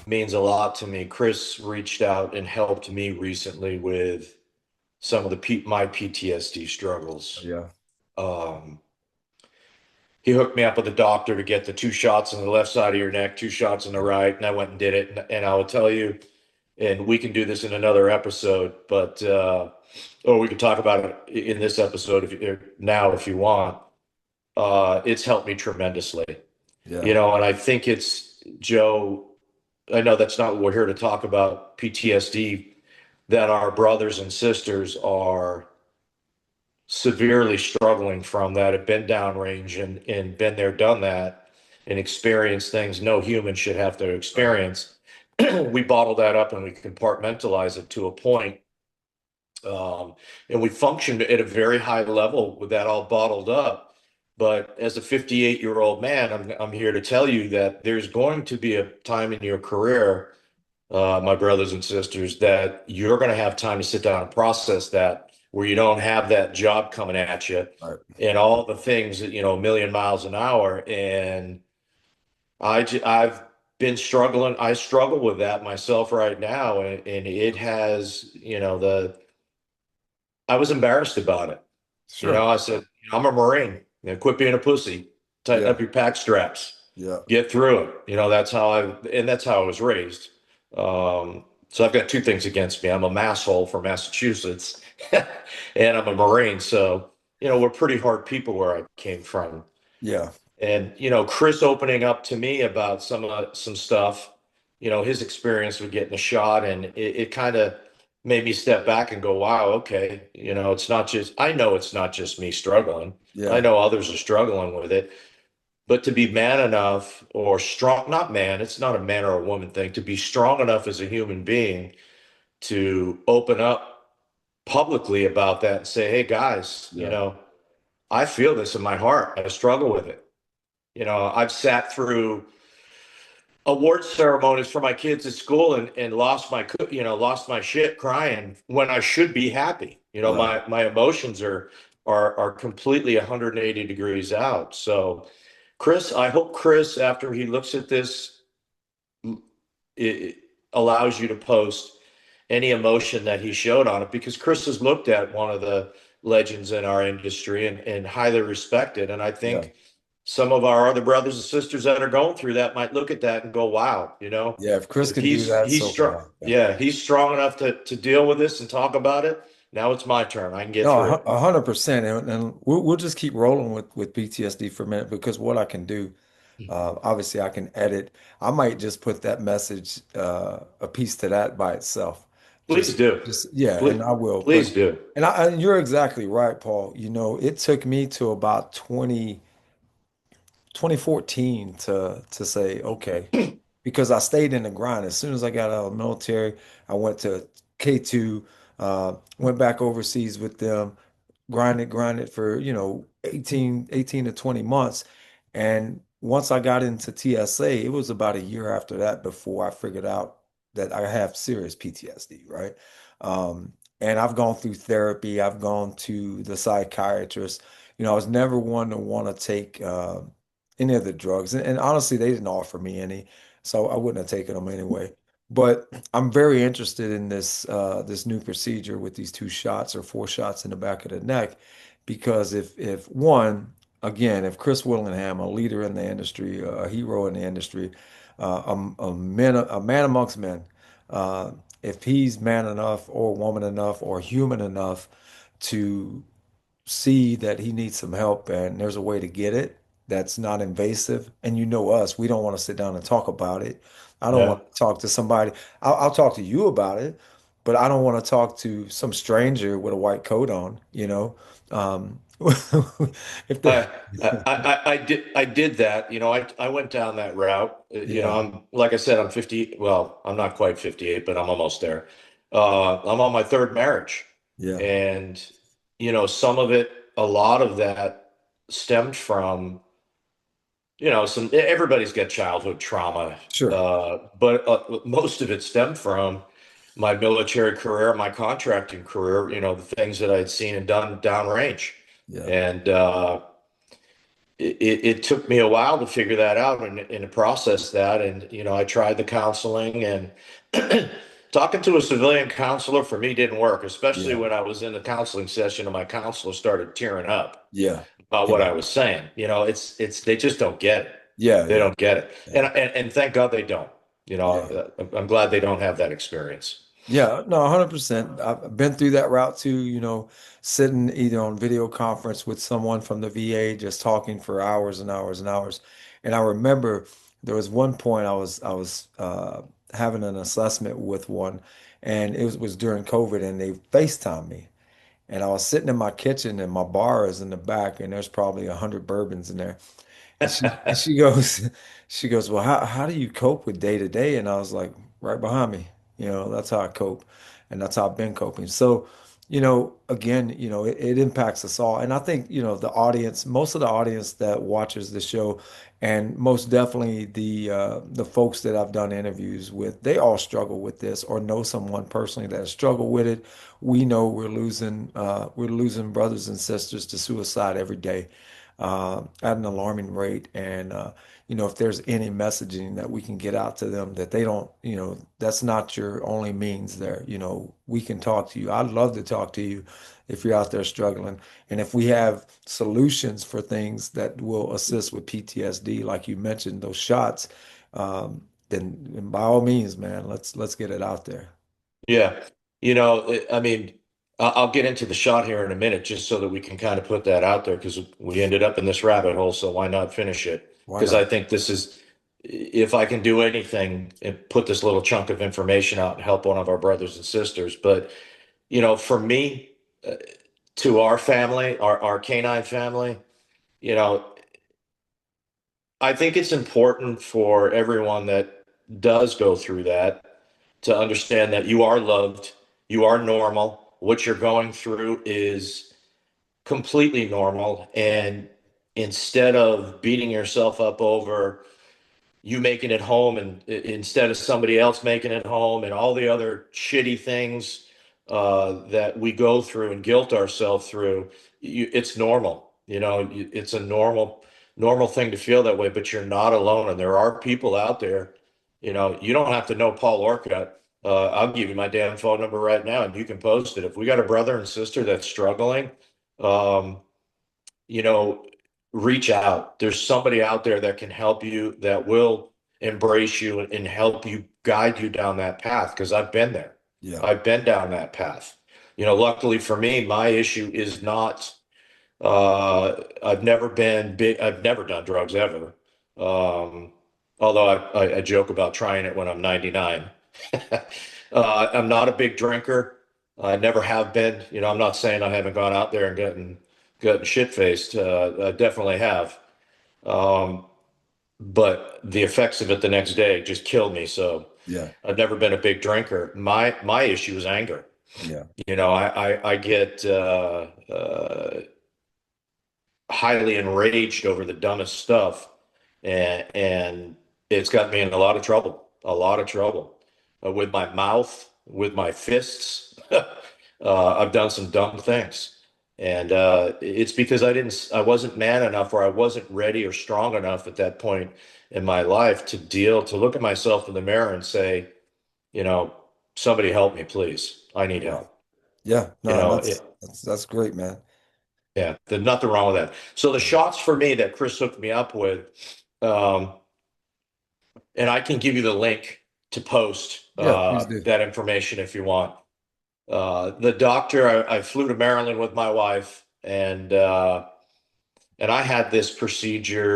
means a lot to me. Chris reached out and helped me recently with some of my PTSD struggles. Yeah. Um, he hooked me up with a doctor to get the 2 shots on the left side of your neck, 2 shots on the right, and I went and did it. And I will tell you, and we can do this in another episode, but or we could talk about it in this episode if you want. It's helped me tremendously, Yeah. and I think it's Joe. I know that's not what we're here to talk about, PTSD, that our brothers and sisters are severely struggling from that, have been downrange and been there, done that, and experienced things no human should have to Right. experience. We bottle that up and we compartmentalize it to a point. Um, and we functioned at a very high level with that all bottled up. But as a 58-year-old man, I'm here to tell you that there's going to be a time in your career, my brothers and sisters, that you're going to have time to sit down and process that, where you don't have that job coming at you Right. and all the things that, a million miles an hour. And I've been struggling. I struggle with that myself right now. And it has, I was embarrassed about it. Sure. I said, I'm a Marine. Quit being a pussy. Tighten Yeah. up your pack straps. Yeah. Get through it. That's how I was raised. So I've got two things against me. I'm a masshole from Massachusetts, and I'm a Marine. So, we're pretty hard people where I came from. Yeah. And, Chris opening up to me about some stuff, his experience with getting a shot, and it kind of made me step back and go, wow, okay, I know it's not just me struggling. I Yeah. know others are struggling with it, but to be man enough or strong, not man, it's not a man or a woman thing, to be strong enough as a human being to open up publicly about that and say, hey guys, Yeah. I feel this in my heart. I struggle with it. I've sat through award ceremonies for my kids at school and lost my shit crying when I should be happy. Right. My emotions are completely 180 degrees out. So Chris, I hope Chris, after he looks at this, it allows you to post any emotion that he showed on it, because Chris has looked at one of the legends in our industry and highly respected. And I Yeah. think some of our other brothers and sisters that are going through that might look at that and go, wow, Yeah. If Chris if can do that, he's so can strong, I. Yeah. yeah, he's strong enough to deal with this and talk about it. Now it's my turn. I can get No, through it. 100%. And we'll just keep rolling with PTSD for a minute because what I can do, obviously I can edit. I might just put that message, a piece to that by itself. Please do. Yeah, and Please, I will. please do. And you're exactly right, Paul. It took me to about 2014 to say, okay, because I stayed in the grind. As soon as I got out of the military, I went to K2, went back overseas with them, grinded for, 18 to 20 months. And once I got into TSA, it was about a year after that before I figured out that I have serious PTSD, right? And I've gone through therapy, I've gone to the psychiatrist. I was never one to want to take any of the drugs. And honestly, they didn't offer me any, so I wouldn't have taken them anyway. But I'm very interested in this new procedure with these 2 shots or 4 shots in the back of the neck, because if one, again, if Chris Willingham, a leader in the industry, a hero in the industry, a man amongst men, if he's man enough or woman enough or human enough to see that he needs some help and there's a way to get it that's not invasive. And us, we don't want to sit down and talk about it. I don't Yeah. want to talk to somebody. I'll talk to you about it, but I don't want to talk to some stranger with a white coat on, you know. If the I did that. I went down that route. Yeah, I'm like I said, I'm 50. Well, I'm not quite 58, but I'm almost there. I'm on my third marriage, yeah, and some of it, a lot of that stemmed from some. Everybody's got childhood trauma, sure. but most of it stemmed from my military career, my contracting career. The things that I'd seen and done downrange, Yeah, and it took me a while to figure that out and to process that. And, I tried the counseling and talking to a civilian counselor for me didn't work, especially Yeah. when I was in the counseling session and my counselor started tearing up Yeah. about what Yeah. I was saying. They just don't get it. Yeah. They Yeah. don't get it. Yeah. And thank God they don't. Yeah. I'm glad they don't have that experience. Yeah, no, 100%. I've been through that route too, sitting either on video conference with someone from the VA, just talking for hours and hours and hours. And I remember there was one point I was having an assessment with one, and it was during COVID, and they FaceTimed me. And I was sitting in my kitchen, and my bar is in the back, and there's probably 100 bourbons in there. And she goes, she goes, well, how do you cope with day to day? And I was like, right behind me. That's how I cope, and that's how I've been coping. So, again, it impacts us all. And I think, the audience, most of the audience that watches the show, and most definitely the folks that I've done interviews with, they all struggle with this or know someone personally that has struggled with it. We know we're losing brothers and sisters to suicide every day at an alarming rate. And, if there's any messaging that we can get out to them that they don't, that's not your only means there. We can talk to you. I'd love to talk to you if you're out there struggling. And if we have solutions for things that will assist with PTSD, like you mentioned, those shots, then by all means, man, let's get it out there. Yeah. I mean, I'll get into the shot here in a minute just so that we can kind of put that out there because we ended up in this rabbit hole. So why not finish it? Why Because I not? think this is, if I can do anything and put this little chunk of information out and help one of our brothers and sisters. But, for me, to our family, our K9 family, you know, I think it's important for everyone that does go through that to understand that you are loved, you are normal. What you're going through is completely normal. And instead of beating yourself up over you making it home and instead of somebody else making it home and all the other shitty things that we go through and guilt ourselves through, it's normal. It's a normal thing to feel that way, but you're not alone. And there are people out there. You don't have to know Paul Orcutt. I'll give you my damn phone number right now, and you can post it. If we got a brother and sister that's struggling, um, you know, reach out. There's somebody out there that can help you, that will embrace you and help you guide you down that path. Because I've been there. Yeah. I've been down that path. Luckily for me, my issue is not, I've never been big, I've never done drugs ever. Um, Although I joke about trying it when I'm 99. I'm not a big drinker. I never have been. I'm not saying I haven't gone out there and gotten shit faced. I definitely have. Um, but the effects of it the next day just killed me. So Yeah. I've never been a big drinker. My issue is anger. Yeah. I get highly enraged over the dumbest stuff, and it's got me in a lot of trouble with my mouth, with my fists. I've done some dumb things, and it's because I wasn't man enough, or I wasn't ready or strong enough at that point in my life to look at myself in the mirror and say, you know, somebody help me, please. I need Right. help. Yeah. You No, know, that's it, that's that's great, man. Yeah, there's nothing wrong with that. So the Yeah. shots for me that Chris hooked me up with, um, and I can give you the link to post Yeah, please do. that information if you want. The doctor, I flew to Maryland with my wife, and I had this procedure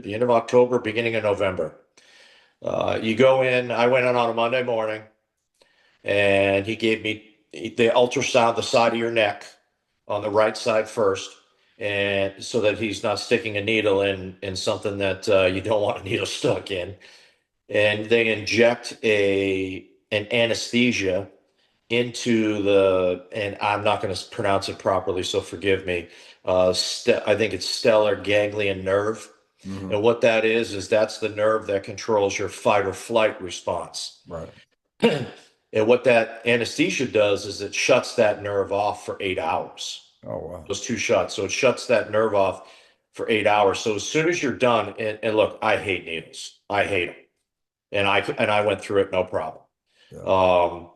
the end of October, beginning of November. You go in. I went in on a Monday morning, and he gave me the ultrasound the side of your neck on the right side first, and so that he's not sticking a needle in something that you don't want a needle stuck in. And they inject a an anesthesia into the, and I'm not going to pronounce it properly, so forgive me. I think it's stellar ganglion nerve. Hmm. And what that is that's the nerve that controls your fight or flight response. Right. And what that anesthesia does is it shuts that nerve off for 8 hours. Oh wow. those two shots. So it shuts that nerve off for 8 hours. So as soon as you're done, and look, I hate needles. I hate them. And I went through it no problem. Yeah. Um,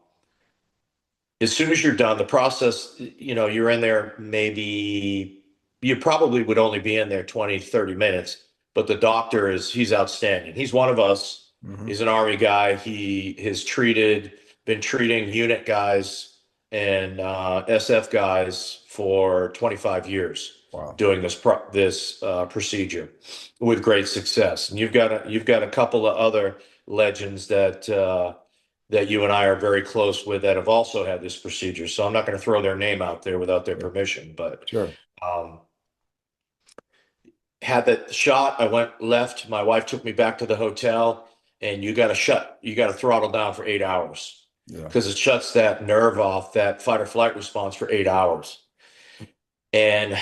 as soon as you're done, the process, you're in there maybe you probably would only be in there 20, 30 minutes, but the doctor he's outstanding. He's one of us. Hmm. He's an Army guy. He has been treating unit guys and SF guys for 25 years Wow. doing this procedure with great success. And you've got a couple of other legends that you and I are very close with that have also had this procedure. So I'm not going to throw their name out there without their Yeah. permission, but Sure. um, had that shot. I went left. My wife took me back to the hotel, and you got to throttle down for 8 hours Yeah. because it shuts that nerve off, that fight or flight response for 8 hours. And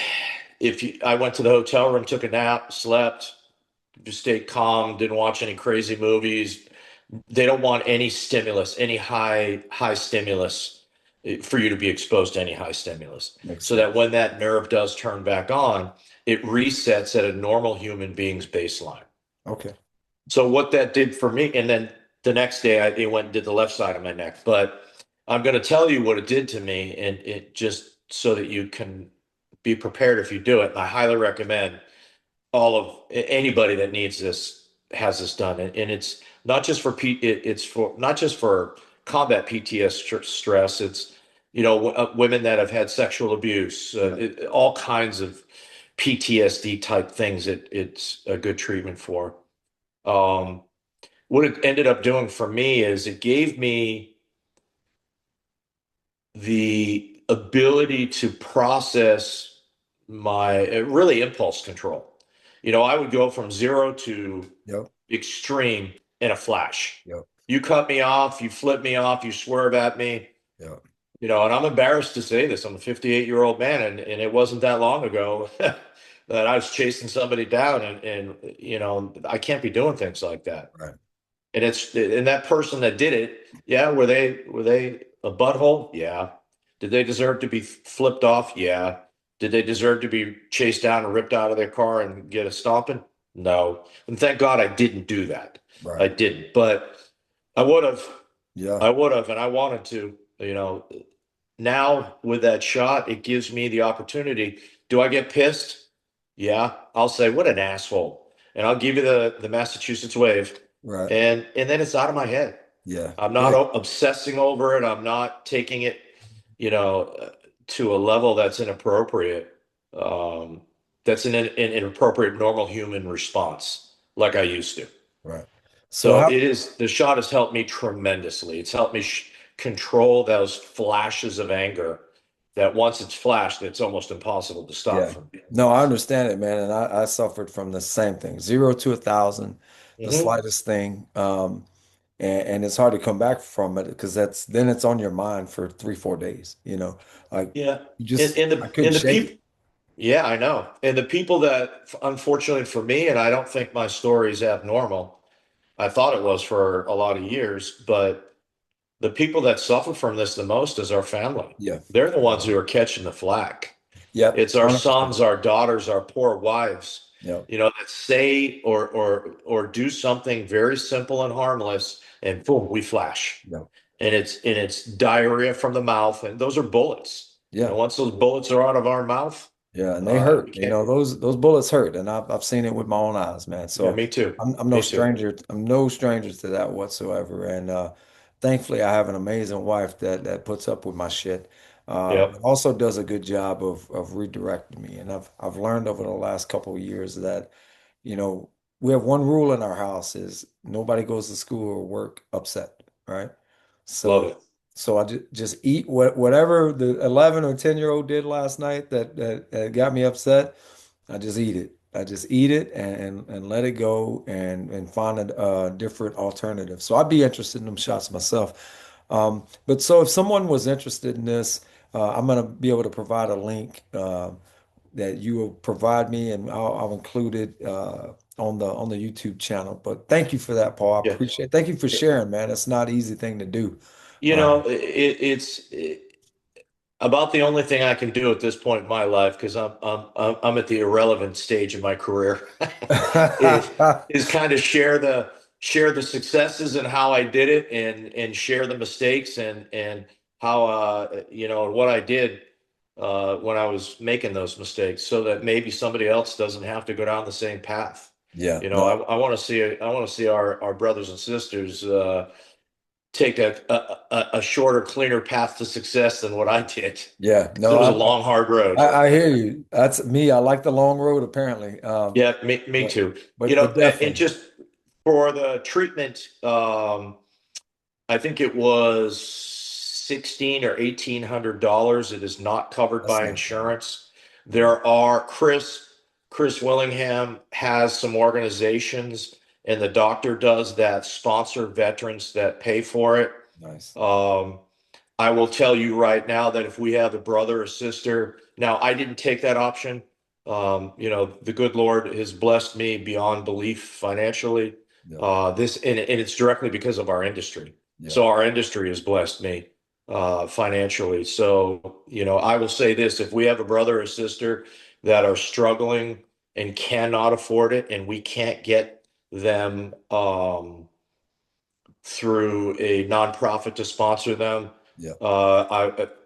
I went to the hotel room, took a nap, slept, just stayed calm, didn't watch any crazy movies. They don't want any stimulus, any high stimulus for you to be exposed to any high stimulus. Makes So that sense. when that nerve does turn back on, it resets at a normal human being's baseline. Okay. So what that did for me, and then the next day it went and did the left side of my neck. But I'm going to tell you what it did to me, and it just so that you can be prepared if you do it. And I highly recommend all of anybody that needs this has this done, and it's not just for it's for not just for combat PTSD stress. It's women that have had sexual abuse, Yeah. all kinds of PTSD type things. It's a good treatment for. Um, what it ended up doing for me is it gave me the ability to process my really impulse control. I would go from zero to Yep. extreme in a flash. Yep. You cut me off, you flip me off, you swerve at me, Yep. and I'm embarrassed to say this. I'm a 58-year-old man, and it wasn't that long ago that I was chasing somebody down, and I can't be doing things like that. Right. And that person that did it, yeah, were they a butthole? Yeah. Did they deserve to be flipped off? Yeah. Did they deserve to be chased down and ripped out of their car and get a stomping? No. And thank God I didn't do that. Right. I didn't, but I would have. Yeah. I would have, and I wanted to. Now with that shot, it gives me the opportunity. Do I get pissed? Yeah, I'll say, what an asshole. And I'll give you the Massachusetts wave. Right. And then it's out of my head. Yeah. I'm not Yeah. obsessing over it. I'm not taking it, you know, uh, to a level that's inappropriate. Um, that's an inappropriate normal human response, like I used to. Right. So So how, the shot has helped me tremendously. It's helped me control those flashes of anger that once it's flashed, it's almost impossible to stop yeah. from. No, I understand it, man. And I suffered from the same thing. 0 to 1,000, the Hmm. slightest thing. And it's hard to come back from it because then it's on your mind for 3, 4 days, like Yeah. you And, just, and I the couldn't and the shake it. people, yeah, I know. And the people that, unfortunately for me, and I don't think my story is abnormal. I thought it was for a lot of years, but the people that suffer from this the most is our family. Yeah. They're the ones who are catching the flack. Yep. It's our 100%. sons, our daughters, our poor wives, Yep. that say or do something very simple and harmless, and boom, we flash. Yep. And it's diarrhea from the mouth, and those are bullets. Yeah. Once those bullets are out of our mouth, Yeah, and they hurt. you can't. Those bullets hurt, and I've seen it with my own eyes, man. Yeah, So me too. I'm no Me too. stranger. I'm no stranger to that whatsoever. And thankfully, I have an amazing wife that puts up with my shit, but Yep. also does a good job of redirecting me. And I've learned over the last couple of years that you know, we have one rule in our house is nobody goes to school or work upset, right? Love So it. so I just eat whatever the 11 or 10-year-old did last night that got me upset. I just eat it. I just eat it and let it go and find a different alternative. So I'd be interested in them shots myself. But so if someone was interested in this, I'm going to be able to provide a link. That you will provide me, and I'll include it on the YouTube channel. But thank you for that, Paul. I Yeah. appreciate it. Thank you for sharing, man. It's not an easy thing to do. You Uh, know, About the only thing I can do at this point in my life, because I'm at the irrelevant stage in my career, is is kind of share the successes and how I did it, and share the mistakes, and how what I did when I was making those mistakes, so that maybe somebody else doesn't have to go down the same path. Yeah, You know, no, I want to see our brothers and sisters take a shorter, cleaner path to success than what I did. yeah, Because it no, was a long, hard road. I hear you. That's me. I like the long road, apparently. Yeah, me But too. but And definitely, just for the treatment, I think it was 16 or $1,800. It is not covered that's by not bad. insurance. There are Chris Willingham has some organizations, and the doctor does that sponsor veterans that pay for it. Nice. Um, I will tell you right now that if we have a brother or sister, now I didn't take that option. The good Lord has blessed me beyond belief financially. Yeah, And it's directly because of our industry. yeah, So our industry has blessed me financially. So, I will say this, if we have a brother or sister that are struggling and cannot afford it, and we can't get them through a nonprofit to sponsor them. yeah,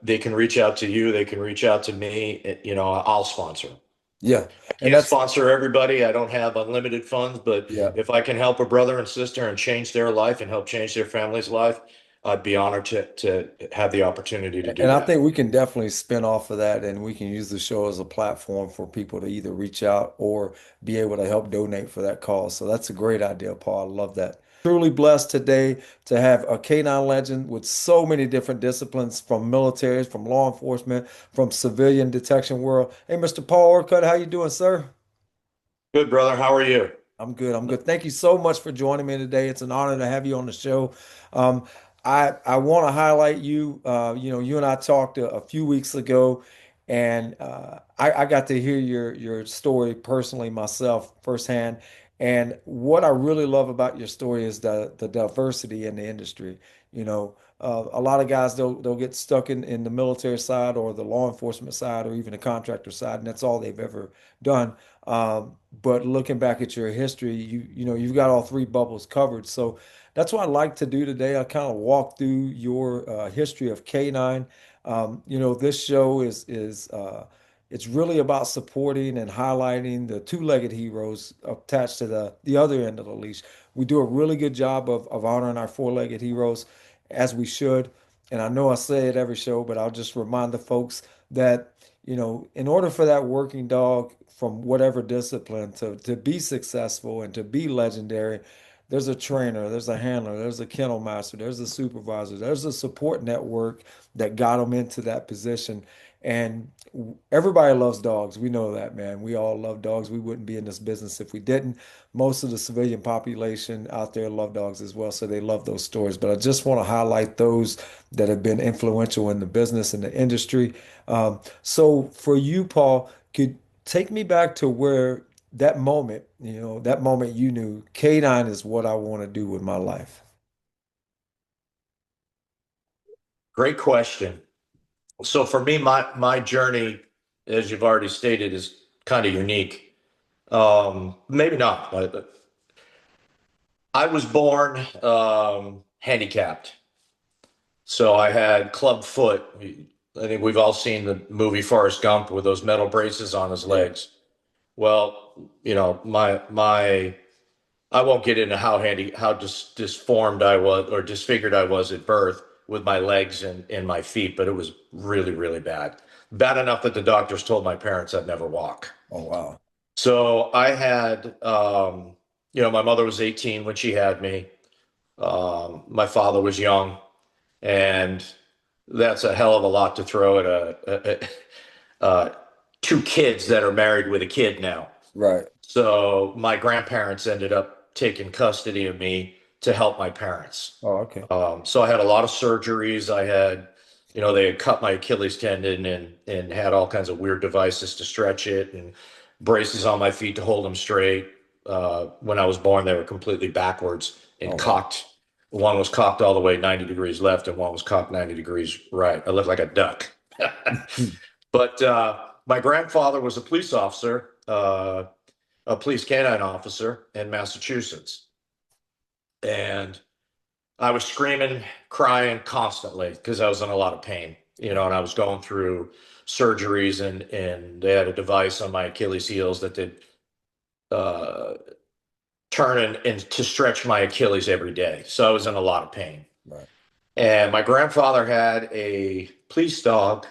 They can reach out to you. They can reach out to me. I'll sponsor them. yeah. I And can't that's sponsor everybody. I don't have unlimited funds, but yeah. if I can help a brother and sister and change their life and help change their family's life, I'd be honored to have the opportunity to do And I that. think we can definitely spin off of that, and we can use the show as a platform for people to either reach out or be able to help donate for that cause. So that's a great idea, Paul. I love that. Truly blessed today to have a K9 legend with so many different disciplines, from militaries, from law enforcement, from civilian detection world. Hey, Mr. Paul Orcutt, how you doing, sir? Good, brother. How are you? I'm good. I'm good. Thank you so much for joining me today. It's an honor to have you on the show. Um, I want to highlight you. You and I talked a few weeks ago, and I got to hear your story personally myself firsthand. And what I really love about your story is the diversity in the industry. A lot of guys they'll get stuck in the military side or the law enforcement side or even the contractor side, and that's all they've ever done. But looking back at your history, you've got all three bubbles covered. So that's what I like to do today. I kind of walk through your history of K9. This show is it's really about supporting and highlighting the two-legged heroes attached to the other end of the leash. We do a really good job of honoring our four-legged heroes, as we should. And I know I say it every show, but I'll just remind the folks that in order for that working dog from whatever discipline to be successful and to be legendary, there's a trainer, there's a handler, there's a kennel master, there's a supervisor, there's a support network that got them into that position. And everybody loves dogs. We know that, man. We all love dogs. We wouldn't be in this business if we didn't. Most of the civilian population out there love dogs as well, so they love those stories. But I just want to highlight those that have been influential in the business and the industry. So for you, Paul, could take me back to where that moment you knew K9 is what I want to do with my life. Great question. So for me, my journey, as you've already stated, is kind of unique. Maybe not, but I was born handicapped. So I had club foot. I think we've all seen the movie Forrest Gump with those metal braces on his Yeah. legs. Well, my I won't get into how disformed I was or disfigured I was at birth with my legs and my feet, but it was really, really bad. Bad enough that the doctors told my parents I'd never walk. Oh, wow. So I had, my mother was 18 when she had me. My father was young, and that's a hell of a lot to throw at two kids that are married with a kid now. Right. So my grandparents ended up taking custody of me to help my parents. Oh, okay. So I had a lot of surgeries. They had cut my Achilles tendon and had all kinds of weird devices to stretch it, and braces on my feet to hold them straight. When I was born, they were completely backwards and Oh, wow. cocked. One was cocked all the way 90 degrees left, and one was cocked 90 degrees right. I looked like a duck. But my grandfather was a police officer, a police canine officer in Massachusetts. And I was screaming, crying constantly because I was in a lot of pain, and I was going through surgeries, and they had a device on my Achilles heels that did uh, turn and to stretch my Achilles every day. So I was in a lot of pain. Right. And my grandfather had a police dog.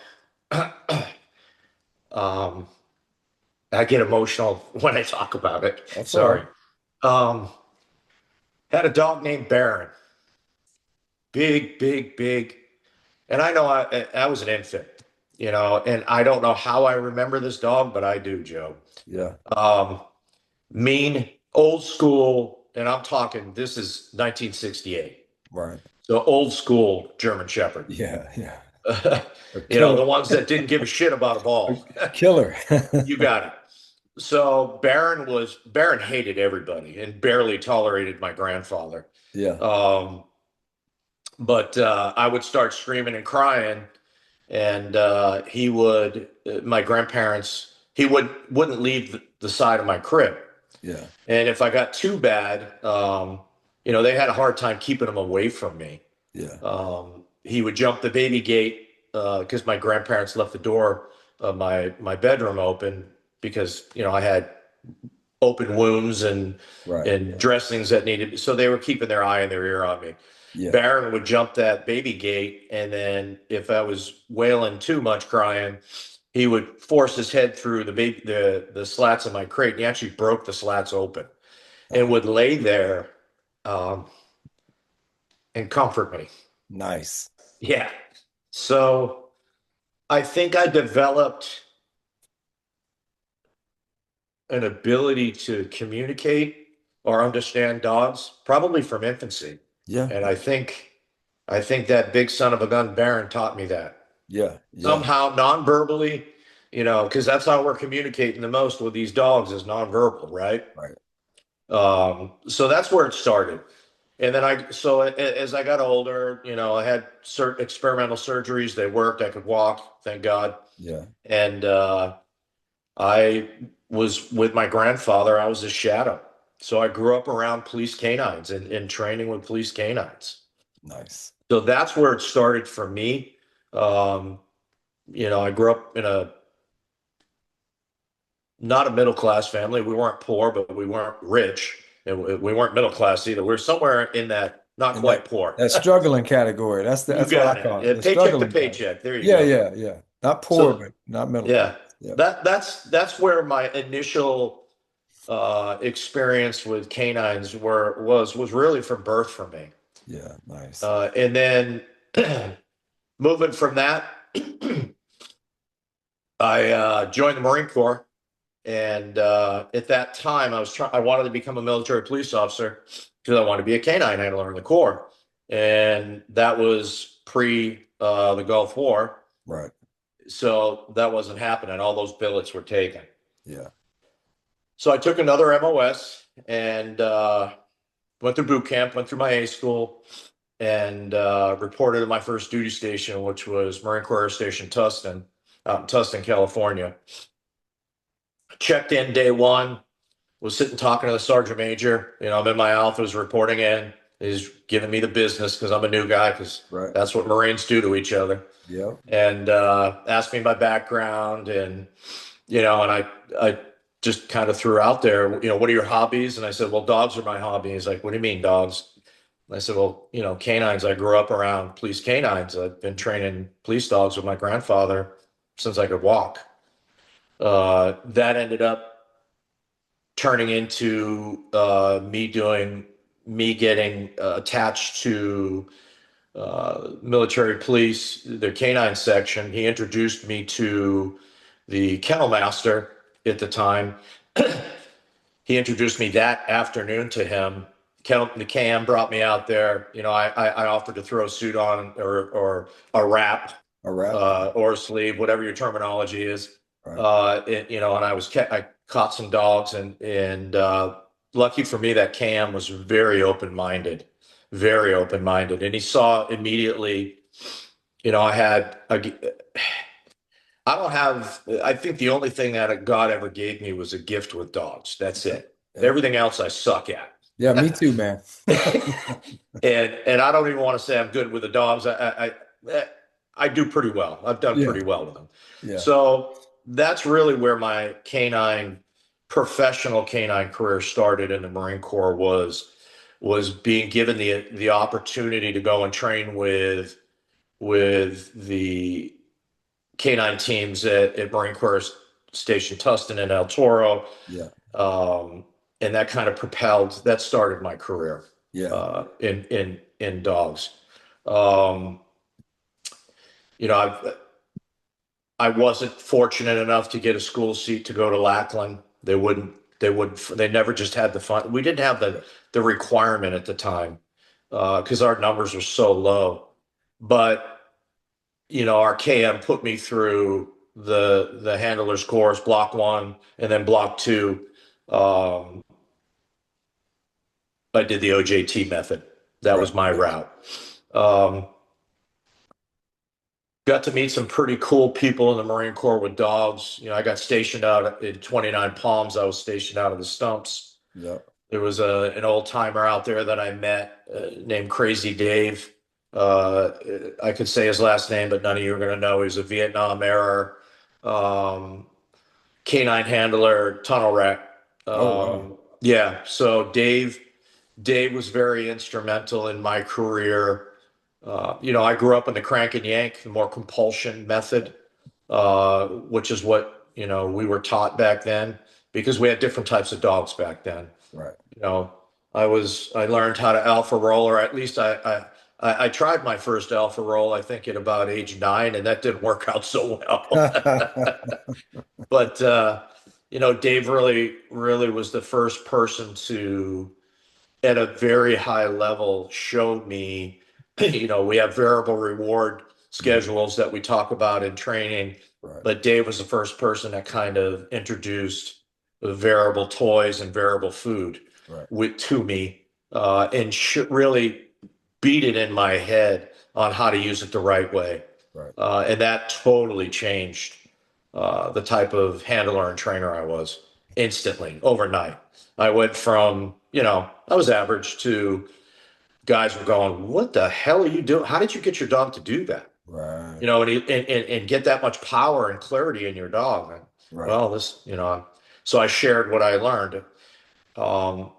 um, I get emotional when I talk about it. That's all Sorry. right. Um, had a dog named Baron. Big, big, big. And I know I was an infant, and I don't know how I remember this dog, but I do, Joe. Yeah. Um, Mean, old school, and I'm talking, this is 1968. Right. So old school German Shepherd. Yeah. Yeah. A The killer. ones that didn't give a shit about a A ball. killer. You got it. So Baron hated everybody and barely tolerated my grandfather. Yeah. Um, but I would start screaming and crying, and my grandparents, he wouldn't leave the side of my crib. Yeah. And if I got too bad, they had a hard time keeping him away from me. Yeah. He would jump the baby gate because my grandparents left the door of my bedroom open because I had open wounds and Right. and dressings that needed. So they were keeping their eye and their ear on me. Yeah. Baron would jump that baby gate, and then if I was wailing too much, crying, he would force his head through the slats of my crate. And he actually broke the slats open and Oh, would lay there um, and comfort me. nice. Yeah. So I think I developed an ability to communicate or understand dogs probably from infancy. Yeah. And I think that big son of a gun Baron taught me that. Yeah. Yeah. Somehow non-verbally, because that's how we're communicating the most with these dogs is non-verbal, right? Right. So that's where it started. And then as I got older, I had certain experimental surgeries. They worked. I could walk, thank God. Yeah. And I was with my grandfather. I was a shadow. So I grew up around police canines and training with police canines. Nice. So that's where it started for me. Um, I grew up in not a middle class family. We weren't poor, but we weren't rich, and we weren't middle class either. We're somewhere in that not And quite poor. that struggling category. You That's what I got call it. it. The Paycheck to struggling category. paycheck. There you Yeah, go. yeah, yeah. Not poor, So but not middle class. yeah, Yeah. that's where my initial experience with canines was really from birth for me. Yeah, nice. And then moving from that, I joined the Marine Corps. And at that time, I wanted to become a military police officer because I wanted to be a canine handler in the Corps, and that was pre the Gulf War, Right. so that wasn't happening. All those billets were taken. Yeah. So I took another MOS and went through boot camp, went through my A school, and reported to my first duty station, which was Marine Corps Air Station Tustin, out in Tustin, California. Checked in day one, was sitting talking to the sergeant major. I'm in my office reporting in. He's giving me the business because I'm a new guy, because Right. that's what Marines do to each other. Yeah. And asked me my background, and I just kind of threw out there, what are your hobbies? And I said, well, dogs are my hobby. He's like, what do you mean dogs? And I said, well, canines. I grew up around police canines. I've been training police dogs with my grandfather since I could walk. That ended up turning into me getting attached to military police, their canine section. He introduced me to the kennel master at the time. He introduced me that afternoon to him. The KM brought me out there. I offered to throw a suit on or a wrap A wrap. or a sleeve, whatever your terminology is. Right. And I caught some dogs, and lucky for me that Cam was very open minded, and he saw immediately. I had I don't have, I think the only thing that God ever gave me was a gift with dogs. That's Yep. it. Yep. Everything else I suck at. Yeah, me too, man. And I don't even want to say I'm good with the dogs. I do pretty well. I've done Yeah, pretty well with them. yeah, So that's really where my canine professional canine career started in the Marine Corps was being given the opportunity to go and train with the canine teams at Marine Corps Station Tustin and El Toro. yeah, Um, and that kind of propelled, that started my career yeah. in dogs. Um, you know, I wasn't fortunate enough to get a school seat to go to Lackland. They never just had the fun. We didn't have the requirement at the time because our numbers were so low. But our KM put me through the handlers course, block one, and then block two. Um, I did the OJT method. That Right, was my right. route. Um, got to meet some pretty cool people in the Marine Corps with dogs. I got stationed out in 29 Palms. I was stationed out of the Stumps. Yep. There was an old timer out there that I met named Crazy Dave. Uh, I could say his last name, but none of you are going to know. He was a Vietnam era canine handler, tunnel rat. Oh, wow. Yeah, so Dave was very instrumental in my career. I grew up in the crank and yank, the more compulsion method, which is what, we were taught back then because we had different types of dogs back then. Right. You know, I learned how to alpha roll, or at least I tried my first alpha roll, I think at about age 9, and that didn't work out so well. But, Dave really was the first person to at a very high level showed me, we have variable reward Mhm. schedules that we talk about in training, Right, but Dave was the first person that kind of introduced the variable toys and variable food right, to me, and really beat it in my head on how to use it the right way. right. And that totally changed the type of handler and trainer I was instantly, overnight. I went from, I was average to guys were going, what the hell are you doing? How did you get your dog to do that? Right, And get that much power and clarity in your dog. And, right. well, so I shared what I learned. Um,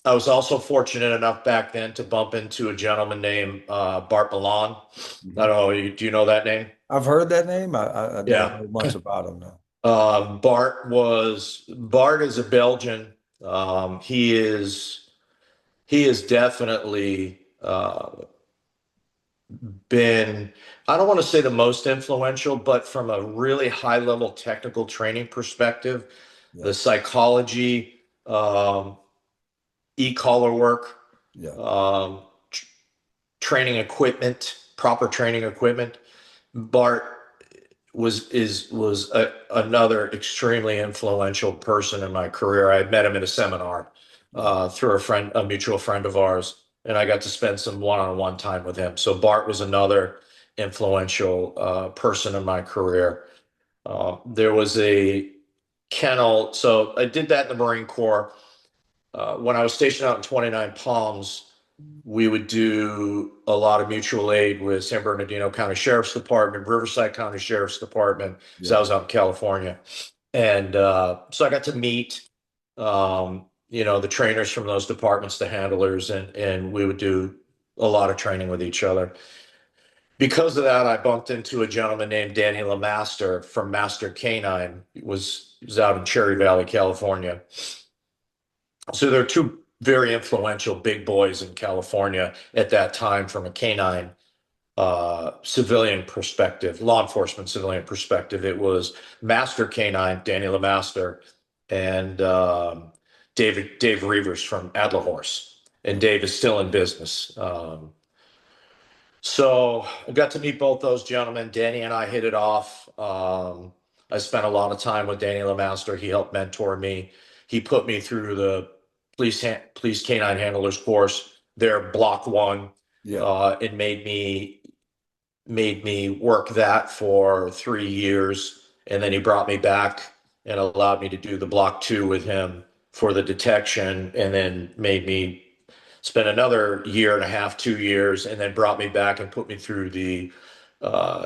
I was also fortunate enough back then to bump into a gentleman named Bart Milan. I Mhm. don't know, do you know that name? I've heard that name. I don't Yeah. know much about him though. Bart is a Belgian. He is definitely been, I don't want to say the most influential, but from a really high level technical training perspective, Yeah, the psychology, e-collar work, yeah, um, tr- training equipment, proper training equipment. Bart was another extremely influential person in my career. I had met him at a seminar yeah, through a mutual friend of ours, and I got to spend some one-on-one time with him. So Bart was another influential person in my career. There was a kennel. So I did that in the Marine Corps. When I was stationed out in 29 Palms, we would do a lot of mutual aid with San Bernardino County Sheriff's Department, Riverside County Sheriff's Department, because I yeah, was out in California. And so I got to meet, the trainers from those departments, the handlers, and we would do a lot of training with each other. Because of that, I bumped into a gentleman named Danny LeMaster from Master K9. He was out in Cherry Valley, California. So there are two very influential big boys in California at that time from a canine civilian perspective, law enforcement civilian perspective. It was Master Canine, Danny LeMaster, and Dave Reavers from Adler Horse. And okay. Dave is still in business. So I got to meet both those gentlemen. Danny and I hit it off. I spent a lot of time with Danny LeMaster. He helped mentor me. He put me through the police canine handlers course, their block one. Yeah, It made me made me work that for 3 years. And then he brought me back and allowed me to do the block two with him for the detection, and then made me spend another year and a half, 2 years, and then brought me back and put me through the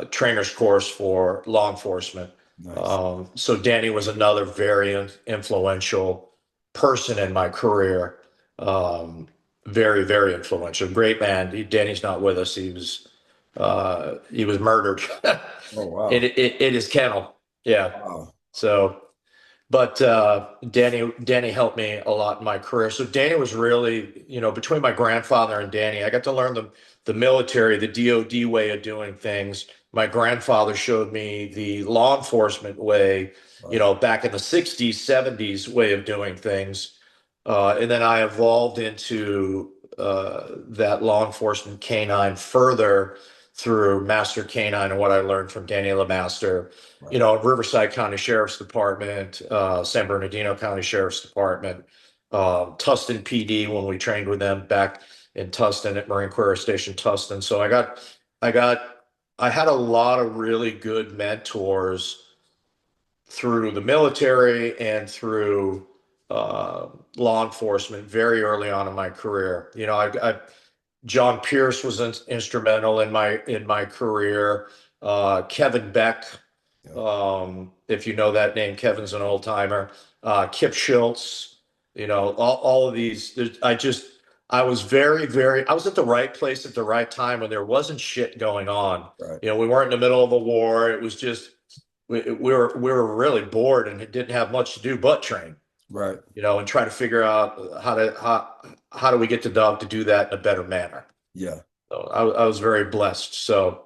trainer's course for law enforcement. Nice. So Danny was another very influential person in my career. Um, Very, very influential. Great man. Danny's not with us. He was murdered Oh, in, wow. in his kennel. Yeah. Wow. So, but Danny helped me a lot in my career. So Danny was really, between my grandfather and Danny, I got to learn the military, the DoD way of doing things. My grandfather showed me the law enforcement way, Right. back in the 60s, 70s way of doing things. And then I evolved into that law enforcement K9 further through Master K9 and what I learned from Danny LeMaster, Right. Riverside County Sheriff's Department, San Bernardino County Sheriff's Department, Tustin PD when we trained with them back in Tustin at Marine Corps Air Station Tustin. So I got, I had a lot of really good mentors through the military and through law enforcement very early on in my career. John Pierce was instrumental in my career. Kevin Beck, Yeah. if you know that name, Kevin's an old timer. Kip Schultz, all of these. I was I was at the right place at the right time when there wasn't shit going on. Right. We weren't in the middle of a war. It was just we were really bored and didn't have much to do but train, Right. and try to figure out how do we get the dog to do that in a better manner. Yeah. So I was very blessed. So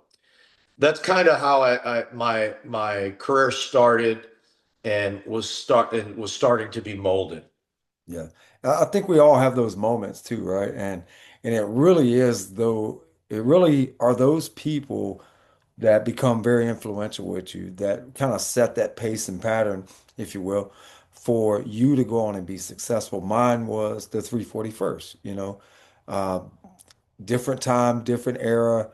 that's kind of how my career started and was starting to be molded. Yeah. I think we all have those moments too, right? And it really is though, it really are those people that become very influential with you, that kind of set that pace and pattern, if you will, for you to go on and be successful. Mine was the 341st, uh, different time, different era,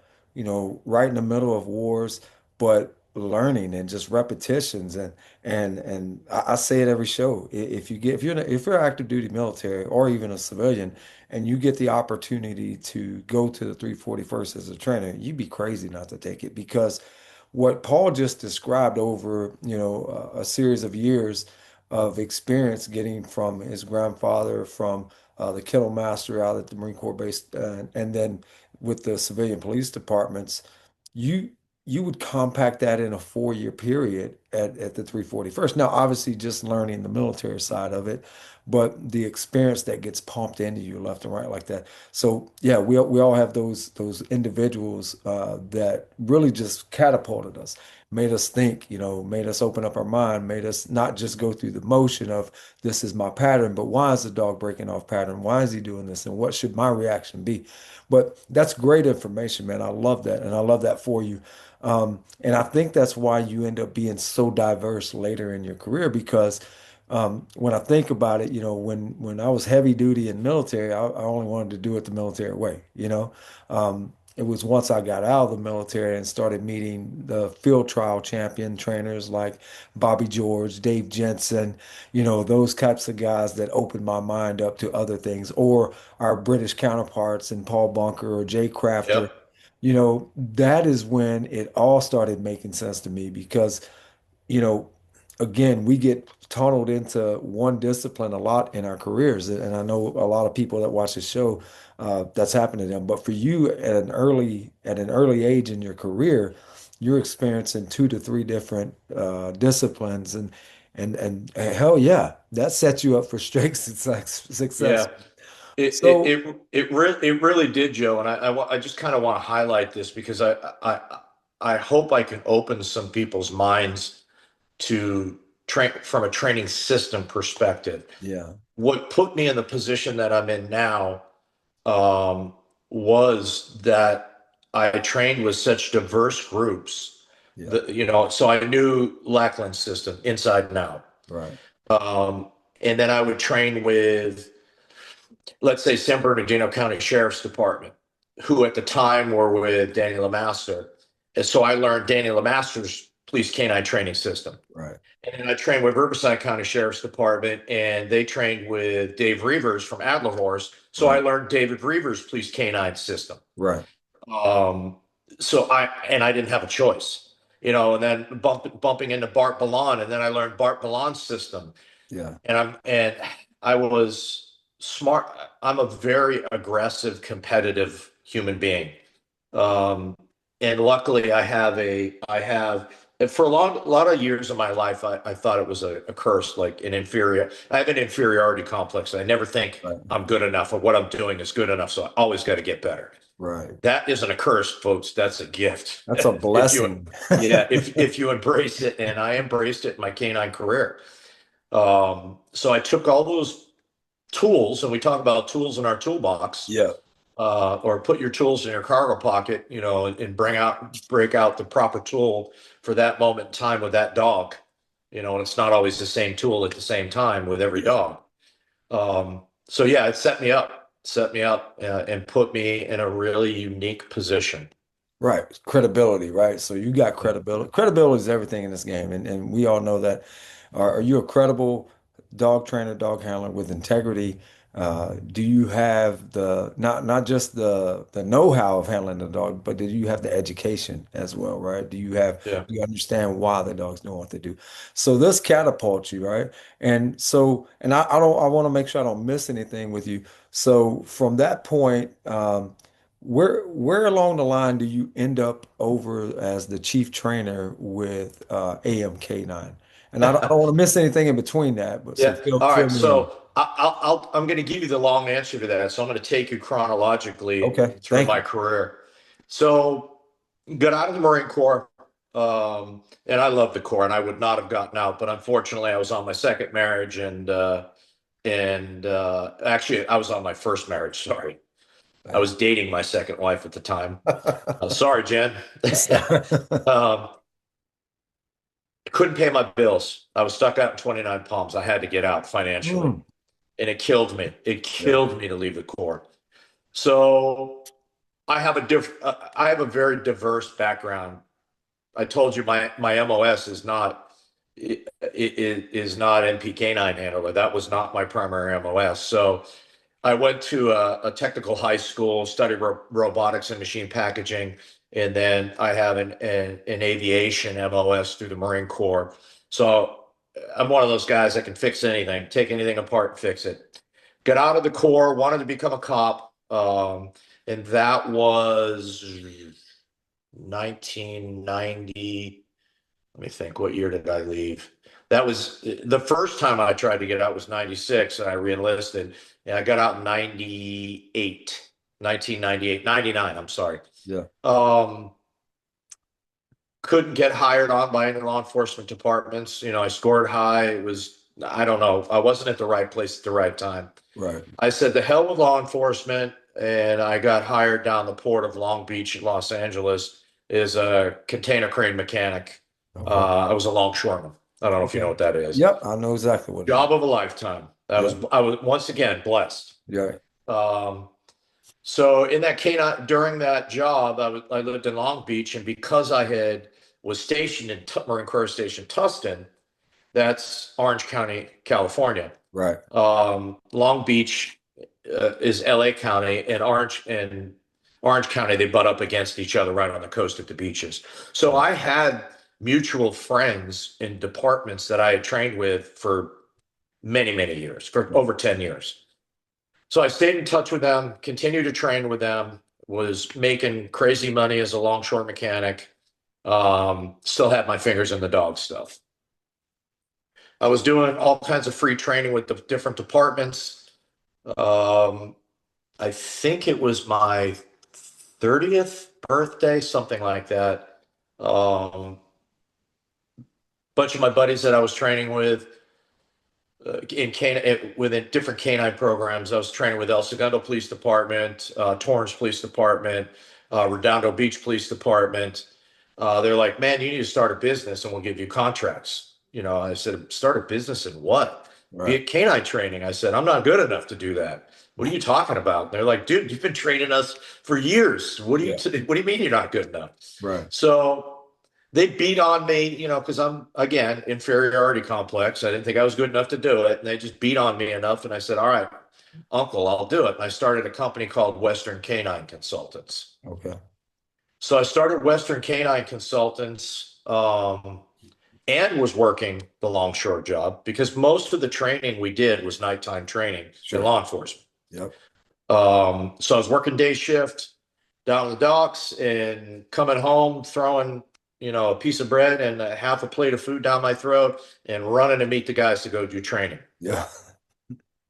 right in the middle of wars, but learning and just repetitions and I say it every show. If you're active duty military or even a civilian and you get the opportunity to go to the 341st as a trainer, you'd be crazy not to take it because what Paul just described over, a series of years of experience getting from his grandfather, from the kennel master out at the Marine Corps base, and then with the civilian police departments, you you would compact that in a 4-year period at the 341st. Now, obviously, just learning the military side of it, but the experience that gets pumped into you left and right like that. So yeah, we all have those individuals that really just catapulted us, made us think, made us open up our mind, made us not just go through the motion of this is my pattern, but why is the dog breaking off pattern? Why is he doing this? And what should my reaction be? But that's great information, man. I love that. And I love that for you. And I think that's why you end up being so diverse later in your career because when I think about it, when I was heavy duty in military, I only wanted to do it the military way. It was once I got out of the military and started meeting the field trial champion trainers like Bobby George, Dave Jensen, those types of guys that opened my mind up to other things, or our British counterparts and Paul Bunker or Jay Crafter. Yep. That is when it all started making sense to me because you know, again, we get tunneled into one discipline a lot in our careers. And I know a lot of people that watch the show, that's happened to them. But for you at an early age in your career, you're experiencing 2 to 3 different disciplines and hell yeah, that sets you up for straight success. Yeah. So It really did, Joe. And I just kind of want to highlight this because I hope I can open some people's minds to train from a training system perspective. yeah, What put me in the position that I'm in now um, was that I trained with such diverse groups yeah, that, so I knew Lackland's system inside and out. right, Um, and then I would train with, let's say, San Bernardino County Sheriff's Department, who at the time were with Danny LeMaster. And so I learned Danny Lemaster's police canine training system. Right. And then I trained with Riverside County Sheriff's Department, and they trained with Dave Reavers from Adler Horse. So I Right. learned David Reavers' police canine system. Right. Um, I didn't have a choice, and then bumping into Bart Ballon, and then I learned Bart Ballon's system. Yeah. And I was smart. I'm a very aggressive, competitive human being. Um, and luckily and for a lot of years of my life, I thought it was a curse, like I have an inferiority complex. I never think Right. I'm good enough or what I'm doing is good enough. So I always got to get better. Right. That isn't a curse, folks. That's a gift. That's a If you, blessing. yeah, if you embrace it, and I embraced it in my canine career. So I took all those tools, and we talk about tools in our toolbox, Yeah. or put your tools in your cargo pocket, and break out the proper tool for that moment in time with that dog, and it's not always the same tool at the same time with every Yeah. dog. So yeah, it set me up, and put me in a really unique position. Right. Credibility, right? So you got credibility. Credibility is everything in this game. And we all know that. Are you a credible dog trainer, dog handler with integrity? Do you have the not just the know-how of handling the dog, but do you have the education as well, right? Yeah. Do you understand why the dogs know what to do? So this catapults you, right? And so and I want to make sure I don't miss anything with you. So from that point, where along the line do you end up over as the chief trainer with AMK9? And I don't want to miss anything in between that, but so Yeah. All fill right. me in. So I'm going to give you the long answer to that. So I'm going to take you chronologically Okay, through thank my you. career. So got out of the Marine Corps, and I love the Corps, and I would not have gotten out, but unfortunately, I was on my second marriage, and actually, I was on my first marriage. Sorry, I Man. was dating my second wife at the time. Sorry, Jen. So- um, couldn't pay my bills. I was stuck out in 29 Palms. I had to get out financially. Mm, And it killed me. It yeah, killed me to leave the Corps. So I have a very diverse background. I told you my MOS is not NPK9 handler. That was not my primary MOS. So I went to a technical high school, studied robotics and machine packaging, and then I have an aviation MOS through the Marine Corps. So I'm one of those guys that can fix anything, take anything apart and fix it. Got out of the Corps, wanted to become a cop, and that was 1990. Let me think, what year did I leave? That was the first time I tried to get out was 96, and I reenlisted. And I got out in 98, 1998, 99, I'm sorry. yeah, Um, couldn't get hired on by any law enforcement departments. I scored high. I don't know, I wasn't at the right place at the right time. right. I said, the hell with law enforcement. And I got hired down the port of Long Beach in Los Angeles as a container crane mechanic. Okay. I was a longshoreman. I don't know if you know Okay. what that is. Yep, I know exactly what it is. Job of a lifetime. Yeah, I was once again blessed. yeah, Um, so in that K9, during that job, I lived in Long Beach, and because was stationed in Marine Corps Station Tustin, that's Orange County, California. right. Long Beach is LA County, and Orange County, they butt up against each other right on the coast at the beaches. So Right. I had mutual friends in departments that I had trained with for many, many years, for over 10 years. So I stayed in touch with them, continued to train with them, was making crazy money as a longshore mechanic. Still had my fingers in the dog stuff. I was doing all kinds of free training with the different departments. Um, I think it was my 30th birthday, something like that. Bunch of my buddies that I was training with within different canine programs. I was training with El Segundo Police Department, Torrance Police Department, Redondo Beach Police Department. They're like, man, you need to start a business and we'll give you contracts. I said, start a business in what? Right. be at K9 training. I said, I'm not good enough to do that. What are you talking about? And they're like, dude, you've been training us for years. Yeah. What do you mean you're not good enough? Right. So they beat on me, because I'm, again, inferiority complex. I didn't think I was good enough to do it. And they just beat on me enough. And I said, all right, Uncle, I'll do it. And I started a company called Western Canine Consultants. Okay. So I started Western Canine Consultants, and was working the longshore job because most of the training we did was nighttime training in Sure. law enforcement. Yep. So I was working day shift down in the docks and coming home, throwing, a piece of bread and a half a plate of food down my throat and running to meet the guys to go do training Yeah.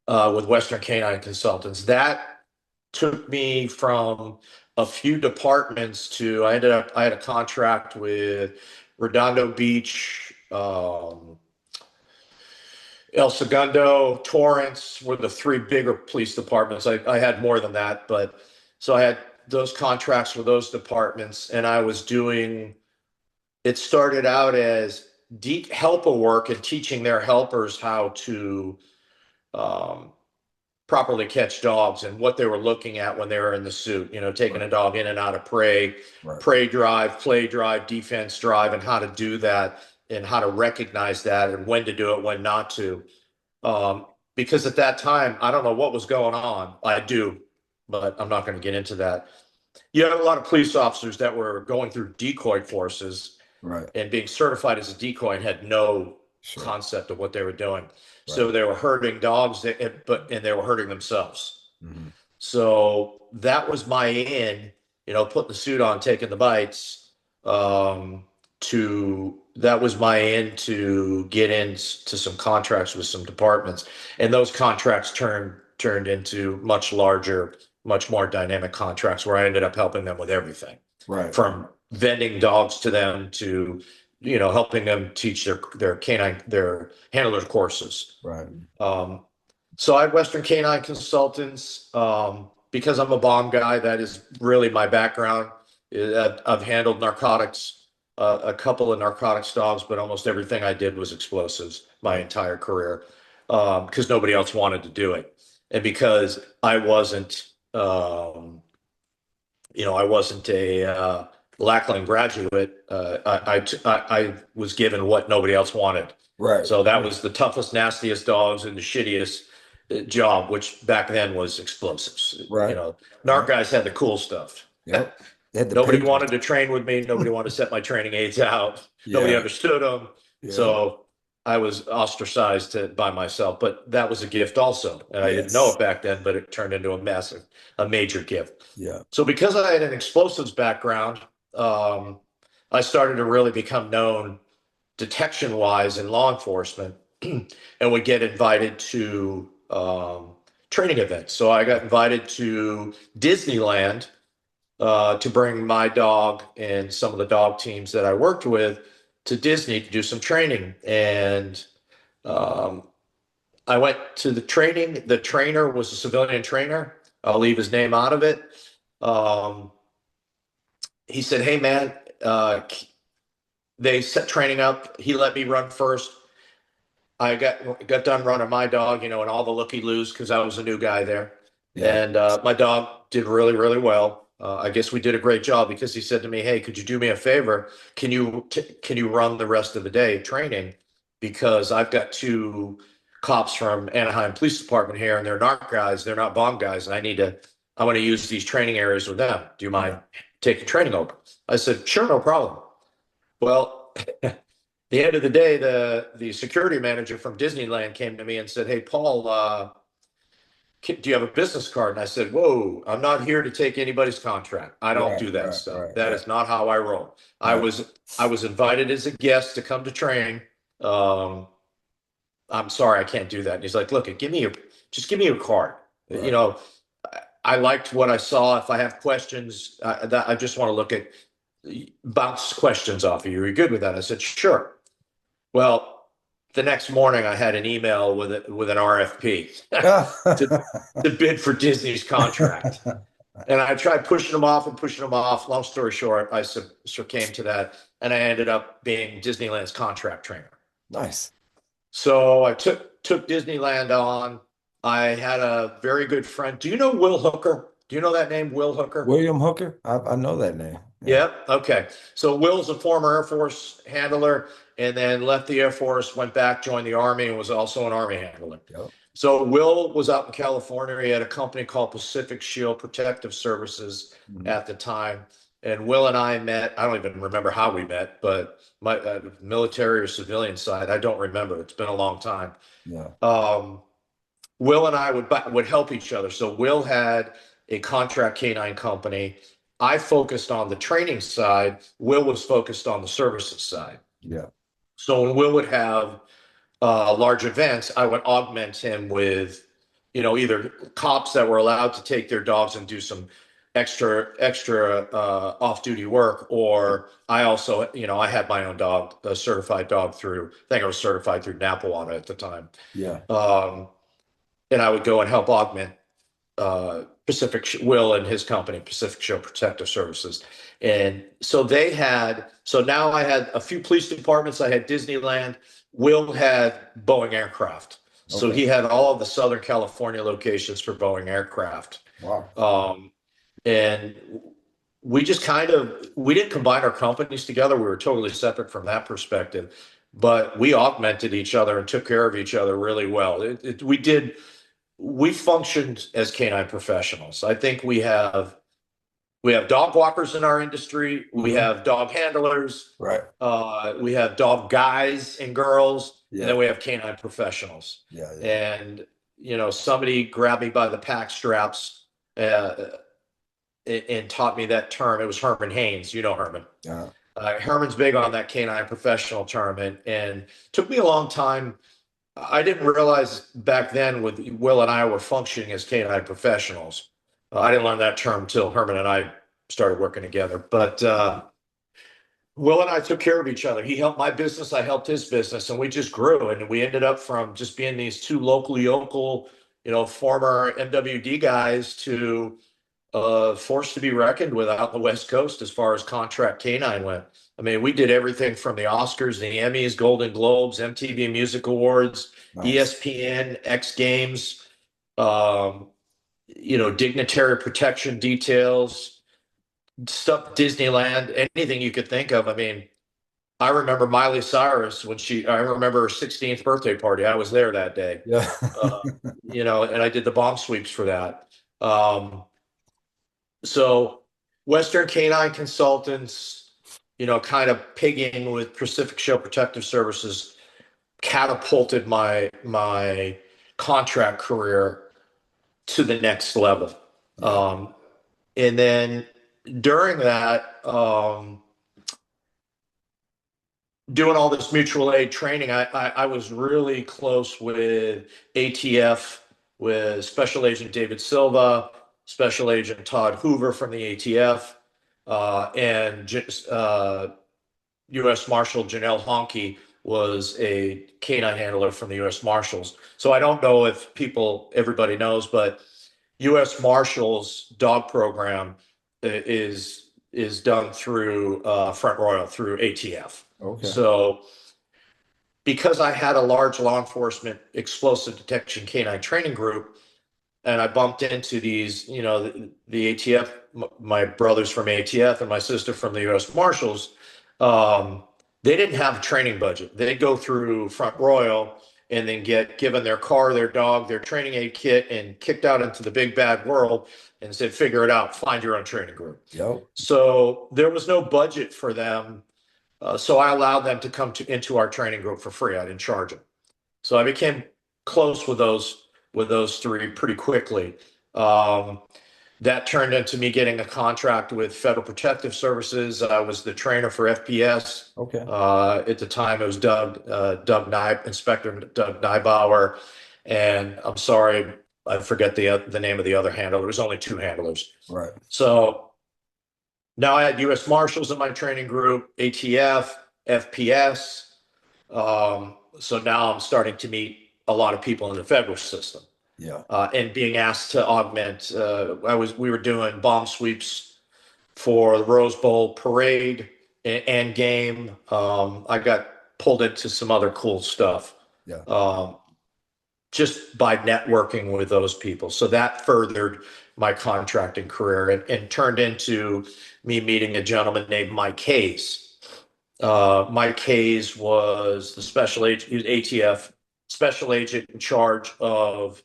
with Western Canine Consultants. That took me from a few departments to I had a contract with Redondo Beach, El Segundo, Torrance were the three bigger police departments. I had more than that, but so I had those contracts with those departments, and I was doing. It started out as helper work and teaching their helpers how to um, properly catch dogs and what they were looking at when they were in the suit. Taking Right. a dog in and out of prey, Right. prey drive, play drive, defense drive, and how to do that and how to recognize that and when to do it, when not to. Because at that time, I don't know what was going on. I do, but I'm not going to get into that. You had a lot of police officers that were going through decoy courses Right. and being certified as a decoy and had no Sure. concept of what they were doing. Right. So they were hurting dogs, and they were hurting themselves. Hmm. So that was my in, putting the suit on, taking the bites. To that was my in to get into some contracts with some departments, and those contracts turned into much larger, much more dynamic contracts where I ended up helping them with everything Right. from vending dogs to them to helping them teach their canine their handler courses. Right. um, so I had Western Canine Consultants. Because I'm a bomb guy, that is really my background. I've handled narcotics, a couple of narcotics dogs, but almost everything I did was explosives my Right. entire career, because nobody else wanted to do it. And because I wasn't a Lackland graduate. I was given what nobody else wanted. Right. So that was the toughest, nastiest dogs and the shittiest job, which back then was explosives. Right. Narc Yep. guys had the cool stuff. Yep. They had the Nobody pages. wanted to train with me. Nobody wanted to set my training aids out. Nobody Yeah. understood them. Yeah. So I was ostracized by myself, but that was a gift also. And I didn't know Yes. it back then, but it turned into a major gift. Yeah. So because I had an explosives background, um, I started to really become known detection wise in law enforcement and would get invited to training events. So I got invited to Disneyland to bring my dog and some of the dog teams that I worked with to Disney to do some training. And um, I went to the training. The trainer was a civilian trainer. I'll leave his name out of it. Um, he said, "Hey man, they set training up. He let me run first. I got done running my dog, and all the looky loos because I was a new guy there, Yeah. and my dog did really really well. I guess we did a great job because he said to me, "Hey, could you do me a favor? Can you run the rest of the day training? Because I've got two cops from Anaheim Police Department here, and they're narc guys. They're not bomb guys, and I want to use these training areas with them. Do you mind Yeah. taking training over?" I said, "Sure, no problem." Well, the end of the day, the security manager from Disneyland came to me and said, "Hey, Paul, do you have a business card?" And I said, "Whoa, I'm not here to take anybody's contract. I don't Right. do that Right. stuff. Right. That Right. is not how I roll. I Right. was I was invited as a guest to come to train. Um, I'm sorry, I can't do that." And he's like, "Look, just give me your card. You Right. know, I liked what I saw. If I have questions, I just want to look at bounce questions off of you. Are you good with that?" I said, "Sure." Well, the next morning I had an email with an RFP to to bid for Disney's contract. And I tried pushing them off and pushing them off. Long story short, I succumbed to that, and I ended up being Disneyland's contract trainer. Nice. So I took Disneyland on. I had a very good friend. Do you know Will Hooker? Do you know that name, Will Hooker? William Hooker? I know that name. Yeah. Yep. Okay. So Will's a former Air Force handler and then left the Air Force, went back, joined the Army, and was also an Army handler. Yep. So Will was out in California. He had a company called Pacific Shield Protective Services Mhm. at the time. And Will and I met. I don't even remember how we met, but my military or civilian side, I don't remember. It's been a long time. Yeah. Um, Will and I would help each other. So Will had a contract K9 company. I focused on the training side. Will was focused on the services side. Yeah. So when Will would have large events, I would augment him with, either cops that were allowed to take their dogs and do some extra off-duty work, or I also, I had my own dog, a certified dog through, I think I was certified through Napawana at the time. Yeah. Um, and I would go and help augment Will and his company, Pacific Show Protective Services. And so now I had a few police departments. I had Disneyland. Will had Boeing Aircraft. So Okay. he had all of the Southern California locations for Boeing Aircraft. Wow. Um, and we didn't combine our companies together. We were totally separate from that perspective, but we augmented each other and took care of each other really well. We functioned as canine professionals. I think we have dog walkers in our industry. We Hmm. have dog handlers. Right. We have dog guys and girls, and Yeah. then we have canine professionals. Yeah. Yeah. And somebody grabbed me by the pack straps and taught me that term. It was Herman Haynes. You know Herman. Uh, Herman's big on that canine professional term, and took me a long time. I didn't realize back then with Will and I were functioning as canine professionals. I didn't learn that term till Herman and I started working together. But Will and I took care of each other. He helped my business, I helped his business, and we just grew. And we ended up from just being these two local yokel, former MWD guys to force to be reckoned with out on the West Coast as far as contract canine went. I mean, we did everything from the Oscars, the Emmys, Golden Globes, MTV Music Awards, nice. ESPN, X Games, um, dignitary protection details, stuff, Disneyland, anything you could think of. I mean, I remember Miley Cyrus I remember her 16th birthday party. I was there that day, Yeah. uh, and I did the bomb sweeps for that. Um, So Western Canine Consultants, kind of pigging with Pacific Show Protective Services catapulted my contract career to the next level. Yeah. Um, and then during that, doing all this mutual aid training, I was really close with ATF, with Special Agent David Silva, Special Agent Todd Hoover from the ATF, and U.S. Marshal Janelle Honke was a canine handler from the U.S. Marshals. So I don't know if everybody knows, but U.S. Marshals dog program is done through Front Royal through ATF. Okay. So because I had a large law enforcement explosive detection canine training group, and I bumped into these, the ATF, my brothers from ATF and my sister from the U.S. Marshals, they didn't have a training budget. They'd go through Front Royal and then get given their car, their dog, their training aid kit, and kicked out into the big bad world and said, figure it out, find your own training group. Yep. So there was no budget for them. So I allowed them to come into our training group for free. I didn't charge them. So I became close with those three pretty quickly. Um, that turned into me getting a contract with Federal Protective Services. I was the trainer for FPS. Okay. At the time, it was Inspector Doug Neibauer, and I'm sorry, I forget the name of the other handler. There was only two handlers. Right. So now I had U.S. Marshals in my training group, ATF, FPS. So now I'm starting to meet a lot of people in the federal system, Yeah. and being asked to augment. We were doing bomb sweeps for the Rose Bowl parade and game. I got pulled into some other cool stuff. Yeah. um, just by networking with those people. So that furthered my contracting career and turned into me meeting a gentleman named Mike Hayes. Mike Hayes was the special agent, he was ATF special agent in charge of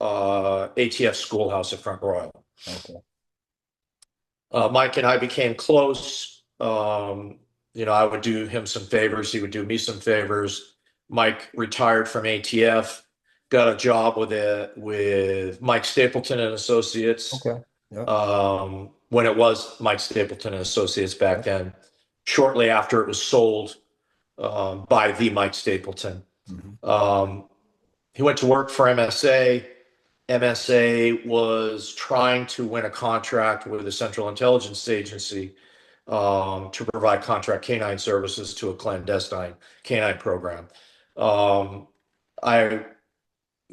ATF Schoolhouse at Front Royal. Okay. Mike and I became close. I would do him some favors. He would do me some favors. Mike retired from ATF, got a job with Mike Stapleton and Associates. Okay. Yeah. When it was Mike Stapleton and Associates back then. Shortly after it was sold by the Mike Stapleton. Mm-hmm. He went to work for MSA. MSA was trying to win a contract with the Central Intelligence Agency to provide contract canine services to a clandestine canine program. I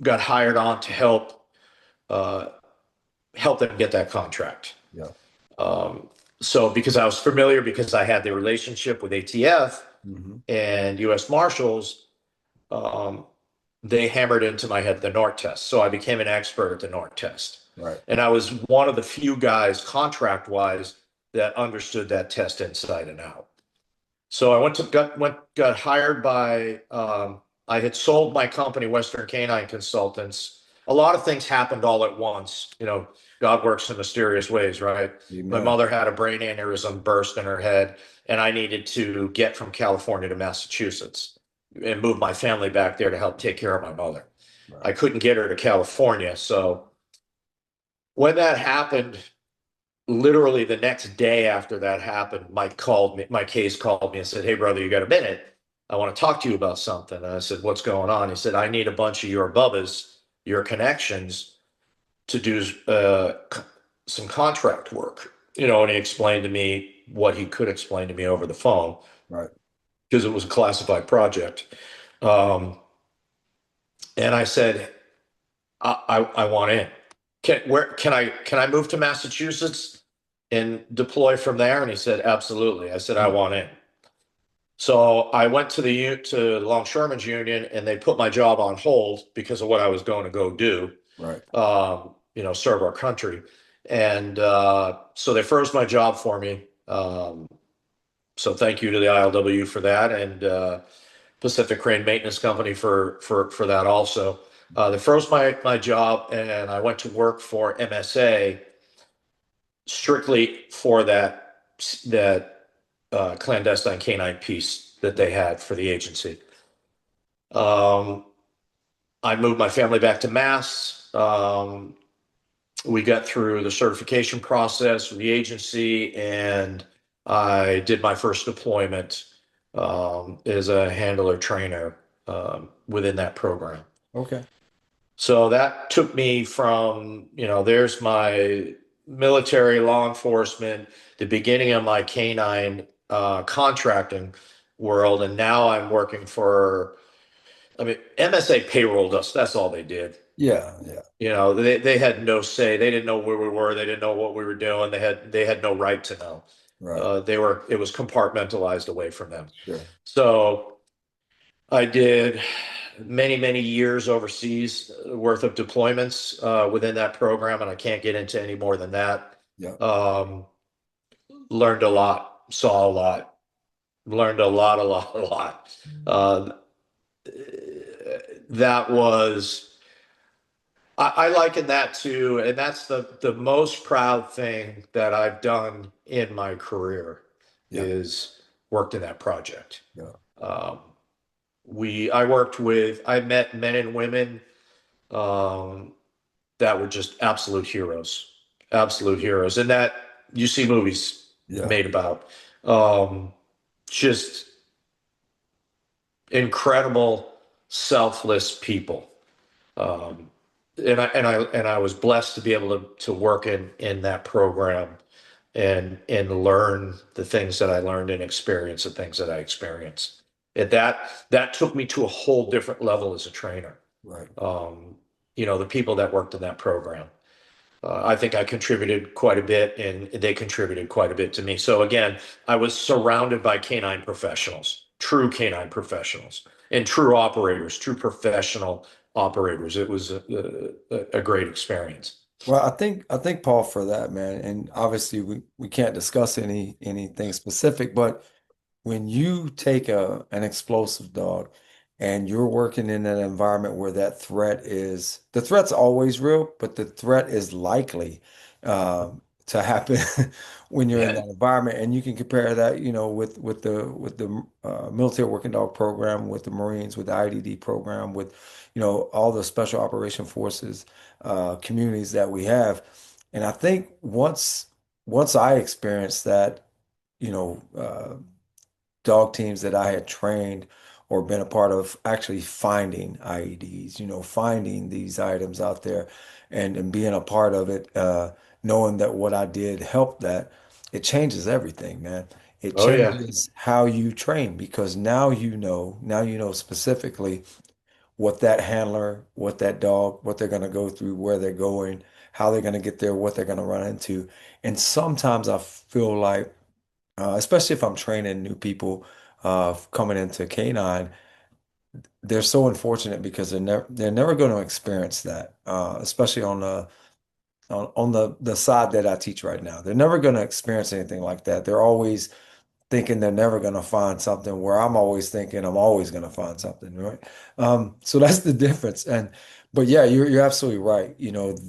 got hired on to uh, help them get that contract. Yeah. So because I was familiar, because I had the relationship with ATF Mm-hmm. and U.S. Marshals, they hammered into my head the NORT test. So I became an expert at the NORT test. Right. And I was one of the few guys contract wise that understood that test inside and out. So I got hired by, I had sold my company, Western Canine Consultants. A lot of things happened all at once. God works in mysterious ways, right? Amen. My mother had a brain aneurysm burst in her head, and I needed to get from California to Massachusetts and move my family back there to help take care of my mother. Right. I couldn't get her to California. So when that happened, literally the next day after that happened, Mike Hayes called me and said, "Hey, brother, you got a minute? I want to talk to you about something." And I said, "What's going on?" He said, "I need a bunch of your bubbas, your connections to do some contract work." And he explained to me what he could explain to me over the phone. Right. Because it was a classified project. And I said, I want in. Can I move to Massachusetts and deploy from there? And he said, absolutely. I said, I want in. So I went to Longshoremen's Union, and they put my job on hold because of what I was going to go do. Right. Serve our country. And so they froze my job for me. So thank you to the ILW for that, and Pacific Crane Maintenance Company for that also. They froze my job, and I went to work for MSA strictly for that clandestine canine piece that they had for the agency. I moved my family back to Mass. We got through the certification process with the agency, and I did my first deployment as a handler trainer within that program. Okay. So that took me from, there's my military, law enforcement, the beginning of my canine contracting world. And now I'm working MSA payrolled us. That's all they did. Yeah. Yeah. They had no say. They didn't know where we were. They didn't know what we were doing. They had no right to know. Right. It was compartmentalized away from them. Sure. So I did many, many years overseas worth of deployments within that program, and I can't get into any more than that. Yeah. Learned a lot, saw a lot, learned a lot. That was, I liken that to, and that's the most proud thing that I've done in my career. Yeah. Is worked in that project. Yeah. I met men and women that were just absolute heroes, and that you see movies Yeah. made about. Just incredible, selfless people. And I was blessed to be able to work in that program and learn the things that I learned and experience the things that I experienced. And that took me to a whole different level as a trainer. Right. The people that worked in that program. I think I contributed quite a bit, and they contributed quite a bit to me. So again, I was surrounded by canine professionals, true canine professionals. and true operators, true professional operators. It was a great experience. Well, I think Paul for that, man, and obviously we can't discuss anything specific, but when you take an explosive dog and you're working in an environment where the threat's always real, but the threat is likely to happen when you're in Yeah. that environment. And you can compare that, with the military working dog program, with the Marines, with the IDD program, with all the special operation forces communities that we have. And I think once I experienced that, you know, dog teams that I had trained or been a part of actually finding IEDs, finding these items out there and being a part of it, knowing that what I did helped that, it changes everything, man. It Oh yeah. changes how you train because now you know specifically what that handler, what that dog, what they're going to go through, where they're going, how they're going to get there, what they're going to run into. And sometimes I feel like especially if I'm training new people coming into K9, they're so unfortunate because they're never going to experience that, especially on the side that I teach right now. They're never going to experience anything like that. They're always thinking they're never going to find something where I'm always thinking I'm always going to find something, right? So that's the difference. But yeah, you're absolutely right.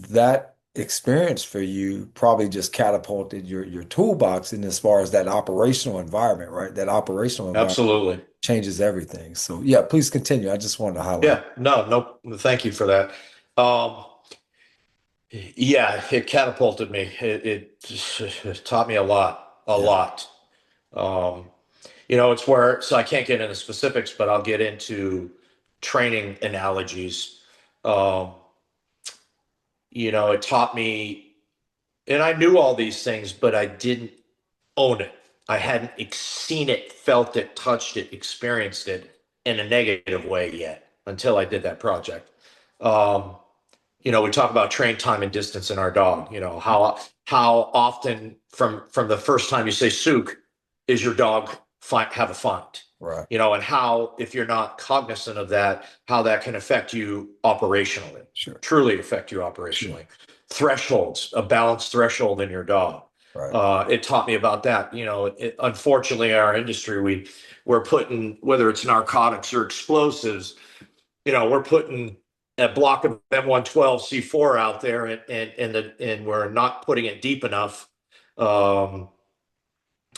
That experience for you probably just catapulted your toolbox in as far as that operational environment, right? That operational environment Absolutely. changes everything. So yeah, please continue. I just wanted to highlight. Yeah. No, no, thank you for that. Um, yeah, it catapulted me. It taught me a lot, a Yeah, lot. Um, it's where, so I can't get into specifics, but I'll get into training analogies. Um, it taught me, and I knew all these things, but I didn't own it. I hadn't seen it, felt it, touched it, experienced it in a negative way yet until I did that project. Um, we talk about train time and distance in our dog. How often from the first time you say "sook" is your dog have a find. right. And how if you're not cognizant of that, how that can affect you operationally, Sure. truly affect you Sure. operationally. Thresholds, a balanced threshold in your dog. Right. It taught me about that. Unfortunately, in our industry, we're putting whether it's narcotics or explosives, we're putting a block of M112C4 out there and we're not putting it deep enough. Um,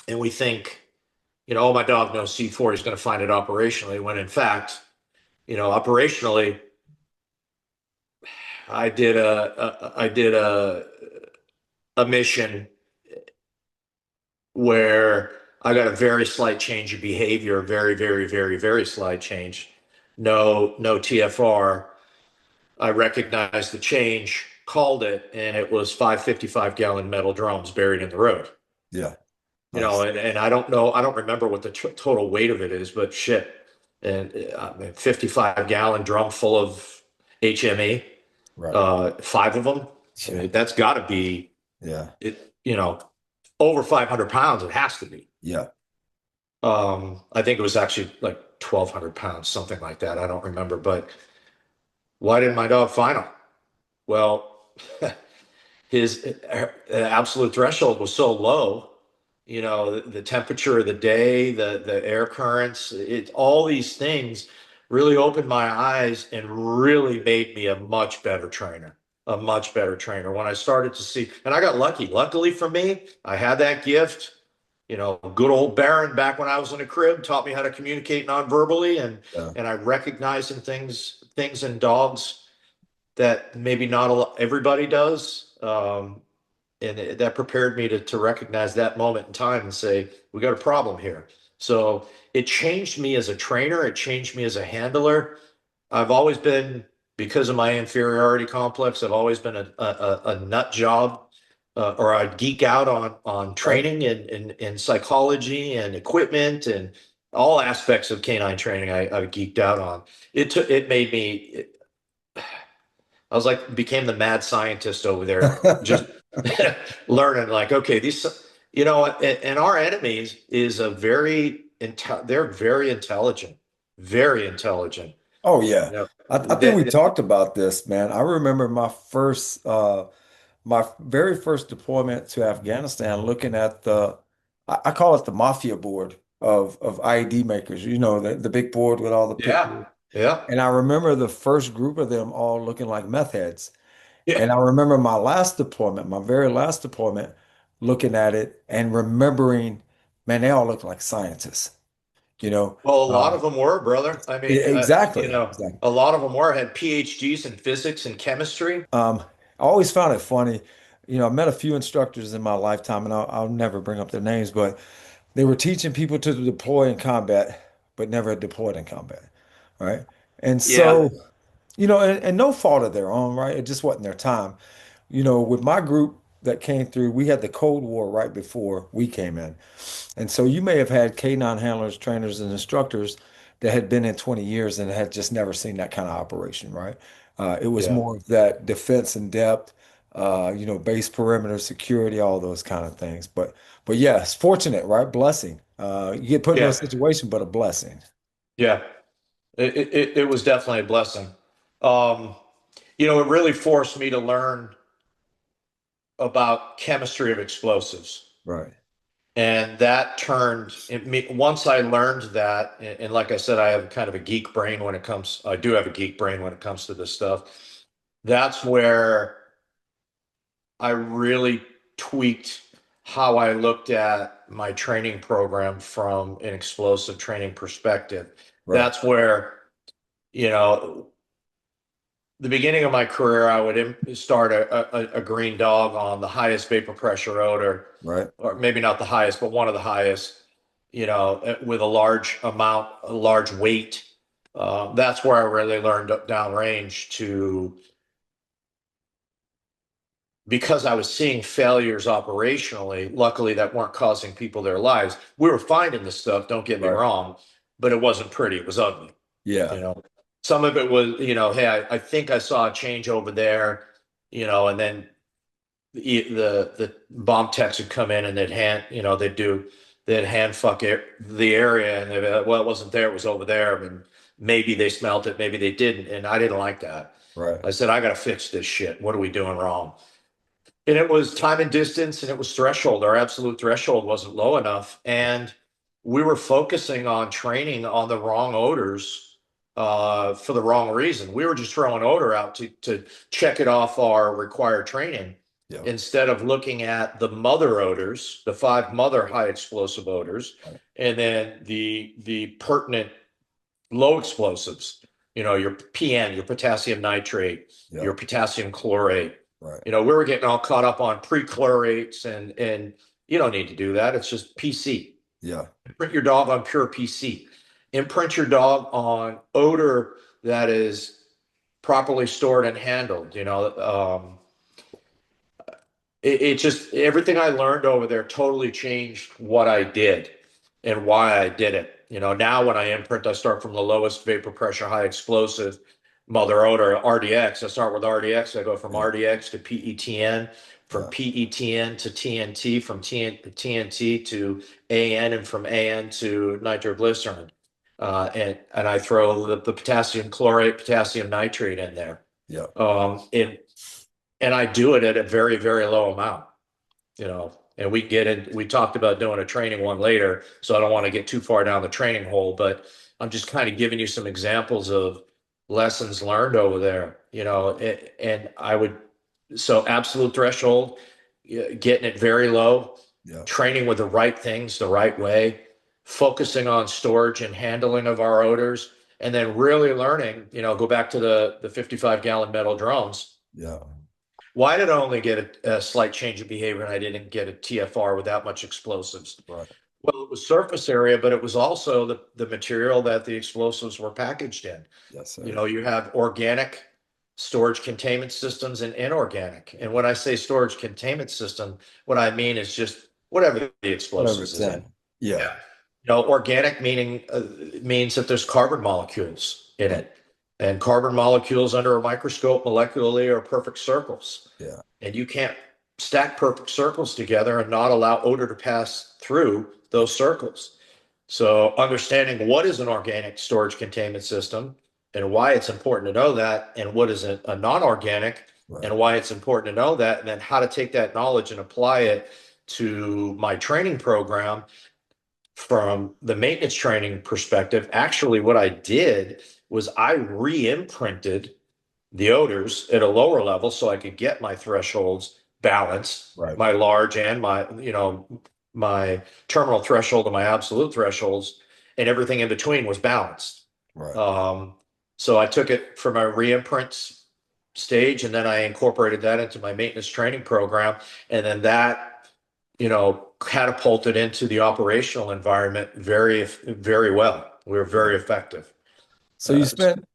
and we think, oh, my dog knows C4, he's going to find it operationally. When in fact, operationally, I did a mission where I got a very slight change of behavior, very, very, very, very slight change. No TFR. I recognized the change, called it, and it was 555-gallon metal drums buried in the road. Yeah. Nice. And I don't know, I don't remember what the total weight of it is, but shit, and 55-gallon drum full of HME, Right. five of them. I Yeah. mean, that's got to be Yeah. it. Over 500 pounds. It has to be. Yeah. I think it was actually like 1,200 pounds, something like that. I don't remember, but why didn't my dog find them? Well, his absolute threshold was so low. The temperature of the day, the air currents, all these things really opened my eyes and really made me a much better trainer. A much better trainer when I started to see, and I got lucky. Luckily for me, I had that gift. Good old Baron back when I was in a crib taught me how to communicate non-verbally, and Yeah. and I recognized things in dogs that maybe not everybody does. And that prepared me to recognize that moment in time and say, we got a problem here. So it changed me as a trainer. It changed me as a handler. I've always been, because of my inferiority complex, I've always been a nut job, or I'd geek out on Right. training and psychology and equipment and all aspects of canine training. I geeked out on. It made me. I was like, became the mad scientist over there, just learning like, okay, and our enemies is they're very intelligent. very intelligent. Oh yeah. You know, I think we talked about this, man. I remember my very first deployment to Afghanistan looking at I call it the mafia board of IED makers, the big board with all the yeah, pictures. yeah, And I remember the first group of them all looking like meth heads. yeah. And I remember my very last deployment, looking at it and remembering, man, they all look like scientists, you know. Well, a lot Uh, of them were, brother. I mean, exactly. Exactly. a lot of them were had PhDs in physics and chemistry. I always found it funny. I met a few instructors in my lifetime, and I'll never bring up their names, but they were teaching people to deploy in combat, but never deployed in combat, right? And Yeah, so, and no fault of their own, right? It just wasn't their time. With my group that came through, we had the Cold War right before we came in. And so you may have had K9 handlers, trainers, and instructors that had been in 20 years and had just never seen that kind of operation, right? It was yeah, more of that defense in depth, base perimeter security, all those kind of things. But yeah, it's fortunate, right? Blessing. You get put in yeah, those situations, but a blessing. yeah. It was definitely a blessing. Um, it really forced me to learn about chemistry of explosives. Right, And that once I learned that, and like I said, I have kind of a geek brain when it comes, I do have a geek brain when it comes to this stuff. That's where I really tweaked how I looked at my training program from an explosive training perspective. right, That's where, you know, the beginning of my career, I would start a green dog on the highest vapor pressure odor, right. or maybe not the highest, but one of the highest, with a large amount, a large weight. That's where I really learned downrange to, because I was seeing failures operationally, luckily that weren't costing people their lives. We were finding this stuff, don't get me Right. wrong, but it wasn't pretty. It was ugly. Yeah, You know, some of it was, hey, I think I saw a change over there, and then the bomb techs would come in and they'd hand fuck the area, and they'd be like, well, it wasn't there, it was over there, and maybe they smelt it, maybe they didn't, and I didn't like that. right. I said, I got to fix this shit. What are we doing wrong? And it was time and distance, and it was threshold. Our absolute threshold wasn't low enough, and we were focusing on training on the wrong odors for the wrong reason. We were just throwing odor out to check it off our required training Yeah, instead of looking at the mother odors, the five mother high explosive odors, right. and then the pertinent low explosives. Your PN, your potassium nitrate, Yeah, your potassium chlorate. right. We were getting all caught up on pre-chlorates, and you don't need to do that. It's just PC. Yeah, Imprint your dog on pure PC. Imprint your dog on odor that is properly stored and handled. It just everything I learned over there totally changed what I did and why I did it. Now when I imprint, I start from the lowest vapor pressure, high explosive mother odor, RDX. I start with RDX. I go from yeah, RDX to PETN, from yeah, PETN to TNT, from TNT to AN, and from AN to nitroglycerin. And I throw the potassium chlorate, potassium nitrate in there. yeah, And I do it at a very, very low amount, and we talked about doing a training one later, so I don't want to get too far down the training hole, but I'm just kind of giving you some examples of lessons learned over there, and so absolute threshold, getting it very low, yeah, training with the right things the right way, focusing on storage and handling of our odors, and then really learning, go back to the 55-gallon metal drums. yeah. Why did I only get a slight change of behavior and I didn't get a TFR with that much explosives? Right. Well, it was surface area, but it was also the material that the explosives were packaged in. Yes, sir. You have organic storage containment systems and inorganic. And when I say storage containment system, what I mean is just whatever the Whatever explosives it's is in. in. Yeah. Yeah. Organic means that there's carbon molecules in Right. it. And carbon molecules under a microscope molecularly are perfect circles. Yeah. And you can't stack perfect circles together and not allow odor to pass through those circles. So understanding what is an organic storage containment system and why it's important to know that, and what is a non-organic Right. and why it's important to know that, and then how to take that knowledge and apply it to my training program from the maintenance training perspective. Actually, what I did was I re-imprinted the odors at a lower level so I could get my thresholds balanced, Right. my large and my, my terminal threshold and my absolute thresholds, and everything in between was balanced. Right. Um, so I took it from a reimprint stage, and then I incorporated that into my maintenance training program, and then that, catapulted into the operational environment very well. We were very effective. So Uh,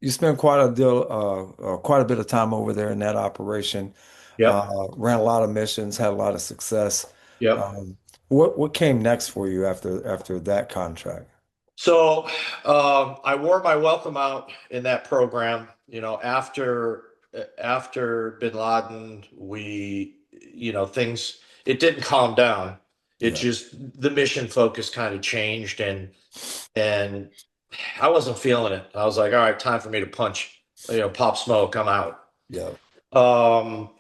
you spent quite a bit of time over there in that operation. yep, Ran a lot of missions, had a lot of success. yep. Um, what came next for you after that contract? So I wore my welcome out in that program. After Bin Laden, things, it didn't calm down. It Yeah, just, the mission focus kind of changed, and I wasn't feeling it. I was like, all right, time for me to punch, pop smoke. I'm out. yeah, Um,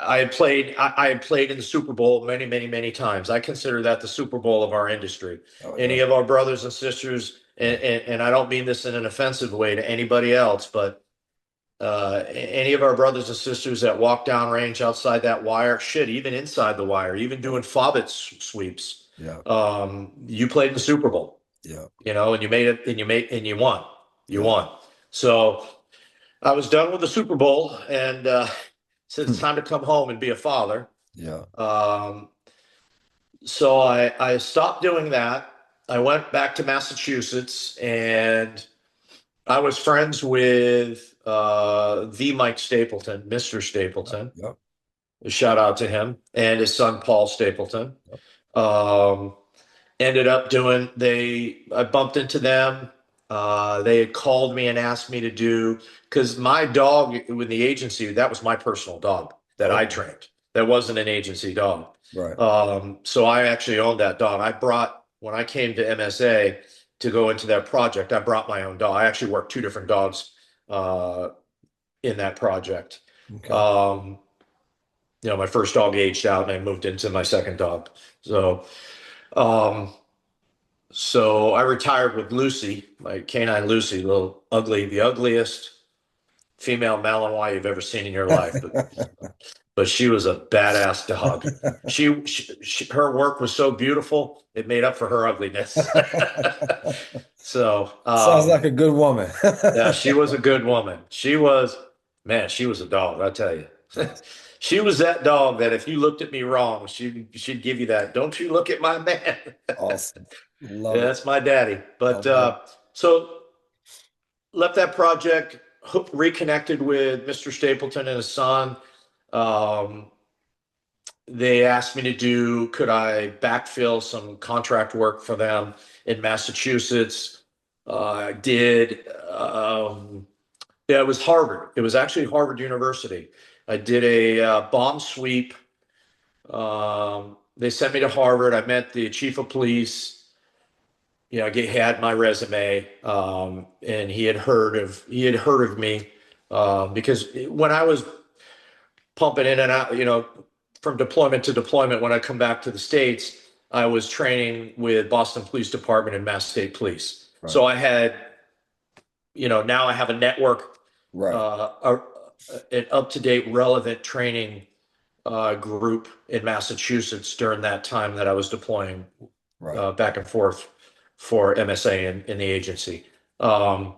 I had played in the Super Bowl many, many, many times. I consider that the Super Bowl of our industry. oh yeah, Any of our brothers and sisters, yeah, and I don't mean this in an offensive way to anybody else, but any of our brothers and sisters that walk down range outside that wire, shit, even inside the wire, even doing fobbit sweeps, yeah, you played in the Super Bowl, yeah, and you made it, and you won. You yeah, won. So I was done with the Super Bowl, and said it's hmm, time to come home and be a father. yeah, Um, so I stopped doing that. I went back to Massachusetts, and I was friends with the Mike Stapleton, Mr. Stapleton. yeah, A shout out to him and his son Paul Stapleton. yeah, Um, ended up doing I bumped into them. They had called me and asked me to do, because my dog with the agency, that was my personal dog that I okay, trained. That wasn't an agency dog. right, So I actually owned that dog. When I came to MSA to go into that project, I brought my own dog. I actually worked two different dogs uh, in that project. okay, Um, my first dog aged out and I moved into my second dog. Um, so I retired with Lucy, my K9 Lucy, little ugly, the ugliest female Malinois you've ever seen in your life, but she was a badass dog. Her work was so beautiful, it made up for her ugliness. So, Sounds like a good woman. yeah, she was a good woman. Man, she was a dog, I tell you. She was that dog that if you looked at me wrong, she'd give you that. Don't you look at my man. Awesome. Yeah, Love it. that's my daddy. I But love so left that project, reconnected with Mr. Stapleton and his son. Um, they asked me to could I backfill some contract work for them in Massachusetts? I did. Yeah, it was Harvard. It was actually Harvard University. I did a bomb sweep. They sent me to Harvard. I met the chief of police. He had my resume, and he had heard of me because when I was pumping in and out, from deployment to deployment, when I come back to the States, I was training with Boston Police Department and Mass State Police. right. So I had, now I have a network, Right. an up-to-date, relevant training group in Massachusetts during that time that I was deploying Right. back and forth for MSA in the agency. Um,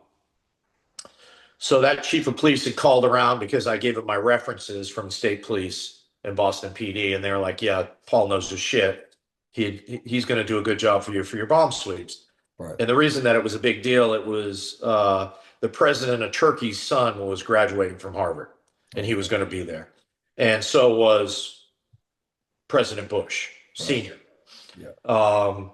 so that chief of police had called around because I gave him my references from state police and Boston PD, and they're like, "Yeah, Paul knows his shit. He's going to do a good job for you for your bomb sweeps." Right. And the reason that it was a big deal, it was the president of Turkey's son was graduating from Harvard, and he was Okay. going to be there, and so was President Bush Right. Senior. Yeah. Um,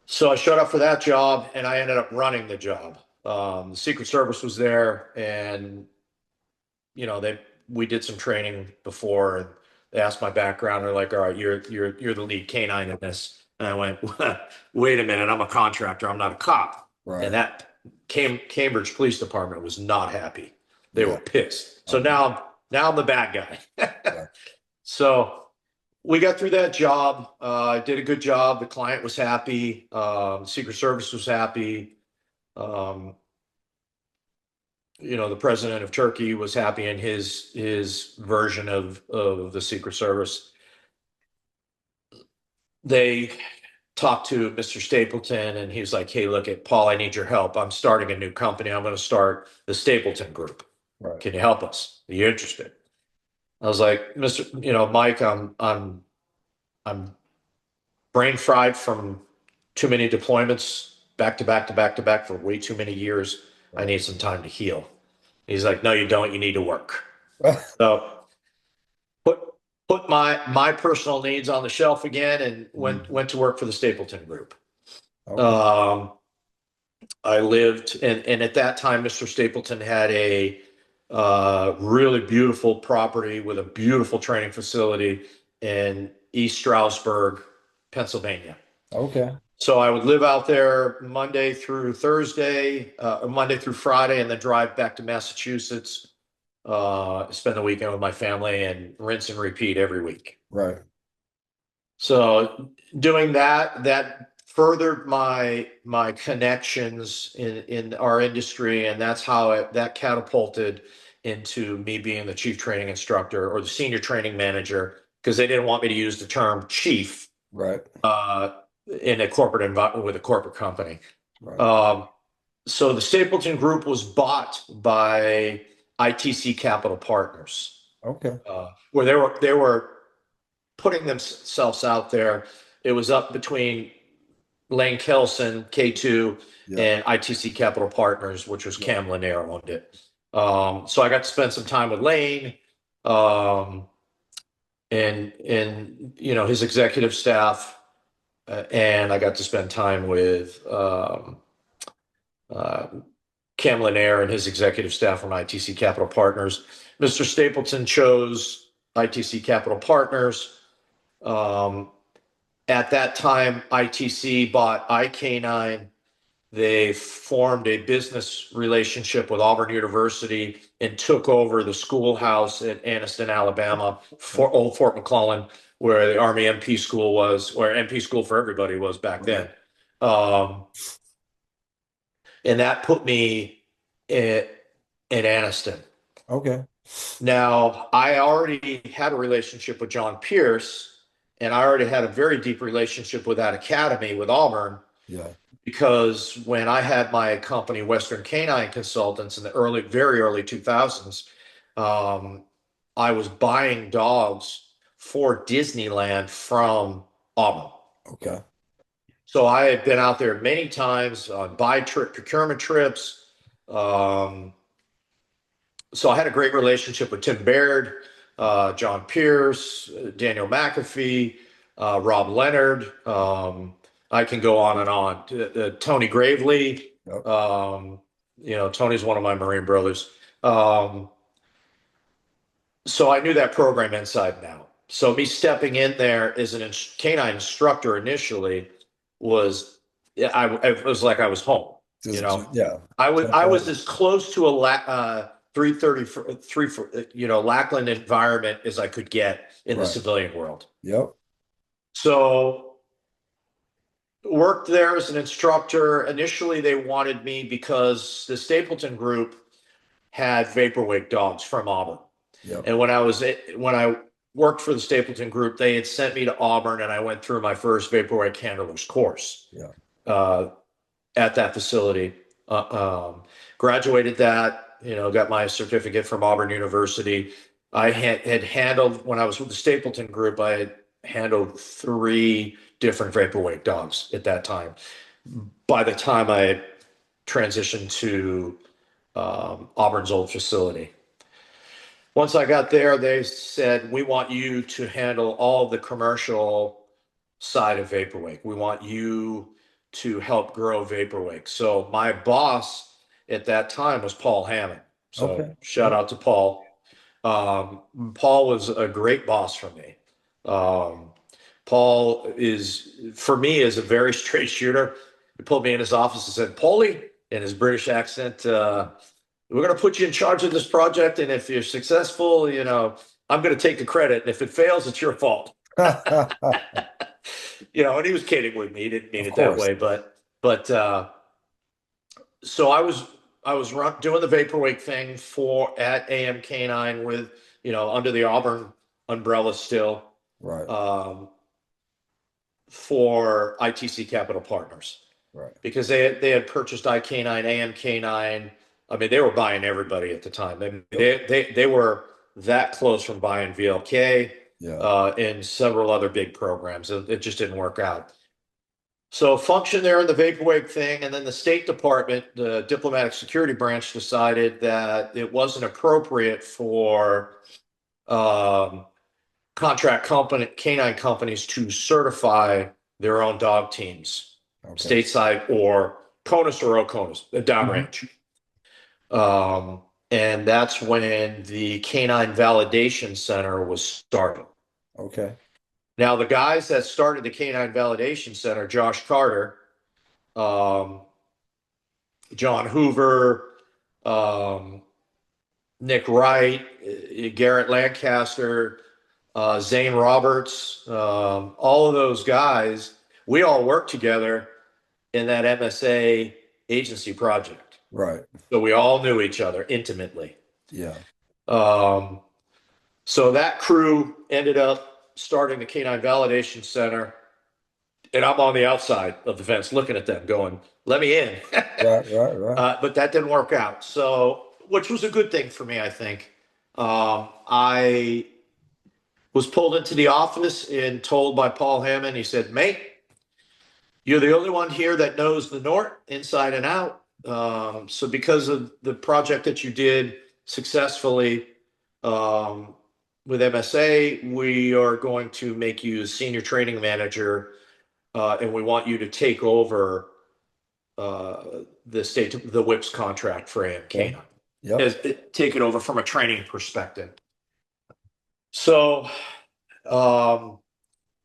so I showed up for that job, and I ended up running the job. The Secret Service was there, and they we did some training before, and they asked my background. They're like, "All right, you're the lead K9 in this." And I went, wait a minute, I'm a contractor, I'm not a cop. And Right. that Cambridge Police Department was not happy. They were Yeah. pissed. So I bet. now I'm the bad guy. Yeah. So we got through that job. I did a good job. The client was happy. Secret Service was happy. Um, the president of Turkey was happy in his version of the Secret Service. They talked to Mr. Stapleton, and he was like, "Hey, look at Paul. I need your help. I'm starting a new company. I'm going to start the Stapleton Group. Right. Can you help us? Are you interested?" I was like, "Mr. Mike, I'm brain fried from too many deployments back to back to back to back for way too many years. I Right. need some time to heal." He's like, "No, you don't. You need to work." So put put my personal needs on the shelf again and Mhm. went to work for the Stapleton Group. Okay. Um, I lived, and at that time, Mr. Stapleton had a really beautiful property with a beautiful training facility in East Stroudsburg, Pennsylvania. Okay. So I would live out there Monday through Thursday, Monday through Friday, and then drive back to Massachusetts, spend the weekend with my family, and rinse and repeat every week. Right. So doing that furthered my connections in our industry, and that's how that catapulted into me being the chief training instructor or the senior training manager because they didn't want me to use the term chief Right. uh, in a corporate environment with a corporate company. Right. Um, so the Stapleton Group was bought by ITC Capital Partners, Okay. where they were putting themselves out there. It was up between Lane Kelson, K2, Yeah. and ITC Capital Partners, which was Yeah. Cam Lanier owned it. So I got to spend some time with Lane um, and his executive staff, and I got to spend time with uh, Cam Lanier and his executive staff from ITC Capital Partners. Mr. Stapleton chose ITC Capital Partners. Um, At that time, ITC bought IK9. They formed a business relationship with Auburn University and took over the schoolhouse at Anniston, Alabama, for old Fort McClellan, where the Army MP school was, where MP school for everybody was back Right. then. Um, and that put me in Anniston. Okay. Now, I already had a relationship with John Pierce, and I already had a very deep relationship with that academy with Auburn Yeah. because when I had my company, Western K9 Consultants, in the very early 2000s, um, I was buying dogs for Disneyland from Auburn. Okay. So I had been out there many times on procurement trips. Um, so I had a great relationship with Tim Baird, John Pierce, Daniel McAfee, Rob Leonard. I can go on and on. Tony Gravely. Yep. Tony's one of my Marine brothers. Um, so I knew that program inside and out. So me stepping in there as an canine instructor initially was, yeah, it was like I was home. You Just, know, yeah. I Jump was on. as close to a 333 Lackland environment as I could get in the Right. civilian world. Yep. So worked there as an instructor. Initially, they wanted me because the Stapleton Group had vaporwave dogs from Auburn. Yep. And when I worked for the Stapleton Group, they had sent me to Auburn, and I went through my first vaporwave handlers course Yeah. uh, at that facility. Graduated that, got my certificate from Auburn University. I had handled, when I was with the Stapleton Group, I had handled 3 different vaporwave dogs at that time. By the time I transitioned to Auburn's old facility. Once I got there, they said, we want you to handle all the commercial side of Vaporwake. We want you to help grow Vaporwake. So my boss at that time was Paul Hammond. So Okay. shout Yep. out to Paul. Paul was a great boss for me. Um, Paul is, for me, is a very straight shooter. He pulled me in his office and said, Paulie, in his British accent, we're going to put you in charge of this project. And if you're successful, I'm going to take the credit. And if it fails, it's your fault. And he was kidding with me. He didn't mean Of it that course. way, but so I was doing the vaporwave thing at AM K9 with, under the Auburn umbrella still, Right. for ITC Capital Partners, Right. because they had purchased IK9, AM K9. I mean, they were buying everybody at the time. They were that close from buying VLK, Yeah. and several other big programs. It just didn't work out. So function there in the vaporwave thing, and then the State Department, the diplomatic security branch, decided that it wasn't appropriate for contract company canine companies to certify their own dog teams, Okay. stateside or CONUS or OCONUS, downrange. And that's when the K9 Validation Center was started. Okay. Now, the guys that started the K9 Validation Center, Josh Carter, John Hoover, Nick Wright, Garrett Lancaster, Zane Roberts, all of those guys, we all worked together in that MSA agency project. Right. So we all knew each other intimately. Yeah. So that crew ended up starting the K9 Validation Center, and I'm on the outside of the fence looking at them going, let me in. Right. But that didn't work out. So, which was a good thing for me, I think. I was pulled into the office and told by Paul Hammond, he said, mate, you're the only one here that knows the Nort inside and out. So because of the project that you did successfully with MSA, we are going to make you senior training manager, and we want you to take over the WIPS contract for AMK. Yep. Take it over from a training perspective. So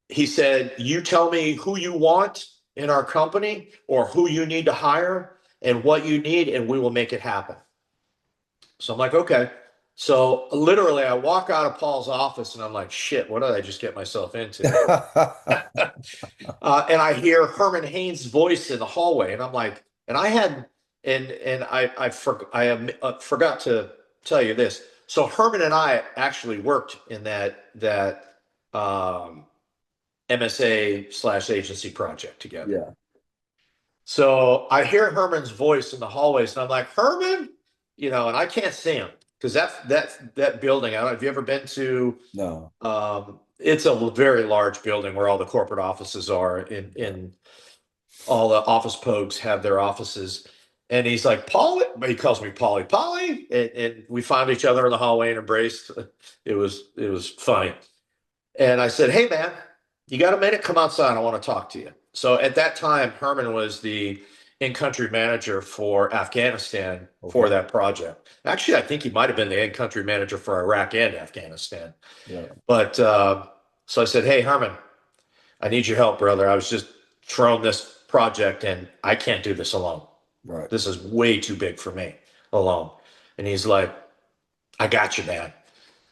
he said, you tell me who you want in our company or who you need to hire and what you need, and we will make it happen. So I'm like, okay. So literally, I walk out of Paul's office and I'm like, shit, what did I just get myself into? And I hear Herman Haynes' voice in the hallway, and I'm like, and I had, and I forgot to tell you this. So Herman and I actually worked in that MSA/agency project together. Yeah. So I hear Herman's voice in the hallways, and I'm like, Herman, and I can't see him because that building. I don't know. Have you ever been to? No. It's a very large building where all the corporate offices are, in all the office pogues have their offices. And he's like, Polly, he calls me Polly, and we found each other in the hallway and embraced. It was funny. And I said, hey man, you got a minute? Come outside. I want to talk to you. So at that time, Herman was the in-country manager for Afghanistan for that project. Actually, I think he might have been the in-country manager for Iraq and Afghanistan. Yeah. But so I said, hey, Herman, I need your help, brother. I was just thrown this project and I can't do this alone. Right. This is way too big for me alone. And he's like, I got you, man.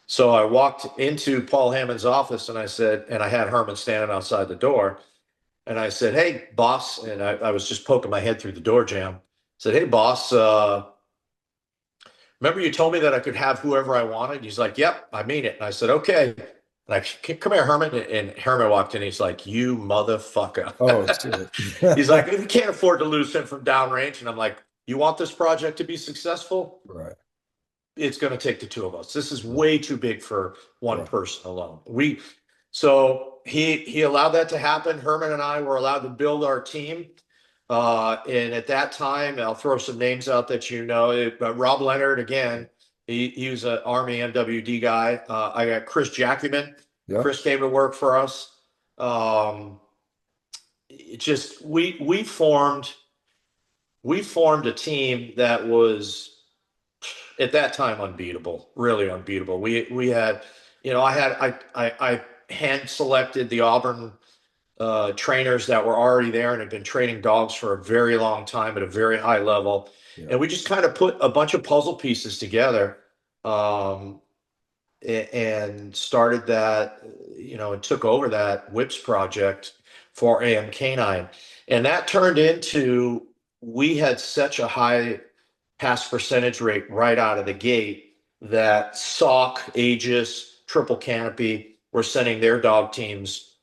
So I walked into Paul Hammond's office and I said, and I had Herman standing outside the door. And I said, hey, boss. And I was just poking my head through the door jamb. I said, hey, boss, remember you told me that I could have whoever I wanted? He's like, yep, I mean it. And I said, okay. And I, come here, Herman. And Herman walked in. He's like, you motherfucker. Oh, shit. He's like, we can't afford to lose him from downrange. And I'm like, you want this project to be successful? Right. It's going to take the two of us. This is way too big for one person alone. So he allowed that to happen. Herman and I were allowed to build our team. And at that time, I'll throw some names out that Rob Leonard, again, he was an Army MWD guy. I got Chris Jackman. Yeah. Chris came to work for us. We formed a team that was at that time unbeatable, really unbeatable. We had, I hand selected the Auburn trainers that were already there and had been training dogs for a very long time at a very high level. Yeah. And we just kind of put a bunch of puzzle pieces together, and started that, and took over that whips project for K9. And that turned into, we had such a high pass percentage rate right out of the gate that Salk, Aegis, Triple Canopy were sending their dog teams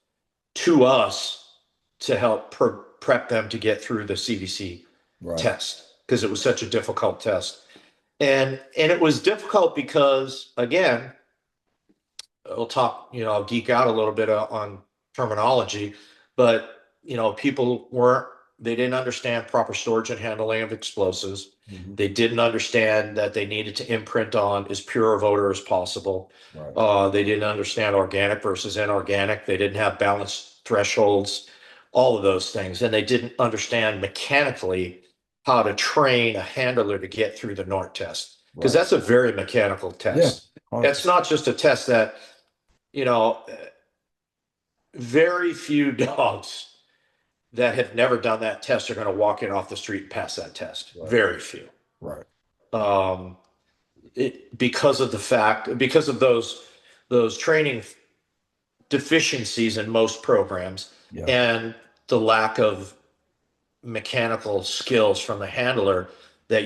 to us to help prep them to get through the CDC Right. test, because it was such a difficult test. And it was difficult because, again, I'll geek out a little bit on terminology, but they didn't understand proper storage and handling of explosives. Mhm. They didn't understand that they needed to imprint on as pure a odor as possible. Right. They didn't understand organic versus inorganic. They didn't have balanced thresholds, all of those things. And they didn't understand mechanically how to train a handler to get through the NORT test, because Right. that's a very mechanical Yeah. test. That's 100%. not just a test that, you know, very few dogs that have never done that test are going to walk in off the street and pass that test. Right. Very few. Right. Um, because of those training deficiencies in most programs, Yeah. and the lack of mechanical skills from the handler, that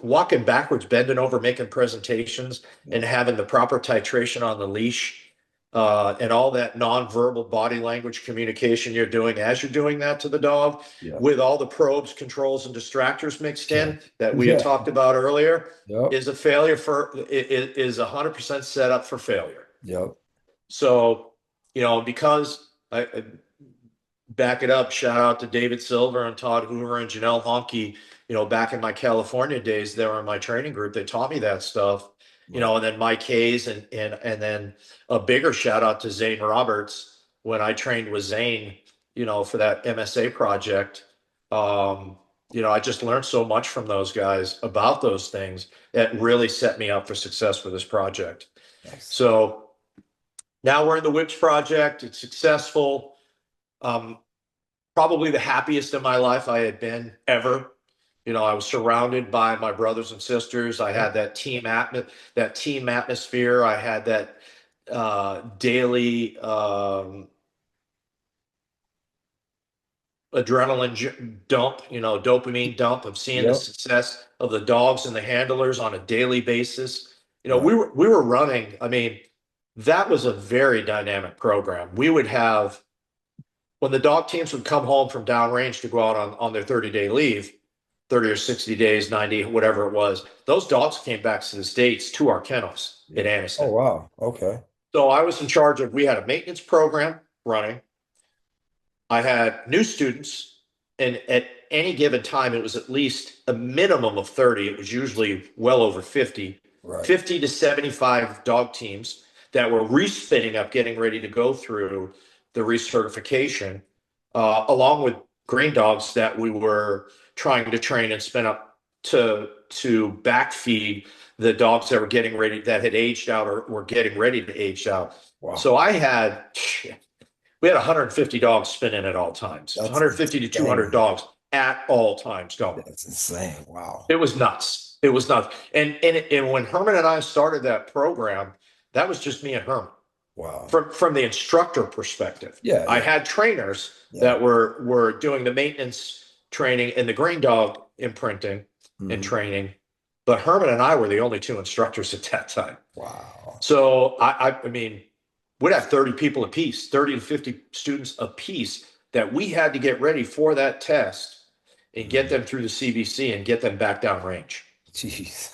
walking backwards, bending over, making presentations, Yeah. and having the proper titration on the leash, and all that nonverbal body language communication you're doing as you're doing that to the dog, Yeah. with all the probes, controls, and distractors mixed in that we had Yeah. talked about earlier, Yep. is a failure is 100% set up for failure. Yep. So, because I back it up, shout out to David Silver and Todd Hoover and Janelle Honke. Back in my California days, they were in my training group. They taught me that stuff. Right. And then Mike Hayes, and then a bigger shout out to Zane Roberts when I trained with Zane, for that MSA project. I just learned so much from those guys about those things that really set me up for success for this project. Nice. So now we're in the Whips project. It's successful. Probably the happiest in my life I had been ever. I was surrounded by my brothers and sisters. I had that team atmosphere. I had that daily adrenaline dump, dopamine dump of seeing the Yep. success of the dogs and the handlers on a daily basis. Right. We were running. I mean, that was a very dynamic program. We would have, when the dog teams would come home from downrange to go out on their 30-day leave, 30 or 60 days, 90, whatever it was, those dogs came back to the States to our kennels at Oh, Anniston. wow. Okay. So I was in charge of, we had a maintenance program running. I had new students, and at any given time, it was at least a minimum of 30. It was usually well over 50, Right. 50 to 75 dog teams that were respinning up, getting ready to go through the recertification, along with green dogs that we were trying to train and spin up to backfeed the dogs that were getting ready, that had aged out or were getting ready to age out. Wow. So we had 150 dogs spinning at all times. That's 150 to 200 insane. dogs at all times going. That's insane. Wow. It was nuts. It was nuts. And when Herman and I started that program, that was just me and Herman. Wow. From the instructor perspective. Yeah. I had trainers that were doing the maintenance training and the green dog imprinting and training, but Herman and I were the only two instructors at that time. Wow. So I mean, we'd have 30 people apiece, 30 to 50 students apiece that we had to get ready for that test and get them through the CBC and get them back down range. Jeez.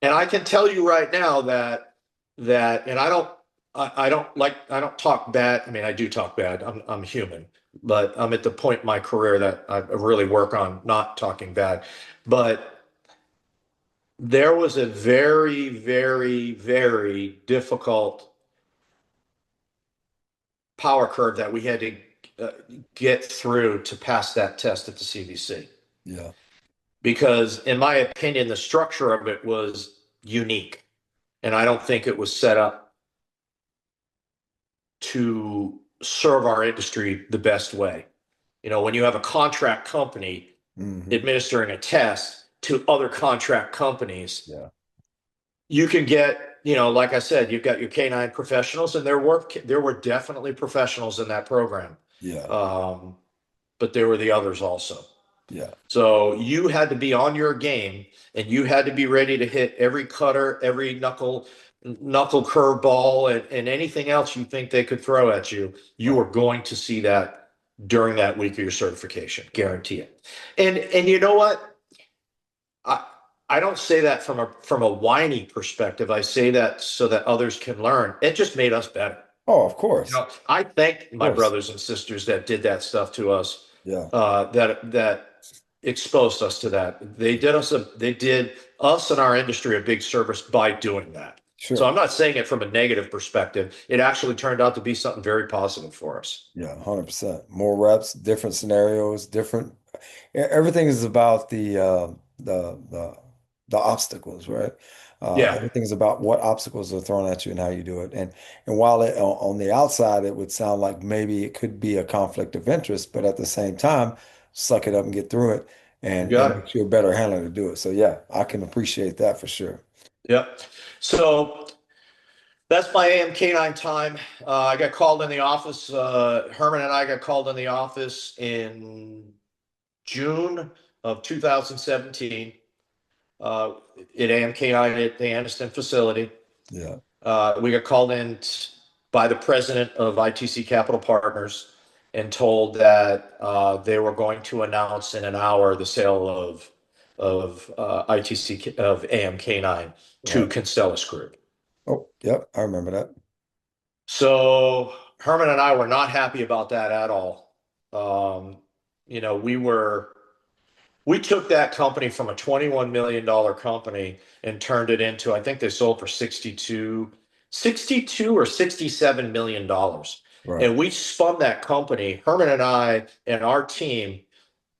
And I can tell you right now that, and I don't talk bad. I mean, I do talk bad. I'm human, but I'm at the point in my career that I really work on not talking bad. But there was a very, very, very difficult power curve that we had to get through to pass that test at the CBC. Yeah. Because in my opinion, the structure of it was unique. And I don't think it was set up to serve our industry the best way. You know, when you have a contract company Hmm. administering a test to other contract companies, Yeah. you can get, you know, like I said, you've got your K9 professionals, and there were definitely professionals in that program. Yeah. Um, but there were the others also. Yeah. So you had to be on your game, and you had to be ready to hit every cutter, every knuckle curveball, and anything else you think they could throw at you. You Right. were going to see that during that week of your certification, Right. guarantee it. And you know what? I I don't say that from a whiny perspective. I say that so that others can learn. It just made us better. Oh, of You course. know, I thank Of my course. brothers and sisters that did that stuff to us, Yeah. that exposed us to that. They did us and our industry a big service by doing that. So I'm Sure. not saying it from a negative perspective. It actually turned out to be something very positive for us. Yeah. 100%. More reps, different scenarios, different. Everything is about the obstacles, right? Yeah, Everything is about what obstacles are thrown at you and how you do it. And while on the outside it would sound like maybe it could be a conflict of interest, but at the same time, suck it up and get through it, you and got it it. makes you a better handler to do it. So yeah, I can appreciate that for sure. Yep. So that's my AM K9 time. I got called in the office. Herman and I got called in the office in June of 2017, uh, at AM K9 at the Anniston facility. Yeah. We got called in by the president of ITC Capital Partners and told that they were going to announce in an hour the sale of ITC of AM K9 to Right. Constellus Group. Oh, yep. I remember that. So Herman and I were not happy about that at all. Um, you know, we took that company from a $21 million company and turned it into, I think they sold for 62 or $67 million. Right. And we spun that company, Herman and I and our team,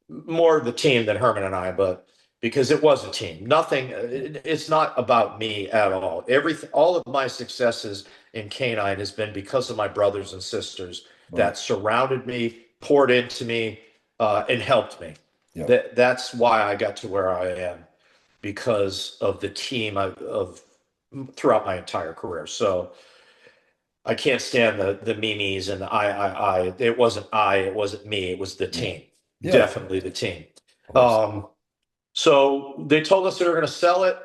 more the team than Herman and I, but because it was a team. Nothing, it's not about me at all. Everything, all of my successes in K9 has been because of my brothers and sisters Right. that surrounded me, poured into me, and helped me. Yep. That's why I got to where I am, because of the team of throughout my entire career. So I can't stand the memes and the I. It wasn't I, it wasn't me, it was the Yeah. team. Yeah. Of Definitely the team. course. Um, so they told us they were going to sell it,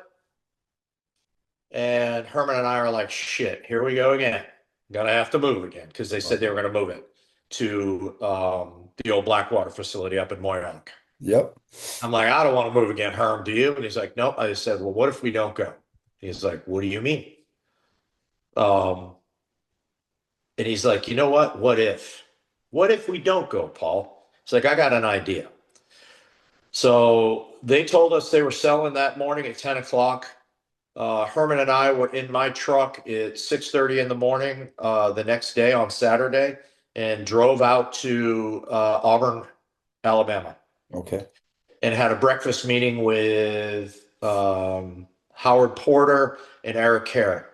and Herman and I are like, shit, here we go again. Gonna have to move again because they said Right. they were going to move it to the old Blackwater facility up in Moyock. Yep. I'm like, I don't want to move again, Herm. Do you? And he's like, nope. I said, well, what if we don't go? He's like, what do you mean? Um, and he's like, you know what? What if? What if we don't go, Paul? It's like, I got an idea. So they told us they were selling that morning at 10 o'clock. Herman and I were in my truck at 6:30 in the morning the next day on Saturday and drove out to Auburn, Alabama, Okay. and had a breakfast meeting with Howard Porter and Eric Hare.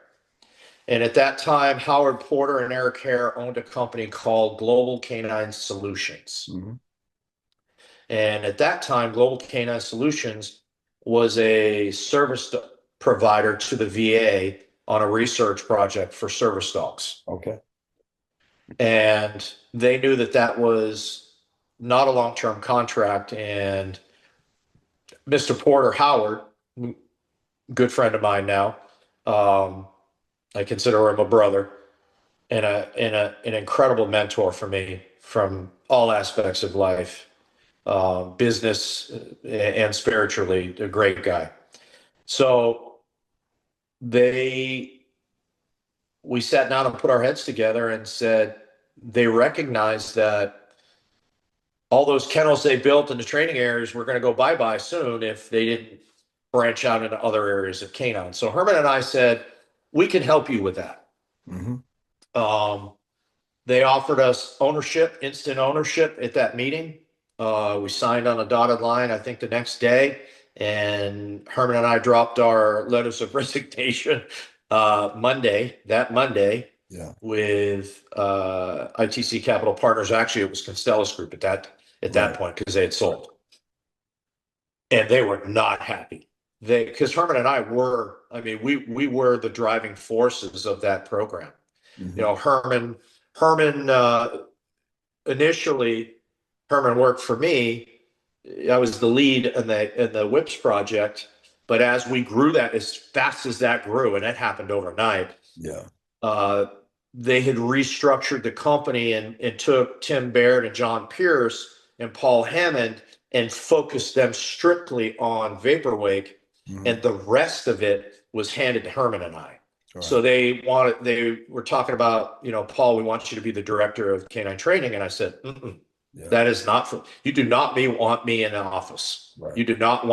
And at that time, Howard Porter and Eric Hare owned a company called Global K9 Solutions. Hmm. And at that time, Global K9 Solutions was a service provider to the VA on a research project for service dogs. Okay. And they knew that that was not a long-term contract. And Mr. Porter Howard, good friend of mine now, um, I consider him a brother and an incredible mentor for me from all aspects of life, business and spiritually, a great guy. So they, we sat down and put our heads together and said they recognized that all those kennels they built in the training areas were going to go bye-bye soon if they didn't branch out into other areas of canine. So Herman and I said, we can help you with that. Hmm. Um, they offered us ownership, instant ownership at that meeting. We signed on a dotted line, I think the next day, and Herman and I dropped our letters of resignation that Monday. Yeah. with ITC Capital Partners. Actually, it was Constellus Group at that Right. point because they had sold, and they were not happy. Because Herman and I were, I mean, we were the driving forces of that program. You Hmm. know, Herman initially, Herman worked for me. I was the lead in the WIPS project, but as we grew that, as fast as that grew, and it happened overnight, Yeah. uh, they had restructured the company and took Tim Baird and John Pierce and Paul Hammond and focused them strictly on vaporwave, Hmm. and the rest of it was handed to Herman and I. So Right. they were talking about, Paul, we want you to be the director of K9 training. And I said, mm-mm, Yeah. that is not for, you do not want me in the office. Right. You don't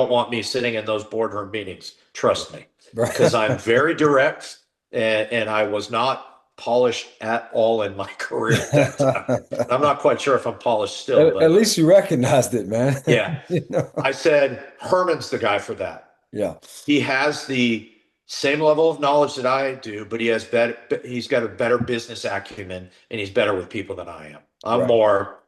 want me sitting in those boardroom meetings. Trust me, because I'm Right. very direct and I was not polished at all in my career at that time. I'm not quite sure if I'm polished still, At but least you recognized it, man. yeah, You know? I said, Herman's the guy for that. Yeah. He has the same level of knowledge that I do, but he's got a better business acumen and he's better with people than I am. I'm Right. more,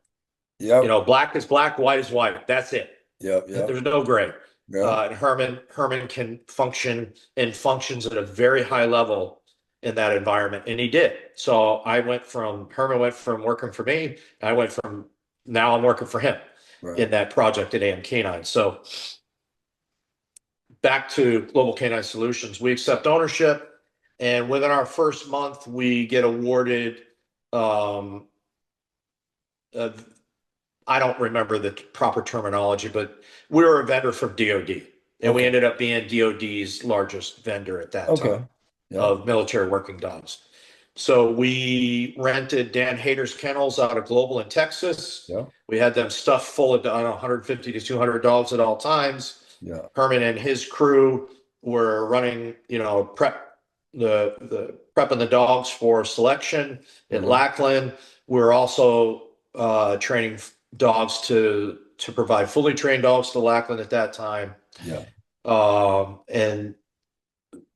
Yep. black is black, white is white. That's it. Yep. Yep. There's no gray. Yep. And Herman can function and functions at a very high level in that environment, and he did. So Herman went from working for me. Now I'm working for him Right. in that project at AM K9. So back to Global Canine Solutions, we accept ownership, and within our first month, we get awarded. Um, uh, I don't remember the proper terminology, but we were a vendor from DoD, and we Okay. ended up being DoD's largest vendor at that time Okay. Yep. of military working dogs. So we rented Dan Hayter's kennels out of Global in Texas. Yep. We had them stuffed full of 150 to 200 dogs at all times. Yeah. Herman and his crew were running, the prepping the dogs for selection at Hmm. Lackland. We're also training dogs to provide fully trained dogs to Lackland at that time, Yeah. and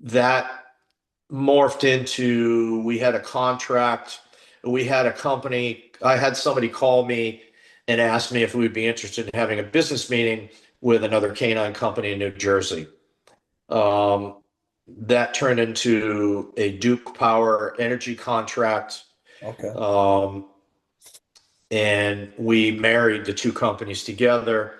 that morphed into we had a contract. We had a company. I had somebody call me and ask me if we would be interested in having a business meeting with another canine company in New Jersey. Um, that turned into a Duke Power Energy contract. Okay. Um, and we married the two companies together.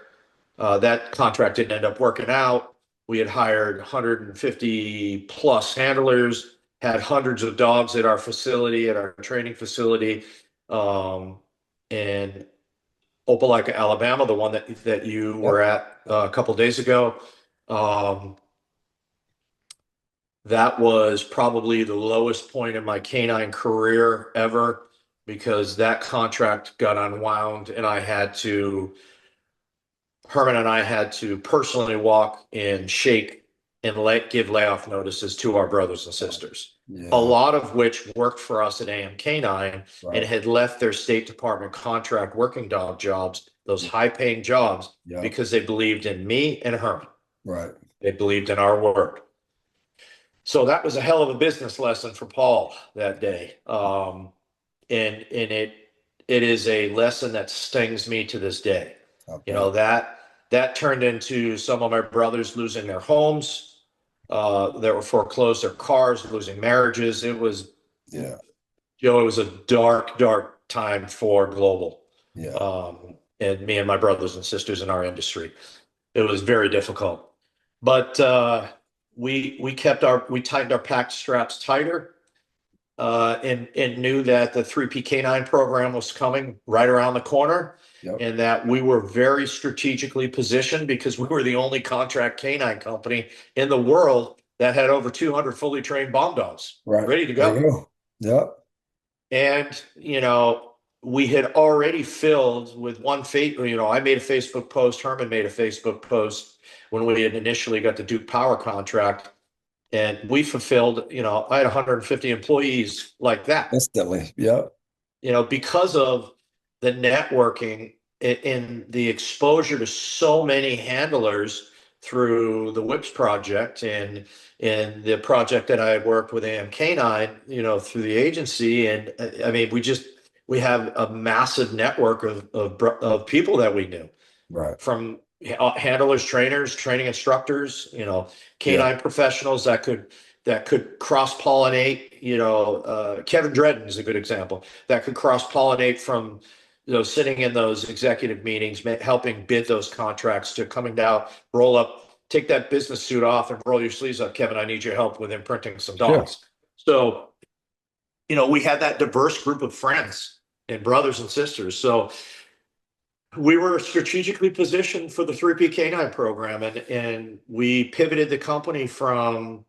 That contract didn't end up working out. We had hired 150 plus handlers, had hundreds of dogs at our facility, at our training facility, in Opelika, Alabama, the one that you were Yep. at a couple of days ago. Um, that was probably the lowest point in my canine career ever because that contract got unwound and Herman and I had to personally walk and shake and give layoff notices to our brothers and sisters, a Yeah. lot of which worked for us at AM K9 and Right. had left their State Department contract working dog jobs, those high paying jobs, Yep. because they believed in me and Herman. Right. They believed in our word. So that was a hell of a business lesson for Paul that day. And it is a lesson that stings me to this day. I You bet. know, that turned into some of my brothers losing their homes, that were foreclosed, their cars, losing marriages. Yeah. It was a dark, dark time for Global, Yeah. and me and my brothers and sisters in our industry. It was very difficult, but we tightened our pack straps tighter, and knew that the 3PK9 program was coming right around the corner, Yep. and that we were very strategically positioned because we were the only contract canine company in the world that had over 200 fully trained bomb dogs Right. ready to There you go. go. Yep. And, we had already filled with I made a Facebook post, Herman made a Facebook post when we had initially got the Duke Power contract, and we fulfilled, I had 150 employees like that, Instantly. Yep. because of the networking and the exposure to so many handlers through the WHIPS project and the project that I worked with K9, through the agency. And I mean, we have a massive network of people that we knew, Right. from handlers, trainers, training instructors, Yeah. canine professionals that could cross-pollinate. Kevin Dredden is a good example that could cross-pollinate from sitting in those executive meetings, helping bid those contracts, to coming down, roll up, take that business suit off, and roll your sleeves up. Kevin, I need your help with imprinting some Sure. dogs. So we had that diverse group of friends and brothers and sisters. So we were strategically positioned for the 3P K9 program, and we pivoted the company from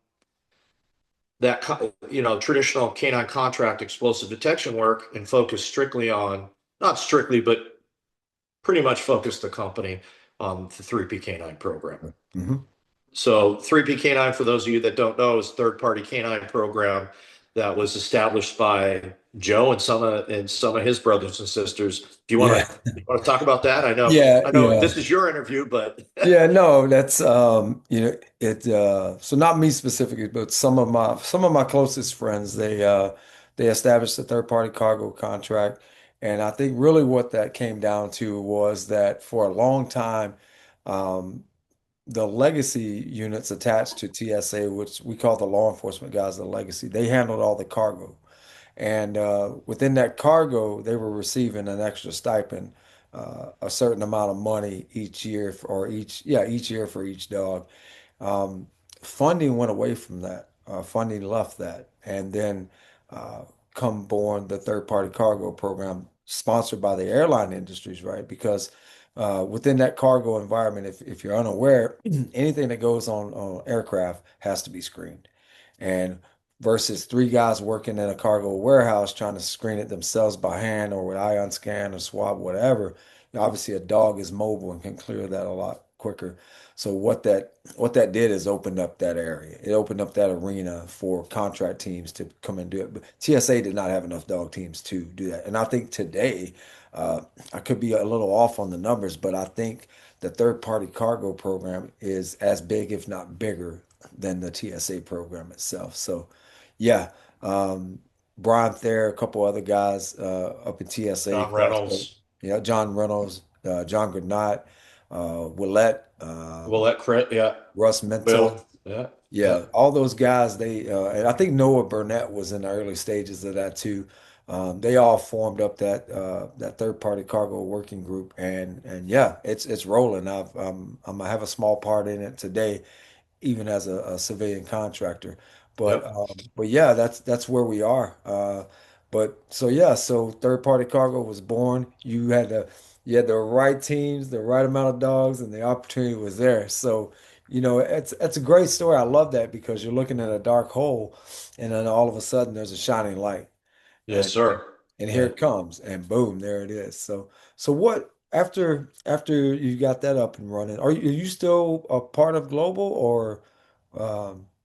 that traditional canine contract explosive detection work and focused strictly on, not strictly, but pretty much focused the company on the 3P K9 program. Hmm. So 3P K9, for those of you that don't know, is a third-party canine program that was established by Joe and some of his brothers and sisters. Do you want Yeah. to talk about that? I know Yeah. I know Yeah. this is your interview, but Yeah, no, that's it so not me specifically, but some of my closest friends, they established a third party cargo contract. And I think really what that came down to was that for a long time, um, the legacy units attached to TSA, which we call the law enforcement guys, the legacy, they handled all the cargo. And within that cargo, they were receiving an extra stipend, a certain amount of money each year each year for each dog. Um, Funding went away from that. Funding left that, and then uh, come born the third party cargo program sponsored by the airline industries, right? Because within that cargo environment, if you're unaware, anything that goes on aircraft has to be screened. And versus three guys working in a cargo warehouse trying to screen it themselves by hand or with ion scan or swab, whatever. Obviously, a dog is mobile and can clear that a lot quicker. So what that did is opened up that area. It opened up that arena for contract teams to come and do it. But TSA did not have enough dog teams to do that. And I think today, I could be a little off on the numbers, but I think the third party cargo program is as big, if not bigger, than the TSA program itself. So, yeah, um, Brian Thayer, a couple other guys up in TSA John crossed over. Reynolds, Yeah, John Reynolds, John Gurnott, Willette, Willette Crit, yeah, Russ Mental. Bill, yeah, yeah, Yeah, all those guys, and I think Noah Burnett was in the early stages of that too. They all formed up that third party cargo working group, and yeah, it's rolling. I have a small part in it today, even as a civilian contractor. yep, But yeah, that's where we are. But so yeah, so third party cargo was born. You had the right teams, the right amount of dogs, and the opportunity was there. So, it's a great story. I love that because you're looking at a dark hole, and then all of a sudden there's a shining light, yes, and sir. here And it comes, and boom, there it is. So what after you got that up and running, are you still a part of Global or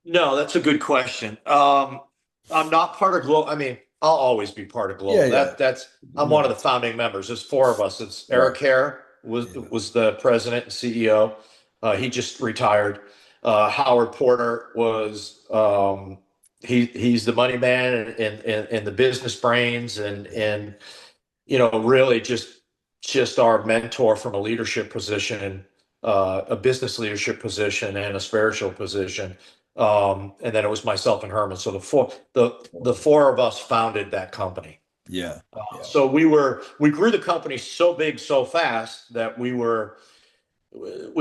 No, that's a good question. I'm not part of Global. I mean, I'll always be part of yeah, Global. yeah, I'm one of the founding members. There's four of us. It's right, Eric Hare was yeah, was the president and CEO. He just retired. Howard Porter was he's the money man and the business brains, yeah, and really just our mentor from a leadership position, a business leadership position, and a spiritual position. And then it was myself and Herman. So the four of us founded that company. yeah, yeah, So we grew the company so big so fast that we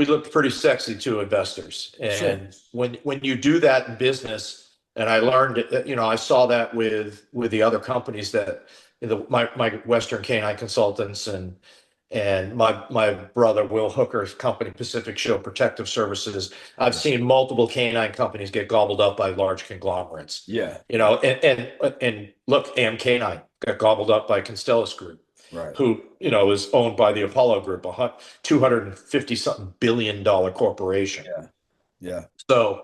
looked pretty sexy to investors. sure, And when you do that in business, and I learned it, I saw that with the other companies that my Western Canine Consultants and my brother Will Hooker's company Pacific Show Protective Services. I've yeah, seen multiple canine companies get gobbled up by large conglomerates. yeah, yeah, And look, K9 got gobbled up by Constellus Group, right, who is owned by the Apollo Group, a 250 something billion-dollar corporation. yeah, yeah, So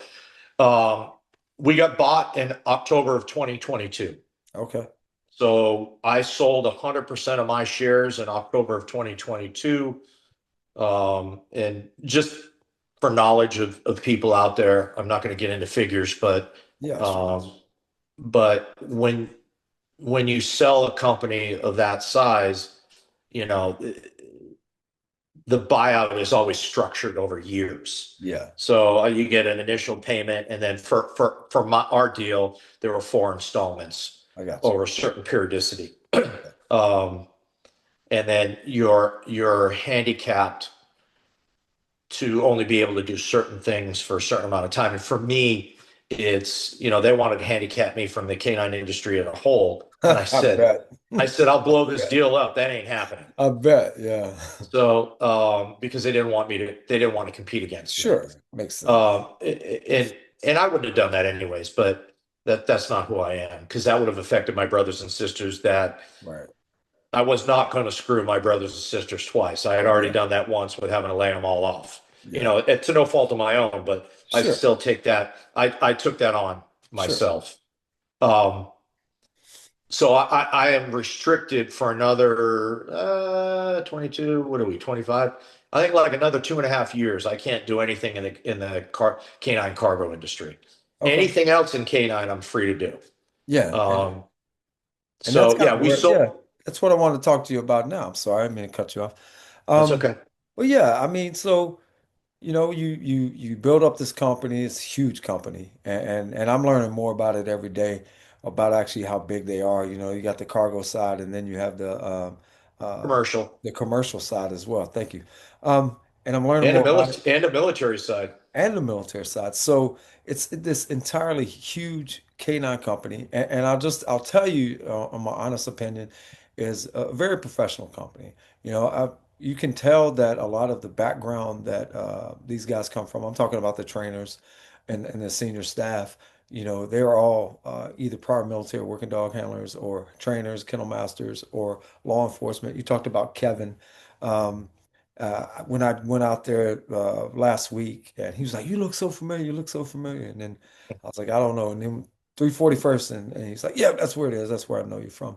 um, we got bought in October of 2022. okay, So I sold 100% of my shares in October of 2022. And just for knowledge of people out there. I'm not going to get into figures, Yeah, sure. um, but when you sell a company of that size, you know, the buyout is always structured over years. Yeah, So you get an initial payment, and then for our deal, there were four installments I got you. over a certain periodicity. Um, and then you're handicapped to only be able to do certain things for a certain amount of time. And for me, it's, they wanted to handicap me from the K9 industry as a whole. And I I said, bet. I said, I'll I blow this bet. deal up. That ain't happening. I bet. Yeah. So, because they didn't want to compete against me. Sure. Makes sense. And I wouldn't have done that anyways, but that's not who I am, because that would have affected my brothers and sisters. That Right. I was not going to screw my brothers and sisters twice. I had already Yeah. done that once with having to lay them all off. Yeah. It's no fault of my own, but I Sure. still take that. I took that on Sure. myself. Um, so I am restricted for another 22. What are we? 25? I think like another 2.5 years. I can't do anything in the canine cargo industry. Okay. Anything else in canine, I'm free to do. Yeah. Um, And that's so kind yeah, of we where, yeah, sold. that's what I want to talk to you about now. I'm sorry, I didn't mean to cut you off. That's Um, okay. well, yeah, I mean, so you build up this company. It's a huge company, and I'm learning more about it every day, about actually how big they are. You got the cargo side, and then you have uh, Commercial. the commercial side as well. Thank you. And I'm learning more about it, And the military side. and the military side. So it's this entirely huge K9 company, and I'll tell you, my honest opinion, is a very professional company. You can tell that a lot of the background that these guys come from. I'm talking about the trainers and the senior staff. They're all either prior military working dog handlers or trainers, kennel masters, or law enforcement. You talked about Kevin. Um, when I went out there last week, and he was like, "You look so familiar. You look so familiar." And then I was like, "I don't know." And then 341st, and he's like, "Yeah, that's where it is. That's where I know you from."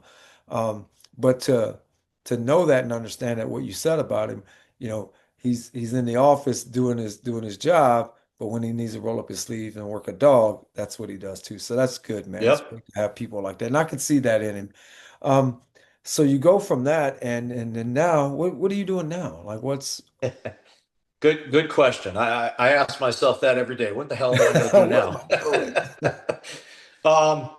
Um, but to know that and understand that what you said about him, he's in the office doing his job, but when he needs to roll up his sleeve and work a dog, that's what he does too. So that's good, man. It's Yep. great to have people like that, and I can see that in him. Um, so you go from that, and then now, what are you doing now? Like, what's Good question. I ask myself that every day. What the hell am I going to do what am now? I doing? Um,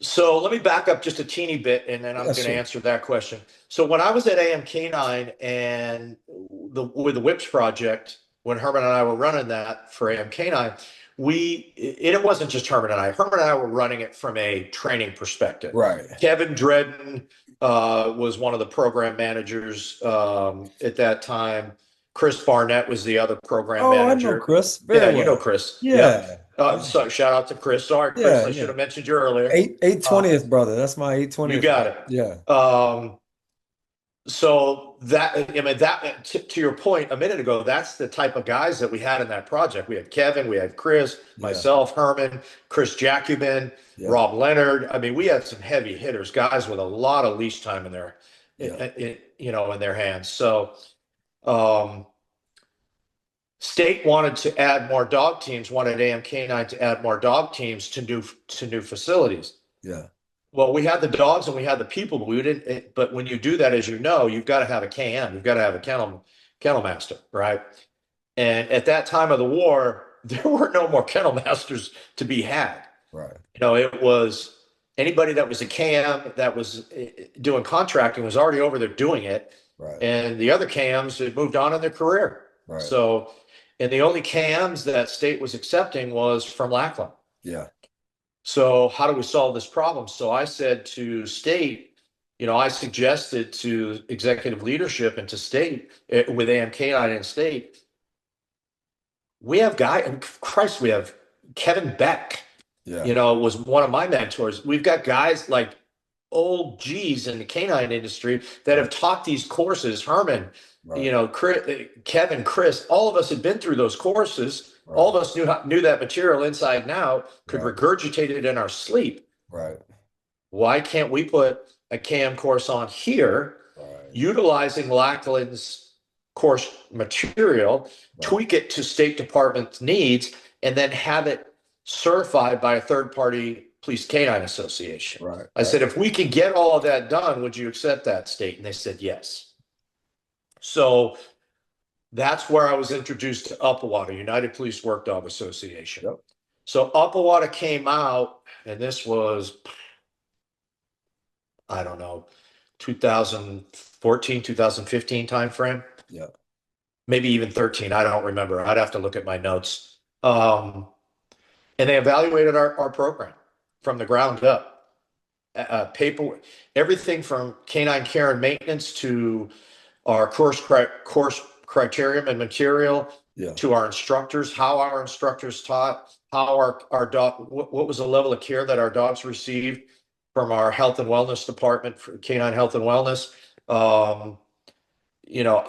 so let me back up just a teeny bit, and then I'm Yeah, going to sure. answer that question. So when I was at AMK9 and with the WHIPS project, when Herman and I were running that for AMK9, it wasn't just Herman and I. Herman and I were running it from a training perspective. Right. Kevin Dredden was one of the program managers at that time. Chris Barnett was the other program Oh, I know manager. Chris very Yeah, you know well. Chris. Yep. Yeah. Yeah. So shout out to Chris. Sorry, Chris, Yeah, I should yeah. have mentioned you earlier. Eight Uh, 20th brother. That's my eight you 20th got brother. it. Yeah. So that, I mean, that to your point a minute ago, that's the type of guys that we had in that project. We had Kevin, we had Chris, Yeah. myself, Herman, Chris Jacobin, Yeah. Rob Leonard. I mean, we had some heavy hitters, guys with a lot of leash time Yeah. in their hands. So, um, State wanted to add more dog teams, wanted AMK9 to add more dog teams to new facilities. Yeah. Well, we had the dogs and we had the people, but we didn't. But when you do that, as you know, you've got to have a KM, you've got to have a kennel master, right? And at that time of the war, there were no more kennel masters to be had. Right. It was anybody that was a KM that was doing contracting was already over there doing it, Right. and the other KMs had moved on in their career. Right. So, and the only KMs that state was accepting was from Lackland. Yeah. So how do we solve this problem? So I said to state, I suggested to executive leadership and to state with AMK9 and state, we have Christ, we have Kevin Beck, Yeah. was one of my mentors. We've got guys like old G's in the canine industry that have Right. taught these courses. Herman, Right. Kevin, Chris, all of us had been through those courses. All Right. of us knew that material inside and out, could Right. regurgitate it in our sleep. Right. Why can't we put a CAM course on here Right. utilizing Lackland's course material, Right. tweak it to State Department needs, and then have it certified by a third-party police canine association. Right. I said, if we can get all of that done, would you accept that, state? And they said yes. So that's where I was introduced to UPWDA, United Police Work Dog Association. Yep. So UPWDA came out, and this was, I don't know, 2014, 2015 timeframe. Yeah. Maybe even 13. I don't remember. I'd have to look at my notes. And they evaluated our program from the ground up. Paper, everything from canine care and maintenance to our course criterion and material, Yeah. to our instructors, how our instructors taught, how our dog, what was the level of care that our dogs received from our health and wellness department for canine health and wellness. You know,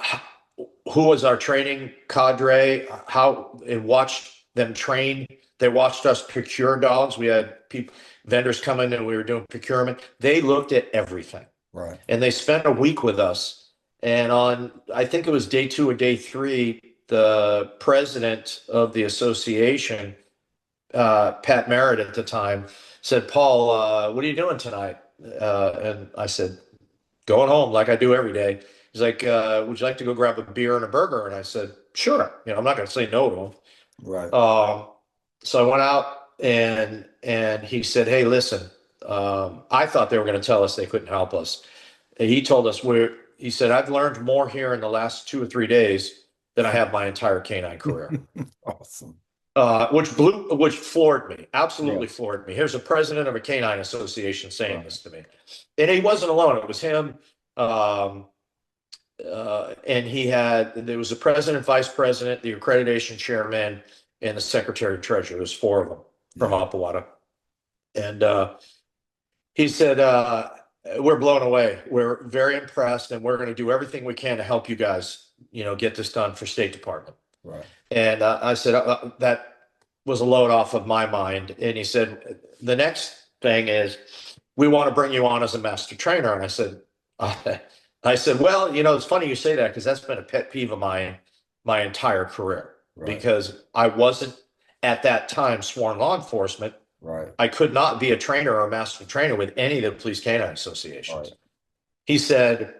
who was our training cadre, how, and watched them train. They watched us procure dogs. We had people, vendors come in, and we were doing procurement. They looked at everything. Right. And they spent a week with us. And on, I think it was day 2 or day 3, the president of the association, Pat Merritt at the time, said, Paul, what are you doing tonight? And I said, going home like I do every day. He's like, would you like to go grab a beer and a burger? And I said, sure. You know, I'm not going to say no to him. Right. So I went out, and he said, hey, listen, I thought they were going to tell us they couldn't help us. And he told us, he said, I've learned more here in the last 2 or 3 days than I have my entire canine career. Awesome. Which floored me, absolutely Yeah. floored me. Here's a president of a canine association saying this to me. And he wasn't alone. It was him. And there was the president, vice president, the accreditation chairman, and the secretary treasurer. There's 4 of them from Yeah. UPWDA. And he said, we're blown away. We're very impressed, and we're going to do everything we can to help you guys, get this done for State Department. Right. And I said, that was a load off of my mind. And he said, the next thing is, we want to bring you on as a master trainer. And I said, well, it's funny you say that, because that's been a pet peeve of mine my entire career. Right. Because I wasn't at that time sworn law enforcement. Right. I could not be a trainer or a master trainer with any of the police canine associations. Right. He said,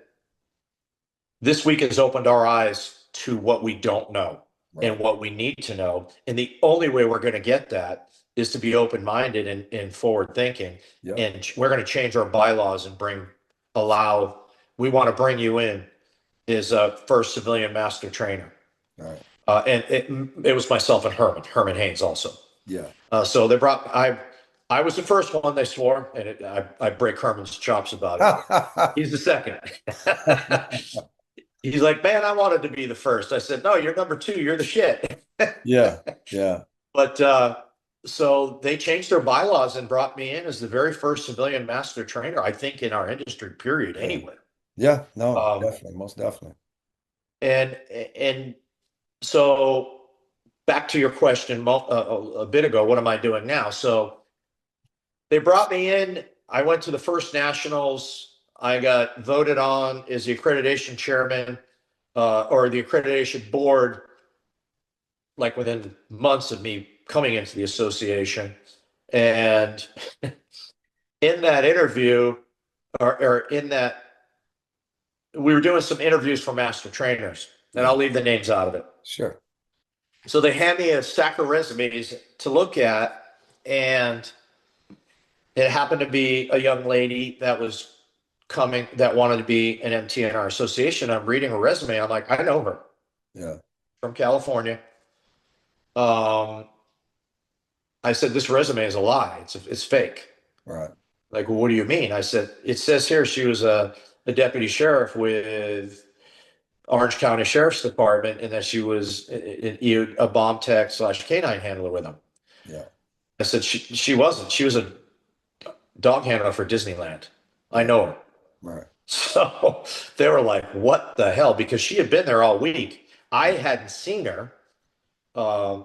this week has opened our eyes to what we don't know. Right. And what we need to know. And the only way we're going to get that is to be open-minded and forward thinking. Yep. And we're going to change our bylaws and we want to bring you in as a first civilian master trainer. Right. And it was myself and Herman Haynes also. Yeah. So they I was the first one they swore, and I break Herman's chops about it. He's the second. He's like, man, I wanted to be the first. I said, no, you're number 2. You're the shit. Yeah. Yeah. But so they changed their bylaws and brought me in as the very first civilian master trainer, I think, in our industry, period, anyway. Yeah. No, definitely. Most definitely. And so back to your question a bit ago, what am I doing now? So they brought me in. I went to the first nationals. I got voted on as the accreditation chairman or the accreditation board, like within months of me coming into the association. And in that interview, or in that, we were doing some interviews for master trainers, and I'll leave the names out of it. Sure. So they hand me a stack of resumes to look at, and it happened to be a young lady that was coming that wanted to be an MT in our association. I'm reading her resume. I'm like, I know her. Yeah. From California. I said, this resume is a lie. It's fake. Right. Like, well, what do you mean? I said, it says here she was a deputy sheriff with Orange County Sheriff's Department, and that she was a bomb tech / canine handler with them. Yeah. I said, she wasn't. She was a dog handler for Disneyland. I know her. Right. So they were like, what the hell? Because she had been there all week. I hadn't seen her.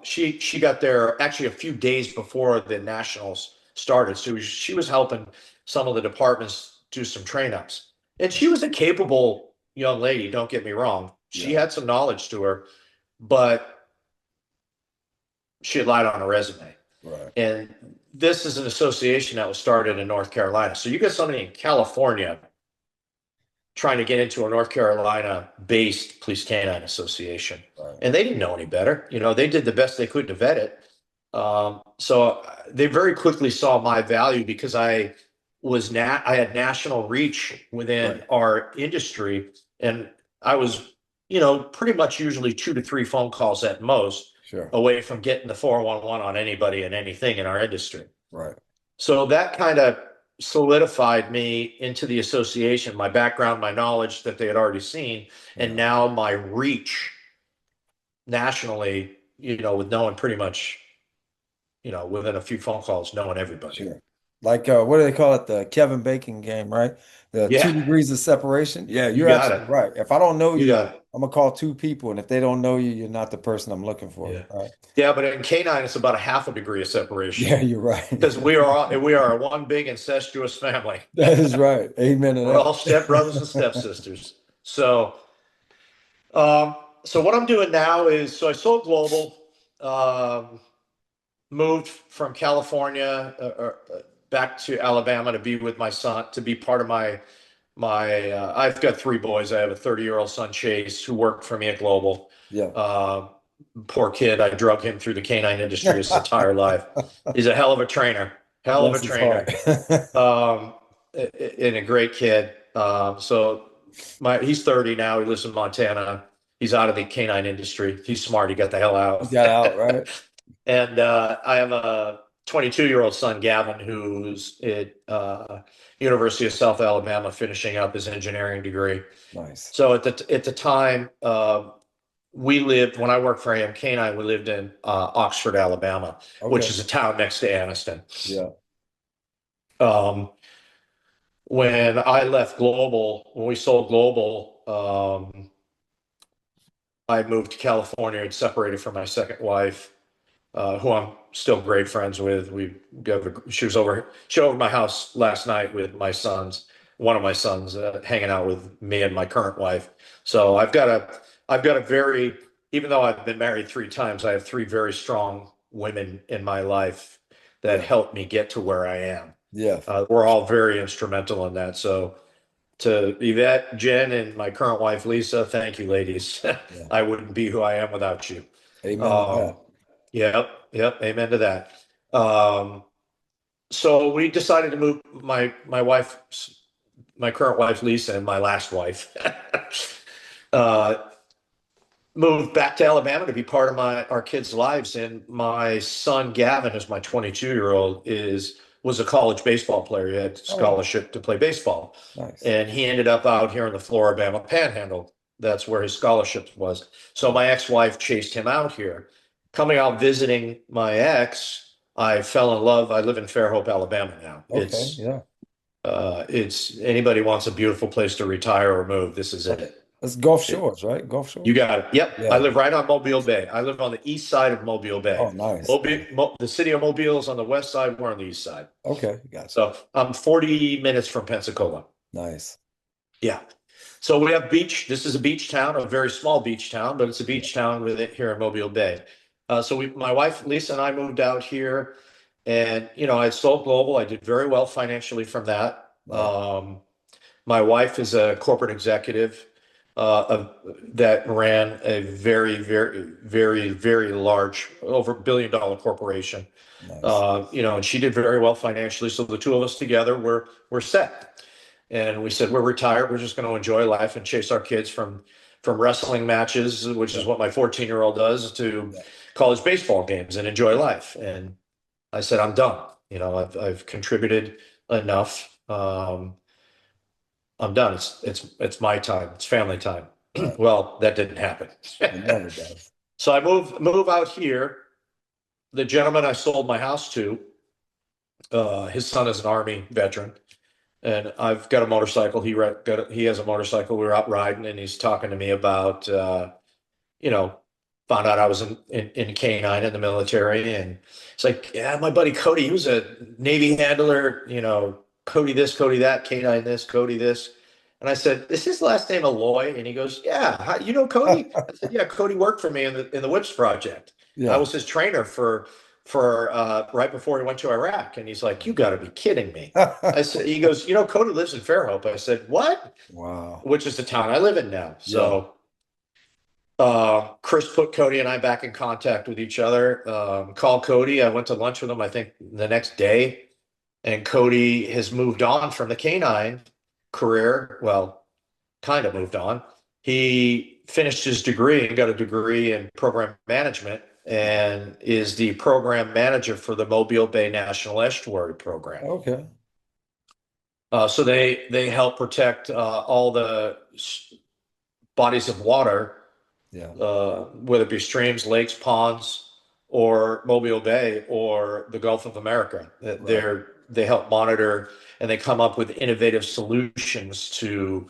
She got there actually a few days before the nationals started. So she was helping some of the departments do some train ups. And she was a capable young lady, don't get me wrong. She Yeah. had some knowledge to her, but she had lied on her resume. Right. And this is an association that was started in North Carolina. So you get somebody in California trying to get into a North Carolina based police canine association. Right. And they didn't know any better. They did the best they could to vet it. So they very quickly saw my value because I had national reach within Right. our industry, and I was, pretty much usually 2 to 3 phone calls at most Sure. away from getting the 411 on anybody and anything in our industry. Right. So that kind of solidified me into the association, my background, my knowledge that they had already seen, and Yeah. now my reach nationally, with knowing pretty much, within a few phone calls, knowing everybody. Sure. Like what do they call it? The Kevin Bacon game, right? The two Yeah, degrees of separation. Yeah, you you're got absolutely it. right. If I don't know You you, got it. I'm gonna call two people, and if they don't know you, you're not the person I'm looking for. Yeah. Right? Yeah, but in K9, it's about a half a degree of separation Yeah, you're right. because we are one big incestuous family. That is right. Amen to We're all that. stepbrothers and stepsisters. So what I'm doing now is, so I sold Global, um, moved from California back to Alabama to be with my son, to be part of I've got 3 boys. I have a 30-year-old son, Chase, who worked for me at Global. Yeah. Uh, Poor kid, I drug him through the canine industry his entire life. He's a hell of a trainer, hell of a Bless his heart. trainer, um, and a great kid. He's 30 now. He lives in Montana. He's out of the canine industry. He's smart. He got the hell You out. got out, right? And I have a 22-year-old son, Gavin, who's at University of South Alabama, finishing up his engineering degree. Nice. So at the time, when I worked for AM Canine, we lived in Oxford, Alabama, which Okay. is a town next to Anniston. Yeah. Um, when I left Global, when we sold Global, I moved to California and separated from my second wife, who I'm still great friends with. She was over at my house last night with one of my sons, hanging out with me and my current wife. So I've got a very, even though I've been married 3 times, I have 3 very strong women in my life that Yeah. helped me get to where I am. Yeah. We're all very instrumental in that. So to Yvette, Jen, and my current wife, Lisa, thank you, ladies. Yeah. I wouldn't be who I am without you. Amen to Um, that. yep, yep, amen to that. Um, so we decided to move my current wife, Lisa, and my last wife, uh, moved back to Alabama to be part of our kids' lives. And my son Gavin, who's my 22-year-old, was a college baseball player. He had Oh, wow. scholarship to play baseball, Nice. and he ended up out here in the Florida Panhandle. That's where his scholarship was. So Right. my ex-wife chased him out here. Coming out visiting my ex, I fell in love. I live in Fairhope, Alabama now. Okay. Yeah. It's anybody wants a beautiful place to retire or move, this is it. That's Gulf It- Shores, right? Gulf you Shores? got it. Yep. I Yeah. live right on Mobile Bay. I live on the east side of Mobile Bay. Oh, nice. The city of Mobile is on the west side. We're on the east side. Okay. Gotcha. So I'm 40 minutes from Pensacola. Nice. Yeah. So we have beach. This is a beach town, a very small beach town, but it's a Yeah. beach town with it here in Mobile Bay. My wife Lisa and I moved out here, and I sold Global. I did very well financially from that. Right. My wife is a corporate executive that ran a very, very, very, very large, over $1 billion corporation. Nice. And she did very well financially. So the two of us together were set. And we said, we're retired. We're just going to enjoy life and chase our kids from wrestling matches, which is Yeah. what my 14-year-old does, to Yeah. college baseball games and enjoy life. And I said, I'm done. I've contributed enough. I'm done. It's my time. It's family time. Right. Well, that didn't happen. It never does. So I move out here. The gentleman I sold my house to, his son is an Army veteran, and I've got a motorcycle. He has a motorcycle. We were out riding, and he's talking to me about, you know, found out I was in K9 in the military, and it's like, yeah, my buddy Cody, he was a Navy handler. Cody this, Cody that, K9 this, Cody this. And I said, is his last name Aloy? And he goes, yeah. How, you know Cody? I said, yeah, Cody worked for me in the Whips project. I Yeah. was his trainer for right before he went to Iraq. And he's like, you got to be kidding me. I said, he goes, you know, Cody lives in Fairhope. I said, what? Wow. Which is the town I live in now. Yeah. So Chris put Cody and I back in contact with each other. Called Cody. I went to lunch with him, I think the next day. And Cody has moved on from the K9 career. Well, kind of moved on. He finished his degree and got a degree in program management and is the program manager for the Mobile Bay National Estuary Program. Okay. So they help protect all the bodies of water, Yeah. whether it be streams, lakes, ponds, or Mobile Bay or the Gulf of America. Right. They help monitor and they come up with innovative solutions to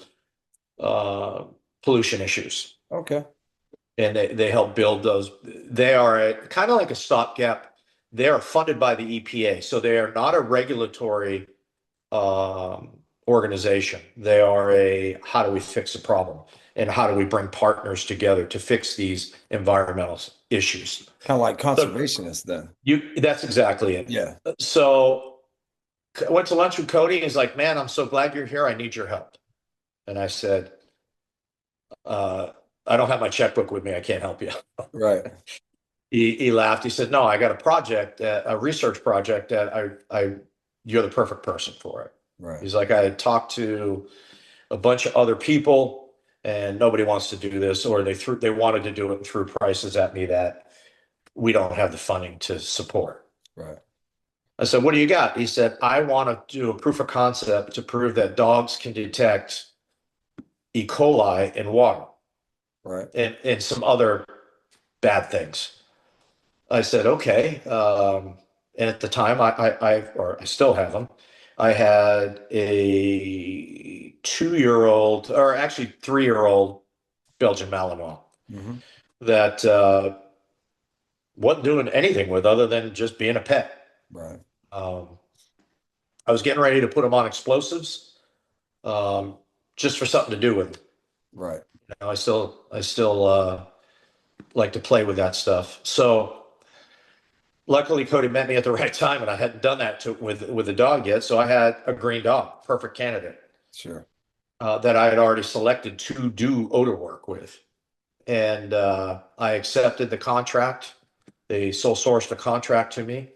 uh, pollution issues. Okay. And they help build those. They are kind of like a stopgap. They are funded by the EPA, so they are not a regulatory organization. They are a how do we fix a problem and how do we bring partners together to fix these environmental issues. Kind of like So conservationists then. that's exactly it. Yeah. So I went to lunch with Cody. He's like, man, I'm so glad you're here. I need your help. And I said, uh, I don't have my checkbook with me. I can't help you. Right. He laughed. He said, no, I got a project, a research project that you're the perfect person for it. Right. He's like, I had talked to a bunch of other people and nobody wants to do this, or they wanted to do it and threw prices at me that we don't have the funding to support. Right. I said, what do you got? He said, I want to do a proof of concept to prove that dogs can detect E. coli in water Right. and some other bad things. I said, okay. And at the time, or I still have them. I had a 2-year-old, or actually 3-year-old Belgian Malinois Hmm. that wasn't doing anything with other than just being a pet. Right. Um, I was getting ready to put him on explosives, um, just for something to do with him. Right. You know, I still like to play with that stuff. So luckily, Cody met me at the right time, and I hadn't done that with the dog yet. So I had a green dog, perfect candidate, Sure. that I had already selected to do odor work with, and I accepted the contract. They sole sourced the contract to me,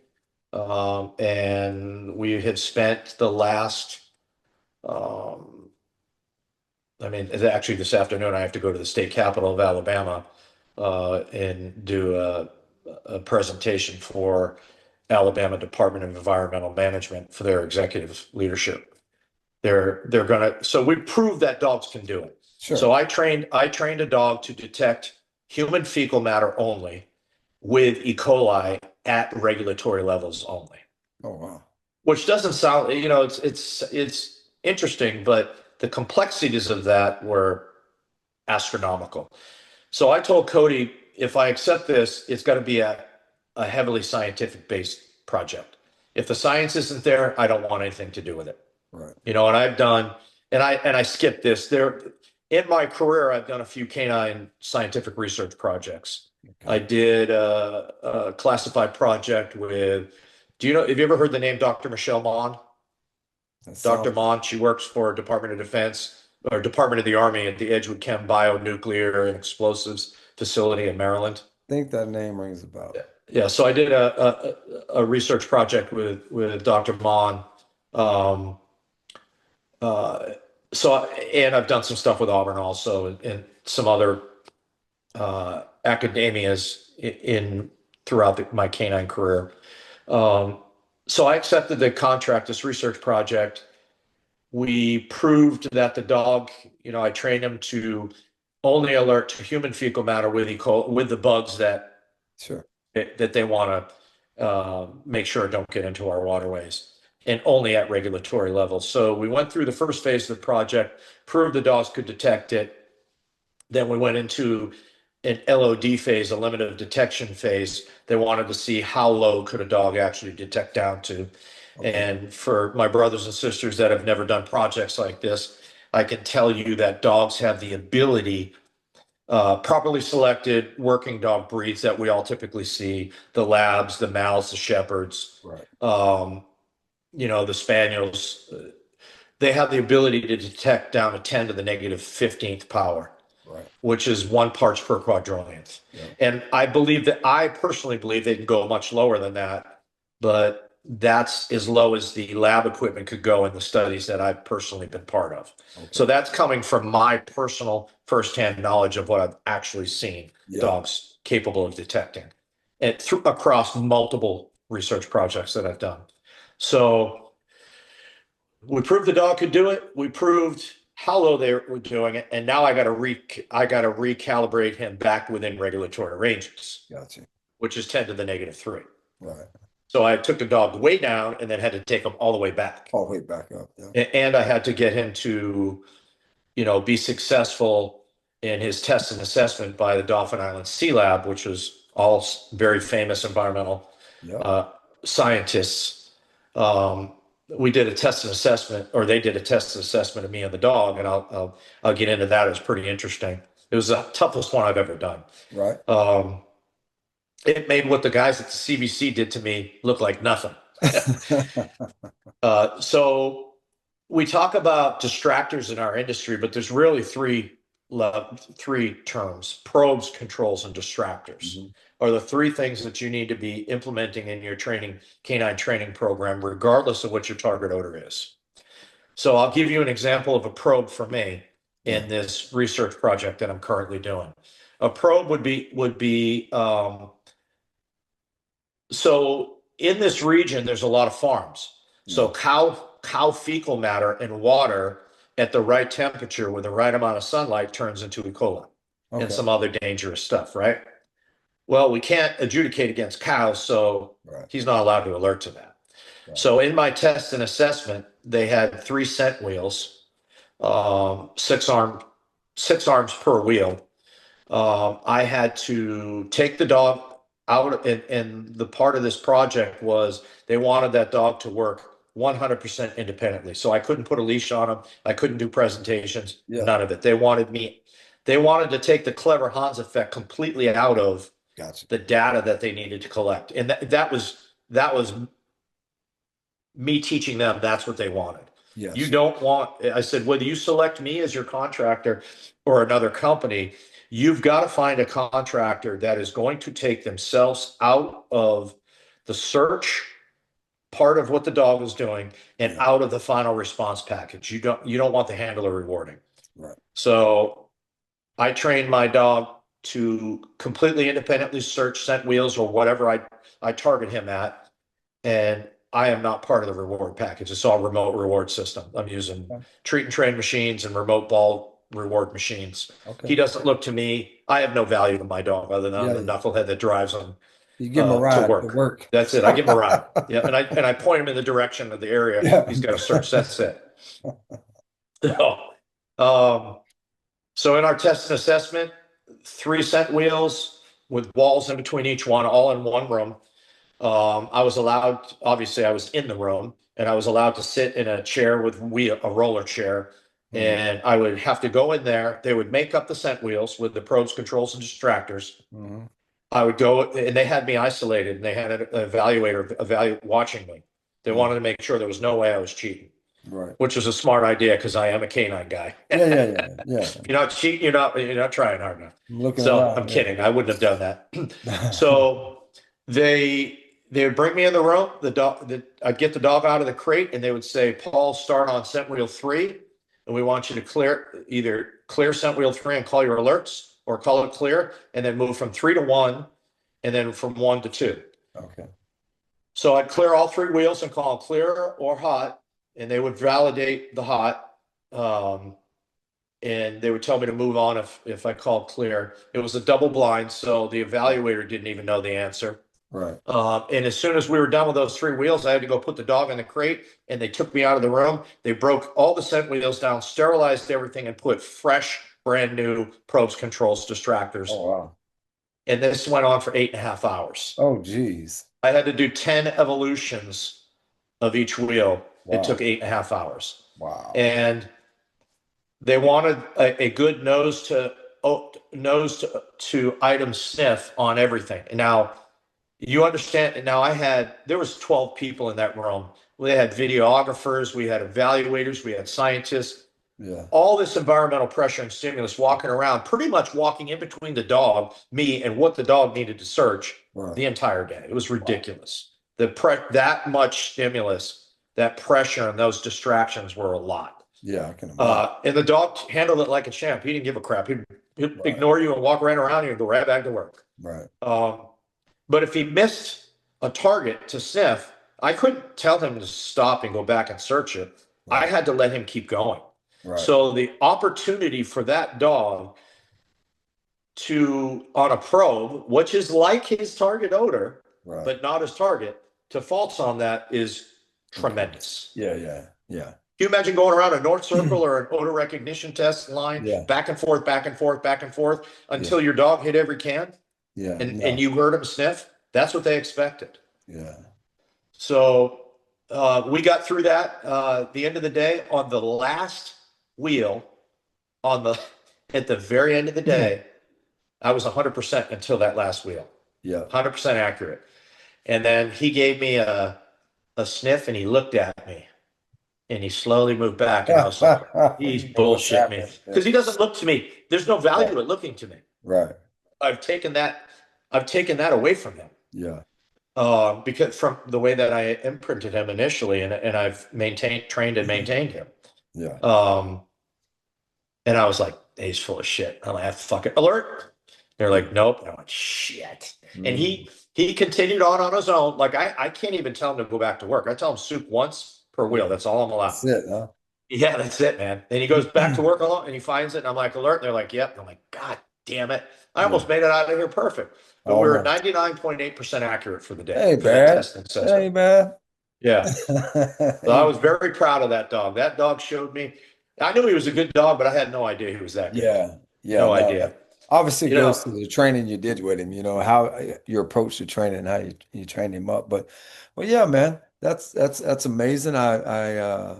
and we have spent the last. Um, I mean, actually, this afternoon I have to go to the state capital of Alabama and do a presentation for Alabama Department of Environmental Management for their executive leadership. They're gonna so we proved that dogs can do it. Sure. So I trained a dog to detect human fecal matter only with E. coli at regulatory levels only, Oh, wow. which doesn't sound, it's interesting, but the complexities of that were astronomical. So I told Cody, if I accept this, it's got to be a heavily scientific based project. If the science isn't there, I don't want anything to do with it. Right. You know, and I've done, and I skipped this. There, in my career, I've done a few canine scientific research projects. I Okay. did a classified project with, have you ever heard the name Dr. Michelle Mon? That Dr. sounds, I Mon, she works for Department of Defense or Department of the Army at the Edgewood Chem Bionuclear and Explosives Facility in Maryland. think that name rings a bell. Yeah, so I did a research project with Dr. Mon. Um, uh, and I've done some stuff with Auburn also, and some other academias in throughout my canine career. Um, so I accepted the contract, this research project. We proved that the dog, I trained him to only alert to human fecal matter with with the bugs Sure. that they want to make sure don't get into our waterways, and only at regulatory levels. So we went through the first phase of the project, proved the dogs could detect it. Then we went into an LOD phase, a limit of detection phase. They wanted to see how low could a dog actually detect down to. Okay. And for my brothers and sisters that have never done projects like this, I can tell you that dogs have the ability, properly selected working dog breeds that we all typically see, the labs, the mals, the shepherds, Right. um, the spaniels, they have the ability to detect down to 10 to the negative 15th power, Right. which is 1 parts per quadrillionth. Yeah. And I personally believe they can go much lower than that, but that's as low as the lab equipment could go in the studies that I've personally been part of. Okay. So that's coming from my personal firsthand knowledge of what I've actually seen Yeah. dogs capable of detecting, and across multiple research projects that I've done. So we proved the dog could do it. We proved how low they were doing it, and now I got to recalibrate him back within regulatory ranges, Gotcha. which is 10 to the negative 3. Right. So I took the dog way down and then had to take him all the way back. All the way back up. Yeah. And I had to get him to, be successful in his test and assessment by the Dauphin Island Sea Lab, which was all very famous environmental Yeah. scientists. We did a test and assessment, or they did a test and assessment of me and the dog, and I'll get into that. It was pretty interesting. It was the toughest one I've ever done. Right. It made what the guys at the CBC did to me look like nothing. So we talk about distractors in our industry, but there's really three terms: probes, controls, and distractors. Mhm. Are the three things that you need to be implementing in your canine training program, regardless of what your target odor is. So I'll give you an example of a probe for me Yeah. in this research project that I'm currently doing. A probe would be so in this region, there's a lot of farms. So Yeah. cow fecal matter and water at the right temperature with the right amount of sunlight turns into E. coli and Okay. some other dangerous stuff, right? Well, we can't adjudicate against cows, so Right. he's not allowed to alert to that. Right. So in my test and assessment, they had 3 scent wheels, 6 arms per wheel. I had to take the dog out, and the part of this project was they wanted that dog to work 100% independently. So I couldn't put a leash on him. I couldn't do presentations, Yeah. none of it. They wanted to take the clever Hans effect completely out of Gotcha. the data that they needed to collect. And that was me teaching them that's what they wanted. You Yes. don't want, I said, whether you select me as your contractor or another company, you've got to find a contractor that is going to take themselves out of the search part of what the dog is doing and Yeah. out of the final response package. You don't want the handler rewarding. Right. So I trained my dog to completely independently search scent wheels or whatever I target him at. And I am not part of the reward package. It's all remote reward system. I'm using Okay. treat and train machines and remote ball reward machines. He Okay. doesn't look to me. I have no value to my dog other than I'm Yeah. the Yeah. knucklehead that drives him You give them a to ride to work. work. That's it. I give him a ride. Yeah, and I point him in the direction of the area Yeah. he's got to search. That's it. So, um, so in our test and assessment, 3 scent wheels with walls in between each one, all in one room. I was allowed, obviously, I was in the room, and I was allowed to sit in a chair with a roller chair. Mhm. And I would have to go in there. They would make up the scent wheels with the probes, controls, and distractors. Mhm. I would go, and they had me isolated, and they had an evaluator watching me. They Mhm. wanted to make sure there was no way I was cheating, Right. which was a smart idea because I am a canine guy. Yeah. Yeah. Yeah. Yeah. If you're not cheating, you're not trying hard enough. I'm looking So I'm around. kidding. I wouldn't have done that. Yeah. So they would bring me in the room. I'd get the dog out of the crate, and they would say, "Paul, start on scent wheel 3, and we want you to either clear scent wheel 3 and call your alerts, or call it clear, and then move from 3 to 1, and then from 1 to 2." Okay. So I'd clear all 3 wheels and call them clear or hot, and they would validate the hot. And they would tell me to move on if I called clear. It was a double blind, so the evaluator didn't even know the answer. Right. And as soon as we were done with those 3 wheels, I had to go put the dog in the crate, and they took me out of the room. They broke all the scent wheels down, sterilized everything, and put fresh, brand new probes, controls, distractors. Oh, wow. And this went on for 8.5 hours. Oh, geez. I had to do 10 evolutions of each wheel. It Wow. took 8.5 hours. Wow. And They wanted a good nose to item sniff on everything. And now you understand. Now there was 12 people in that room. We had videographers, we had evaluators, we had scientists, Yeah. all this environmental pressure and stimulus walking around, pretty much walking in between the dog, me, and what the dog needed to search Right. the entire day. It was ridiculous. That much stimulus, that pressure, and those distractions were a lot. Yeah, I can imagine. And the dog handled it like a champ. He didn't give a crap. He'd Right. ignore you and walk right around you and go right back to work. Right. But if he missed a target to sniff, I couldn't tell him to stop and go back and search it. I Right. had to let him keep going. Right. So the opportunity for that dog to, on a probe, which is like his target odor, Right. but not his target, to false on that is tremendous. Yeah. Yeah. Yeah. Can you imagine going around a North Circle or an odor recognition test line, Yeah. back and forth, back and forth, back and forth, Yeah. until your dog hit every can Yeah. and No. you heard him sniff? That's what they expected. Yeah. So we got through that. The end of the day, on the last wheel, at the very end of the day, I was 100% until that last wheel. Yeah. 100% accurate. And then he gave me a sniff and he looked at me and he slowly moved back. And I was like, he's bullshit me. Because he doesn't look to me. There's no value in looking to me. Right. I've taken that away from him. Yeah. Because from the way that I imprinted him initially, and I've trained and maintained him. Yeah. And I was like, hey, he's full of shit. I'm like, fuck it, alert. They're like, nope. And I'm like, shit. And he continued on his own. Like I can't even tell him to go back to work. I tell him soup once per wheel. That's all I'm allowed. That's it, huh? Yeah, that's it, man. And he goes back to work alone and he finds it. And I'm like, alert. And they're like, yep. And I'm like, God damn it. I almost made it out of here perfect. But we were 99.8% accurate for the day. Hey, for that man. testing session. Hey, man. Yeah. So I was very proud of that dog. That dog showed me. I knew he was a good dog, but I had no idea he was that good. Yeah. Yeah. No idea. Obviously, it You know, goes to the training you did with him, how your approach to training and how you trained him up. But well, yeah, man, that's amazing. I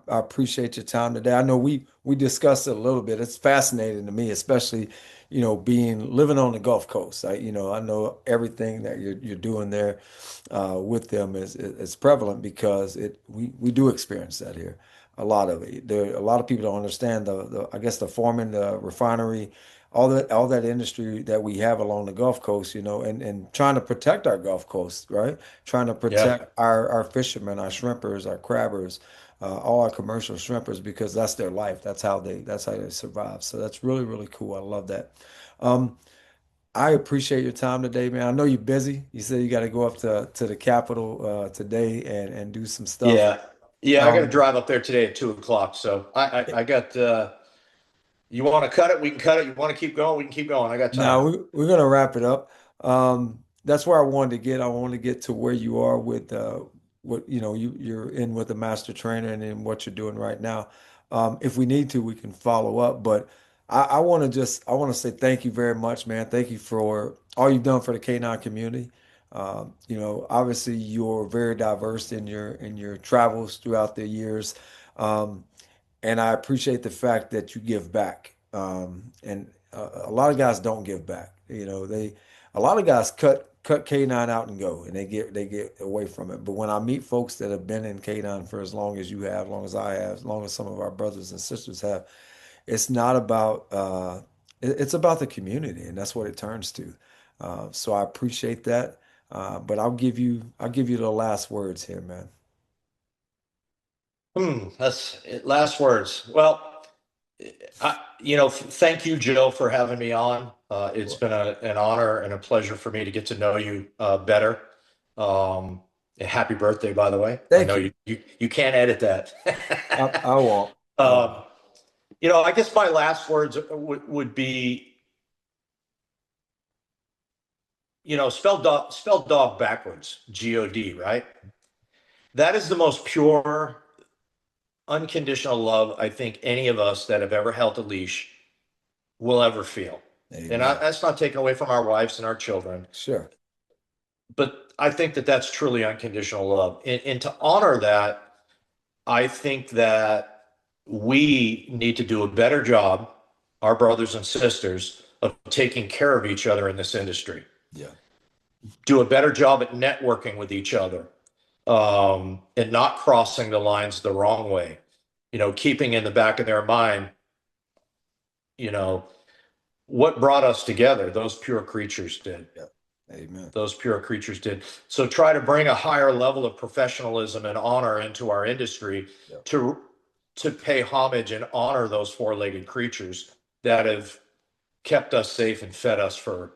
appreciate your time today. I know we discussed it a little bit. It's fascinating to me, especially, living on the Gulf Coast. I know everything that you're doing there with them is prevalent because we do experience that here. A lot of it. A lot of people don't understand the I guess the farming, the refinery, all that industry that we have along the Gulf Coast, and trying to protect our Gulf Coast, right? Trying to protect our fishermen, our shrimpers, our crabbers, all our commercial shrimpers because that's their life. That's how they survive. So that's really, really cool. I love that. Um, I appreciate your time today, man. I know you're busy. You said you got to go up to the Capitol today and do some stuff. yeah. Yeah, I got to Um, drive up there today at 2 o'clock. So I got, you want to cut it? We can cut it. You want to keep going? We can keep going. I got time. Now we're gonna wrap it up. That's where I wanted to get. I want to get to where you are with what you're in with the master trainer and in what you're doing right now. If we need to, we can follow up. But I want to say thank you very much, man. Thank you for all you've done for the K9 community. Obviously you're very diverse in your travels throughout the years. Um, and I appreciate the fact that you give back. And a lot of guys don't give back. A lot of guys cut K9 out and go, and they get away from it. But when I meet folks that have been in K9 for as long as you have, as long as I have, as long as some of our brothers and sisters have, it's not about it's about the community, and that's what it turns to. So I appreciate that. But I'll give you the last words here, man. That's it. Last words. Well, thank you, Jill, for having me on. It's been an honor and a pleasure for me to get to know you better. And happy birthday, by the way. I Thank know you. you can't edit that. I won't. Um, I guess my last words would be, spell dog backwards, God, right? That is the most pure, unconditional love I think any of us that have ever held a leash will ever feel. And Amen. that's not taken away from our wives and our children, Sure. but I think that that's truly unconditional love. And to honor that, I think that we need to do a better job, our brothers and sisters, of taking care of each other in this industry. Yeah. Do a better job at networking with each other, and not crossing the lines the wrong way. Keeping in the back of their mind, you know, what brought us together. Those pure creatures did. Yeah. Amen. Those pure creatures did. So try to bring a higher level of professionalism and honor into our industry Yeah. to pay homage and honor those four-legged creatures that have kept us safe and fed us for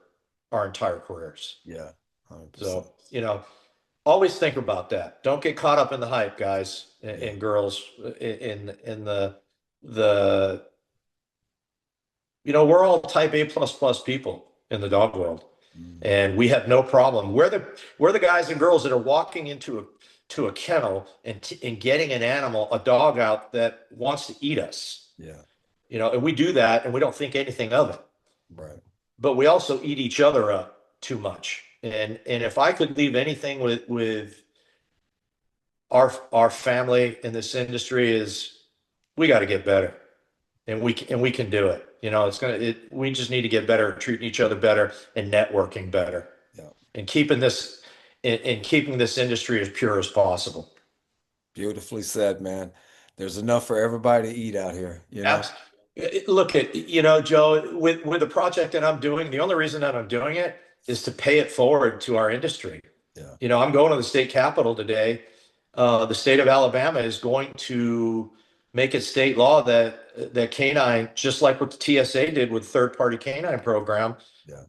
our entire careers. Yeah. 100%. So, always think about that. Don't get caught up in the hype, guys and, Yeah. and girls. In the we're all type A plus plus people in the dog world, Mhm. and we have no problem. We're the guys and girls that are walking to a kennel and getting an animal, a dog out that wants to eat us. Yeah. And we do that, and we don't think anything of it. Right. But we also eat each other up too much. And if I could leave anything with our family in this industry, is we got to get better, and we can do it. We just need to get better at treating each other better and networking better, Yeah. and keeping this industry as pure as possible. Beautifully said, man. There's enough for everybody to eat out here, you know? Abs- Look at, Joe, with the project that I'm doing, the only reason that I'm doing it is to pay it forward to our industry. Yeah. I'm going to the state capitol today. The state of Alabama is going to make it state law that canine, just like what the TSA did with third-party canine program, Yeah.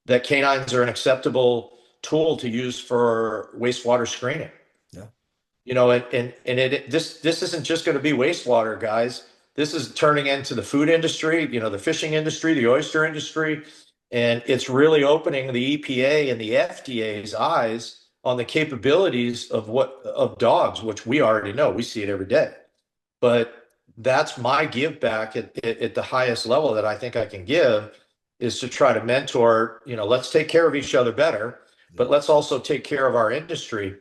that canines are an acceptable tool to use for wastewater screening. Yeah. This isn't just going to be wastewater, guys. This is turning into the food industry, the fishing industry, the oyster industry, and it's really opening the EPA and the FDA's eyes on the capabilities of dogs, which we already know. We see it every day. But that's my give back at the highest level that I think I can give, is to try to mentor, let's take care of each other better, but Yeah. let's also take care of our industry.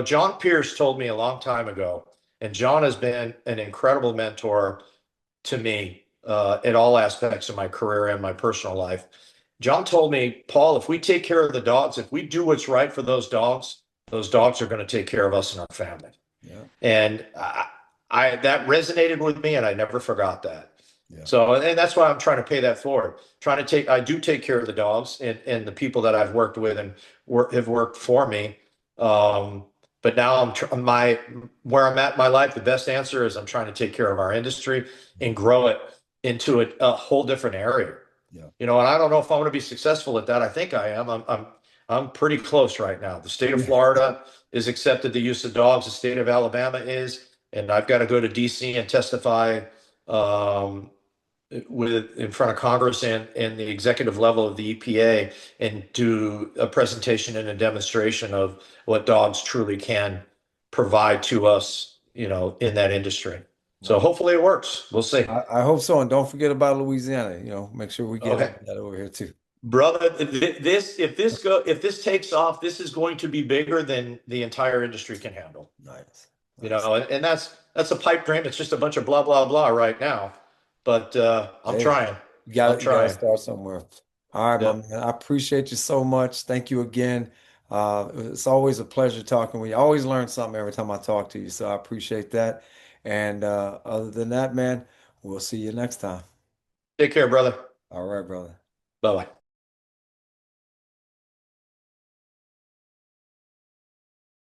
John Pierce told me a long time ago, and John has been an incredible mentor to me at all aspects of my career and my personal life. John told me, Paul, if we take care of the dogs, if we do what's right for those dogs are going to take care of us and our family. Yeah. And that resonated with me, and I never forgot that. Yeah. So, and that's why I'm trying to pay that forward. I do take care of the dogs and the people that I've worked with and have worked for me. But now where I'm at in my life, the best answer is I'm trying to take care of our industry and grow it into a whole different area. Yeah. And I don't know if I'm going to be successful at that. I think I am. I'm pretty close right now. The state of Florida is accepted the use of dogs. The state of Alabama is, and I've got to go to DC and testify in front of Congress and the executive level of the EPA, and do a presentation and a demonstration of what dogs truly can provide to us, in that industry. So Right. hopefully it works. We'll see. I hope so. And don't forget about Louisiana. Make sure we get Okay. that over here too. Brother, if this takes off, this is going to be bigger than the entire industry can handle. Nice. And that's a pipe dream. It's just a bunch of blah blah blah right now. But I'm Hey, trying. you I'm gotta trying. start somewhere. All right, my Yep. man. I appreciate you so much. Thank you again. It's always a pleasure talking with you. I always learn something every time I talk to you, so I appreciate that. And other than that, man, we'll see you next time. Take care, brother. All right, brother. Bye bye.